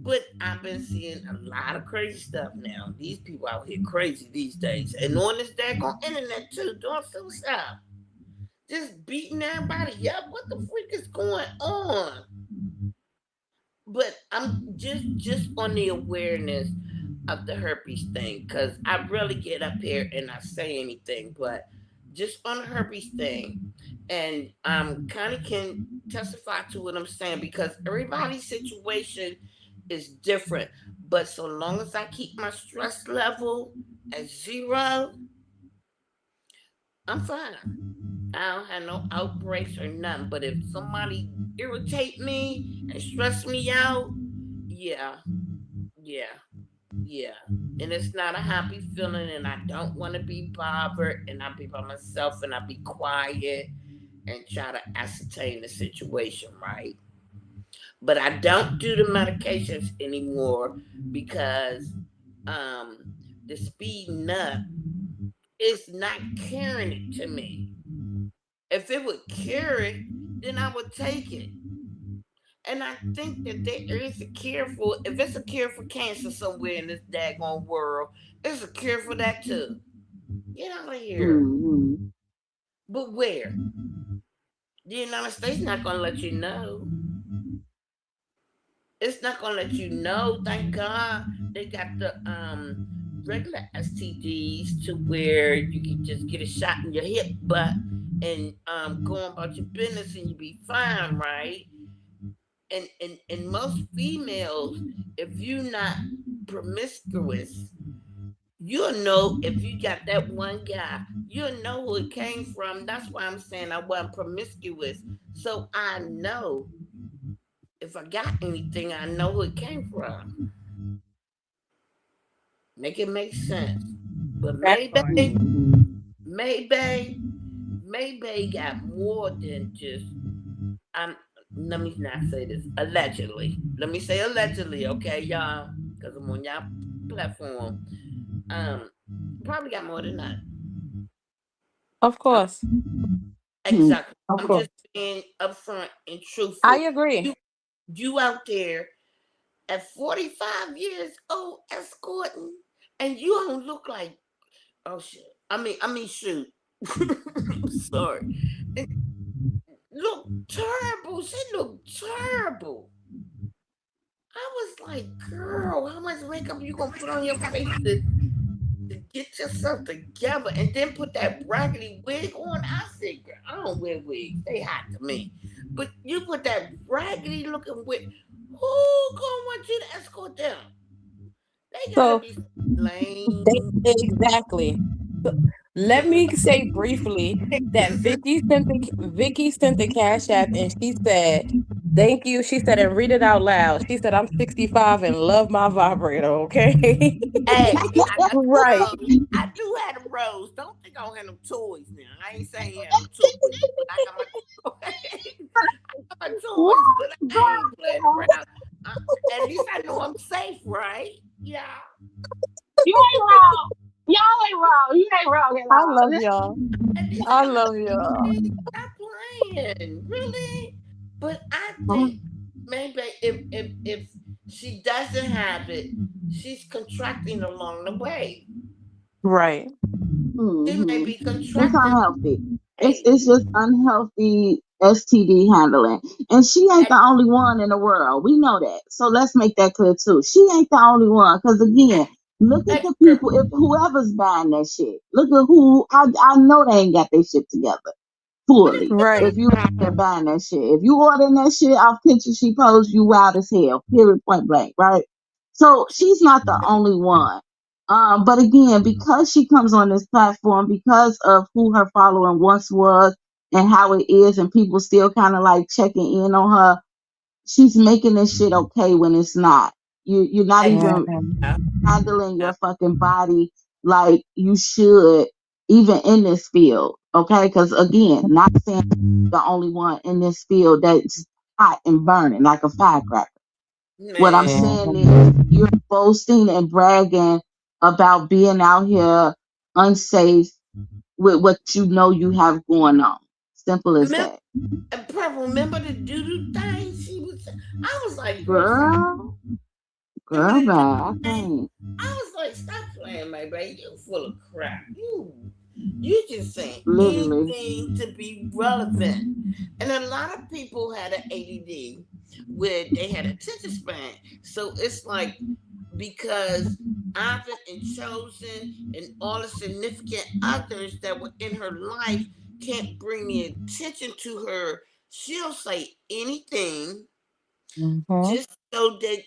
But I've been seeing a lot of crazy stuff now. These people out here crazy these days. And on this daggone internet too, doing some stuff. Just beating everybody up. What the freak is going on? But I'm just on the awareness of the herpes thing because I rarely get up here and I say anything, but just on the herpes thing, and kind of can testify to what I'm saying because everybody's situation is different. But so long as I keep my stress level at zero, I'm fine. I don't have no outbreaks or nothing. But if somebody irritate me and stress me out, yeah, yeah, yeah. And it's not a happy feeling, and I don't want to be bothered, and I be by myself, and I be quiet and try to ascertain the situation, right? But I don't do the medications anymore because um, the speeding up is not curing it to me. If it would cure it, then I would take it. And I think that there is a cure for, if it's a cure for cancer somewhere in this daggone world, there's a cure for that too. Get out of here. Mm-hmm. But where? The United States not gonna let you know. It's not gonna let you know. Thank God they got the regular STDs to where you can just get a shot in your hip butt and go on about your business and you be fine, right? and most females, if you're not promiscuous, you'll know if you got that one guy, you'll know who it came from. That's why I'm saying I wasn't promiscuous. So I know if I got anything, I know who it came from. Make it make sense. But That part. Maybe got more than just I'm let me not say this. Allegedly. Let me say allegedly, okay, y'all? Because I'm on y'all platform. Probably got more than that. Of course. Exactly. Of I'm course. just being upfront and truthful. I agree. You out there at 45 years old escorting, and you don't look like oh shit. I mean shoot. Sorry. It look terrible. She looked terrible. I was like, girl, how much makeup you gonna put on your face to get yourself together and then put that raggedy wig on? I said, girl, I don't wear wigs. They hot to me. But you put that raggedy looking wig, who gonna want you to escort them? They gotta be lame. Exactly. Let me say briefly that Vicky sent the Cash App and she said, "Thank you." She said, and read it out loud. She said, "I'm 65 and love my vibrator." Okay. Hey, I got Right. I do have them rose. Don't think I don't have them toys now. I ain't saying you have them toys, but I got my toys. I got my toys, but I ain't playing around. At least I know I'm safe, right? Yeah. You ain't wrong. Y'all ain't wrong. You ain't wrong at I all. love y'all. At least I I know love y'all. stop playing. Really? But I think maybe if she doesn't have it, she's contracting along the way. Right. She may be It's contracting. unhealthy. Hey, It's just unhealthy STD handling. And she ain't the only one in the world. We know that. So let's make that clear too. She ain't the only one. Because again, look at hey, the people. If whoever's buying that shit, look at who. I know they ain't got their shit together fully. Right. If you are buying that shit, if you ordering that shit off pictures she posts, you wild as hell. Period. Point blank. Right. So she's not the only one. But again, because she comes on this platform, because of who her following once was and how it is, and people still kind of like checking in on her, she's making this shit okay when it's not. You're not even handling your fucking body like you should, even in this field. Okay, because again, not saying the only one in this field that's hot and burning like a firecracker. What I'm saying is you're boasting and bragging about being out here unsafe with what you know you have going on. Simple as remember, that. remember the doo-doo thing she was. I was like, girl, stop. Girl, Remember girl, the bye. doo-doo I thing? can't. I was like, stop playing, my baby. You full of crap. You just saying Literally. anything to be relevant. And a lot of people had an ADD where they had attention span. So it's like because Ivan and Chosen and all the significant others that were in her life can't bring the attention to her, she'll say anything just so that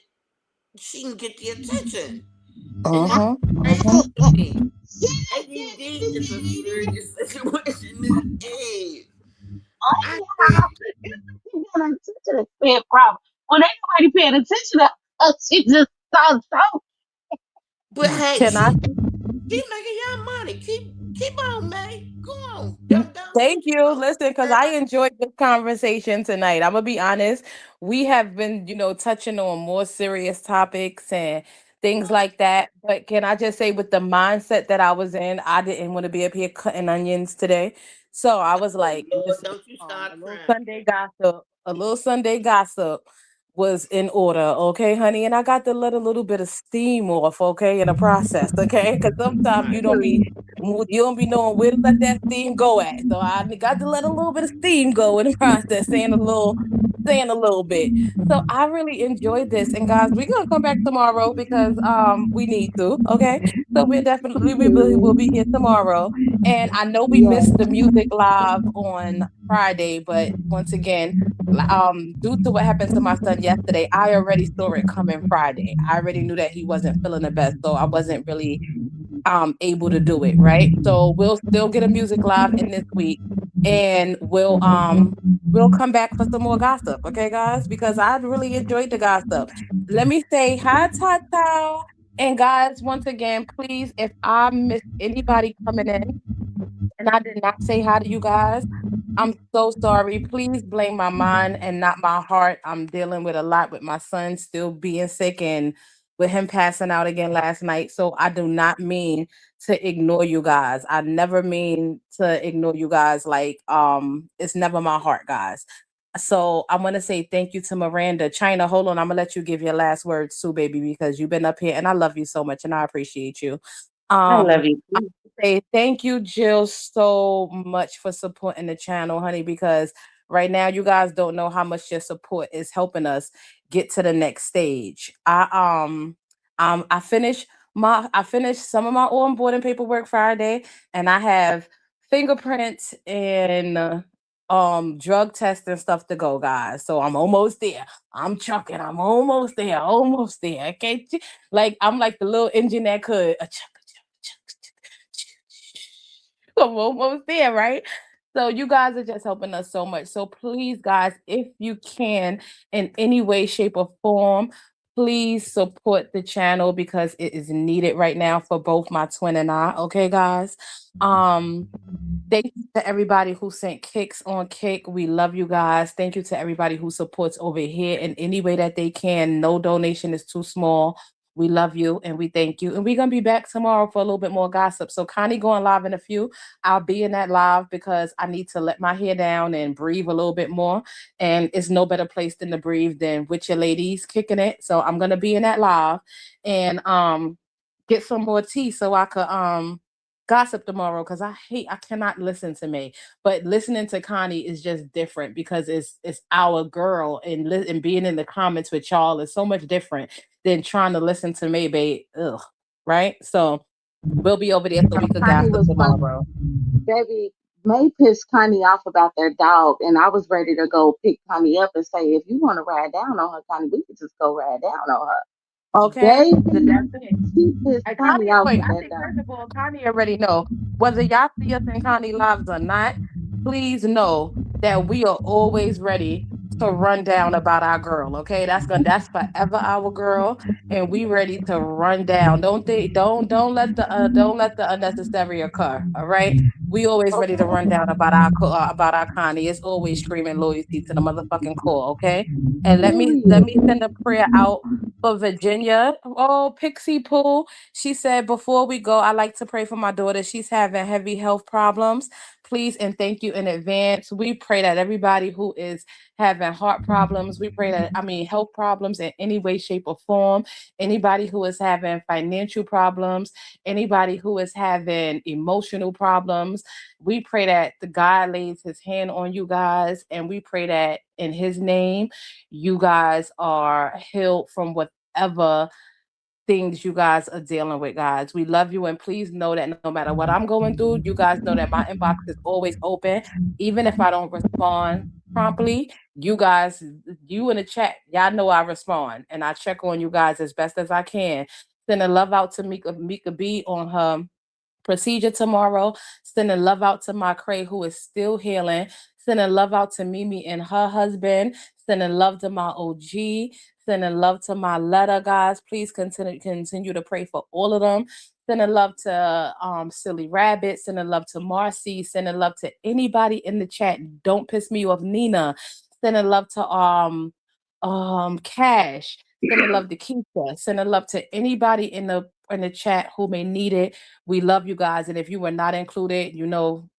she can get the attention. And that's crazy to me. ADD is a serious situation these days. I think, You got attention to paying problem. When ain't nobody paying attention to us, she just so. but hey, Can I? keep making y'all money. Keep on, man. Go on. Dumb. Thank you. Listen, because I enjoyed this conversation tonight. I'm gonna be honest. We have been, touching on more serious topics and things like that. But can I just say, with the mindset that I was in, I didn't want to be up here cutting onions today. So I was Oh like, Lord, listen, don't you start crying. A little Sunday gossip was in order, okay, honey? And I got to let a little bit of steam off, okay, in the process, okay? Because sometimes Right. you don't be knowing where to let that steam go at. So I got to let a little bit of steam go in the process, saying a little saying a little bit. So I really enjoyed this. And guys, we're gonna come back tomorrow because we need to. Okay. So we're definitely will be here tomorrow. And I know we Yes. missed the music live on Friday, but once again, due to what happened to my son yesterday, I already saw it coming Friday. I already knew that he wasn't feeling the best, so I wasn't really able to do it, right? So we'll still get a music live in this week, and we'll come back for some more gossip, okay, guys? Because I really enjoyed the gossip. Let me say hi, Tata. And guys, once again, please, if I miss anybody coming in and I did not say hi to you guys, I'm so sorry. Please blame my mind and not my heart. I'm dealing with a lot with my son still being sick and with him passing out again last night. So I do not mean to ignore you guys. I never mean to ignore you guys. Like, it's never my heart, guys. So I want to say thank you to Miranda. China, hold on. I'm gonna let you give your last words too, baby, because you've been up here and I love you so much and I appreciate you. I love Um, you. say thank you, Jill, so much for supporting the channel, honey, because right now you guys don't know how much your support is helping us get to the next stage. I finished some of my onboarding paperwork Friday, and I have fingerprints and drug tests and stuff to go, guys. So I'm almost there. I'm chucking. I'm almost there. Almost there. Okay. Like I'm like the little engine that could I'm almost there, right? So you guys are just helping us so much. So please, guys, if you can, in any way, shape, or form, please support the channel because it is needed right now for both my twin and I. Okay, guys. Um, Thank you to everybody who sent kicks on Kick. We love you guys. Thank you to everybody who supports over here in any way that they can. No donation is too small. We love you and we thank you. And we're gonna be back tomorrow for a little bit more gossip. So Connie going live in a few. I'll be in that live because I need to let my hair down and breathe a little bit more. And it's no better place than to breathe than with your ladies kicking it. So I'm gonna be in that live and get some more tea so I could gossip tomorrow because I cannot listen to me. But listening to Connie is just different because it's our girl and being in the comments with y'all is so much different than trying to listen to maybe right? So we'll be over there so we could Connie gossip was funny. tomorrow. Baby, May pissed Connie off about their dog, and I was ready to go pick Connie up and say, if you want to ride down on her, Connie, we could just go ride down on her. Okay. Baby, That's it. she pissed I Connie Connie, off wait, with I that think dog. first of all, Connie already know whether y'all see us in Connie lives or not. Please know that we are always ready to run down about our girl. Okay, that's forever our girl, and we ready to run down. Don't let the unnecessary occur. All right. We always ready to run down about our Connie. It's always screaming loyalty to the motherfucking core. Okay. And let Period. me send a prayer out for Virginia. Oh, Pixie Pooh. She said, before we go, I like to pray for my daughter. She's having heavy health problems. Please and thank you in advance. We pray that everybody who is having heart problems, we pray that, health problems in any way, shape, or form, anybody who is having financial problems, anybody who is having emotional problems, we pray that the God lays his hand on you guys, and we pray that in his name, you guys are healed from whatever things you guys are dealing with, guys. We love you, and please know that no matter what I'm going through, you guys know that my inbox is always open. Even if I don't respond promptly, you guys, you in the chat, y'all know I respond and I check on you guys as best as I can. Sending love out to Mika B on her procedure tomorrow. Sending love out to my Cray, who is still healing. Sending love out to Mimi and her husband. Sending love to my OG. Sending love to my letter, guys. Please continue to pray for all of them. Sending love to Silly Rabbit. Sending love to Marcy. Sending love to anybody in the chat. Don't piss me off, Nina. Sending love to Cash. Sending love to Keisha. Sending love to anybody in the in the chat who may need it. We love you guys. And if you were not included,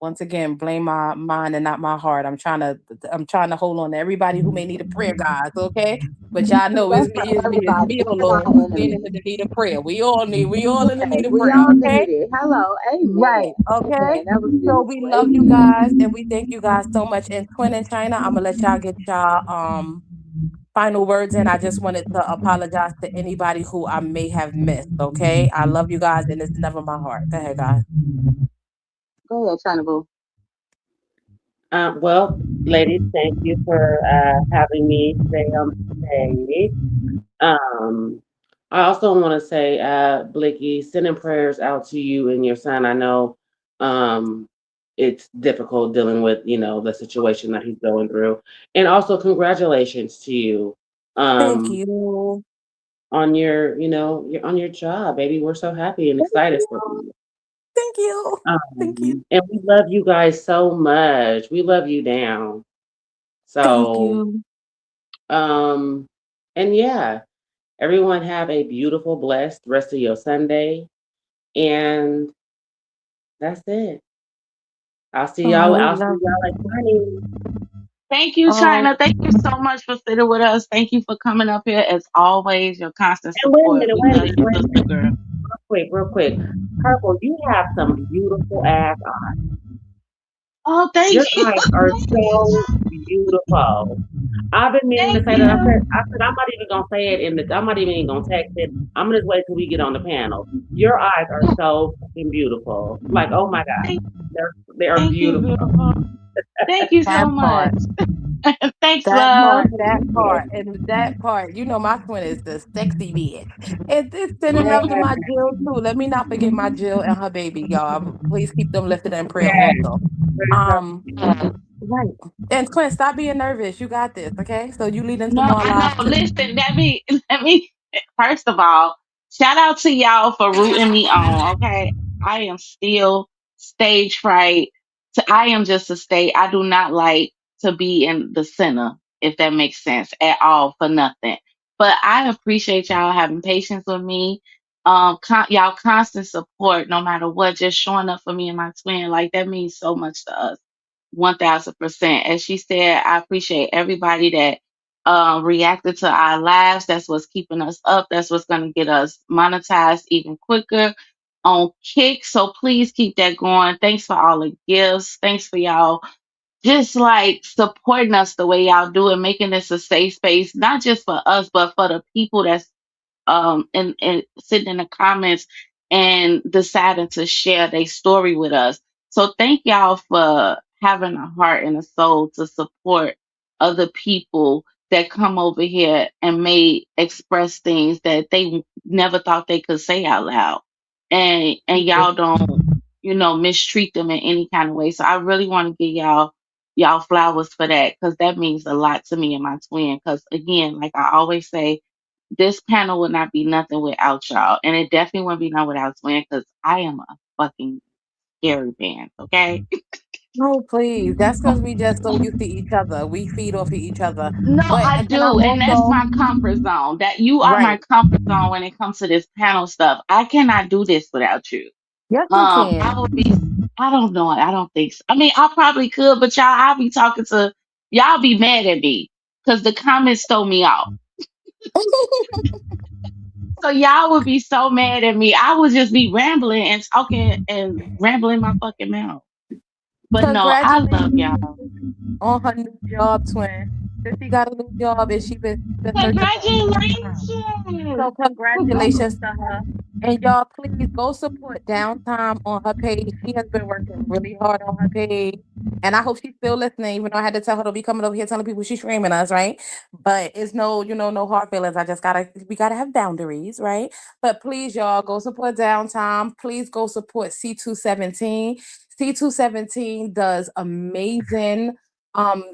once again, blame my mind and not my heart. I'm trying to hold on to everybody who may need a prayer, guys. Okay. But y'all know That's it's for me, everybody. oh Even Lord, our who's standing enemies. in the need of prayer. We all in the Right. need of We prayer. all Okay. need it. Hello. Right. Amen. Okay. Amen. That was So beautiful. we love you Amen. guys and we thank you guys so much. And Twin in China, I'm gonna let y'all get y'all final words in. I just wanted to apologize to anybody who I may have missed. Okay. I love you guys and it's never my heart. Go ahead, guys. Go ahead, China Boo. Well, ladies, thank you for having me today on the stage. I also want to say, Blicky, sending prayers out to you and your son. I know it's difficult dealing with, the situation that he's going through. And also congratulations to you Thank um, you. on on your job, baby. We're so happy and Thank excited for you. you. Thank you. Thank you. And we love you guys so much. We love you down. Thank So, you. um, and yeah, everyone have a beautiful, blessed rest of your Sunday. And that's it. Oh, we I'll see love y'all at you. 20. Thank you, Oh, China. Thank you so much for sitting with us. Thank you for coming up here as always. Your constant And wait a support. minute, We wait a love minute, you, wait a sister minute. girl. Real quick. Purple, you have some beautiful ass eyes. Oh, thank Your you. eyes are so beautiful. I've been meaning to Thank say that. you. I said I'm not even gonna say it I'm not even gonna text it. I'm gonna just wait till we get on the panel. Your eyes are so fucking beautiful. Like, oh my God. Thank, They are thank you, beautiful. beautiful. Thank you that so part. much. Thanks, That love. part, and that part. My twin is the sexy bitch. It's sending Yeah, love to my Jill too. Let me not forget my Jill and her baby, y'all. Please keep them lifted in prayer yeah. also. Um, right. And Twin, stop being nervous. You got this, okay? So you lead into No, more I lives know. too. Listen, let me first of all, shout out to y'all for rooting me on. Okay. I am still stage fright. I am just a stage. I do not like to be in the center, if that makes sense at all for nothing. But I appreciate y'all having patience with me. Y'all constant support, no matter what, just showing up for me and my twin. Like that means so much to us. 1000%. As she said, I appreciate everybody that reacted to our lives. That's what's keeping us up. That's what's going to get us monetized even quicker on Kick. So please keep that going. Thanks for all the gifts. Thanks for y'all just like supporting us the way y'all do it, making this a safe space, not just for us, but for the people that's and sitting in the comments and deciding to share their story with us. So thank y'all for having a heart and a soul to support other people that come over here and may express things that they never thought they could say out loud. And y'all don't, mistreat them in any kind of way. So I really want to give y'all flowers for that because that means a lot to me and my twin. Because again, like I always say, this panel would not be nothing without y'all. And it definitely wouldn't be nothing without Swin because I am a fucking scary pants, okay? No, please. That's because we just so used to each other. We feed off of each other. No, But I can I do. And that's also my comfort zone. That you are my right? comfort zone when it comes to this panel stuff. I cannot do this without you. Yes, you I can. would be I don't know. I don't think so. I mean, I probably could, but I'll be talking to y'all be mad at me because the comments throw me off. So y'all would be so mad at me. I would just be rambling and talking and rambling my fucking mouth. But no, I love Congratulations y'all. on her new job, twin. Sissy got a new job and she been searching for a long time. Congratulations. So congratulations to her. And y'all please go support Downtime on her page. She has been working really hard on her page. And I hope she's still listening, even though I had to tell her to be coming over here telling people she's streaming us, right? But it's no, no hard feelings. We gotta have boundaries, right? But please, y'all, go support Downtime. Please go support C217. C217 does amazing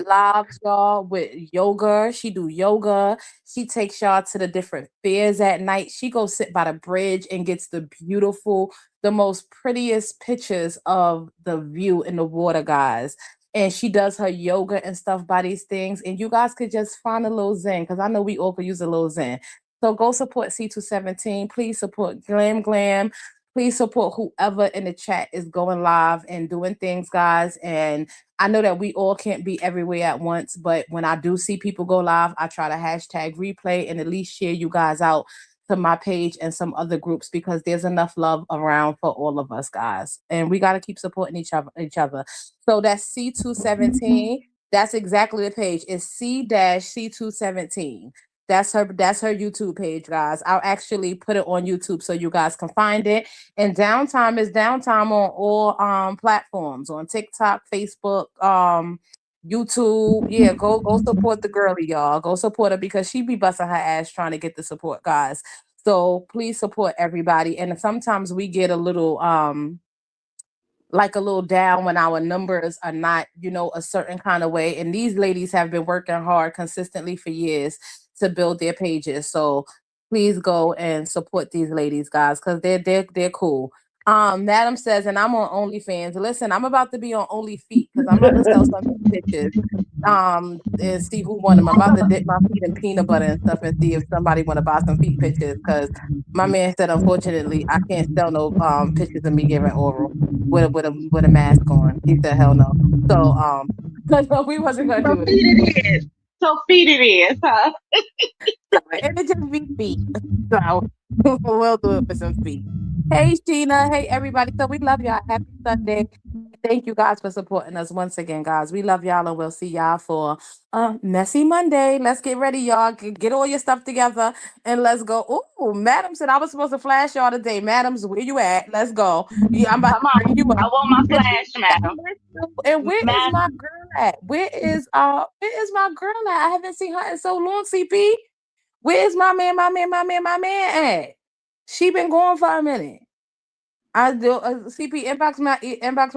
lives, y'all, with yoga. She do yoga. She takes y'all to the different fairs at night. She goes sit by the bridge and gets the most prettiest pictures of the view in the water, guys. And she does her yoga and stuff by these things. And you guys could just find a little zen because I know we all could use a little zen. So go support C217. Please support Glam Glam. Please support whoever in the chat is going live and doing things, guys. And I know that we all can't be everywhere at once, but when I do see people go live, I try to hashtag replay and at least share you guys out to my page and some other groups because there's enough love around for all of us, guys. And we got to keep supporting each other. So that's C217. That's exactly the page. It's C-C217. That's her YouTube page, guys. I'll actually put it on YouTube so you guys can find it. And Downtime is Downtime on all platforms, on TikTok, Facebook, YouTube. Yeah, go support the girlie, y'all. Go support her because she be busting her ass trying to get the support, guys. So please support everybody. And sometimes we get a little like a little down when our numbers are not, a certain kind of way. And these ladies have been working hard consistently for years to build their pages. So please go and support these ladies, guys, because they're cool. Madam says, and I'm on OnlyFans. Listen, I'm about to be on OnlyFeet because I'm about to sell some pictures. And see who won them. I'm about to dip my feet in peanut butter and stuff and see if somebody want to buy some feet pictures because my man said, unfortunately, I can't sell no pictures of me giving oral with a mask on. He said, hell no. So we wasn't gonna do it. So feed it is, huh? And it just be feet. So we'll do it for some feet. Hey Sheena, hey everybody. So we love y'all. Happy Sunday. Thank you guys for supporting us once again, guys. We love y'all and we'll see y'all for Messy Monday. Let's get ready, y'all. Get all your stuff together and let's go. Oh, Madam said I was supposed to flash y'all today. Madams, where you at? Let's go. Yeah, I'm about to bring you up. I want my flash, madam. And where is my girl at? Where is my girl at? I haven't seen her in so long, CP. Where is my man at? She been gone for a minute. I do CP inbox my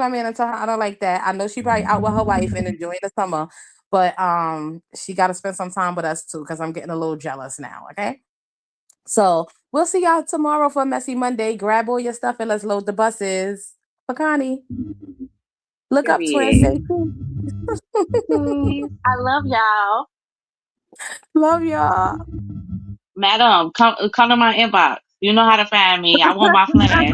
man and tell her I don't like that. I know she probably out with her wife and enjoying the summer, but she got to spend some time with us too because I'm getting a little jealous now. Okay, so we'll see y'all tomorrow for Messy Monday. Grab all your stuff and let's load the buses. Connie, look up Twin Safety. I love y'all. Love y'all. Madam, come to my inbox. You know how to find me. I want my flash.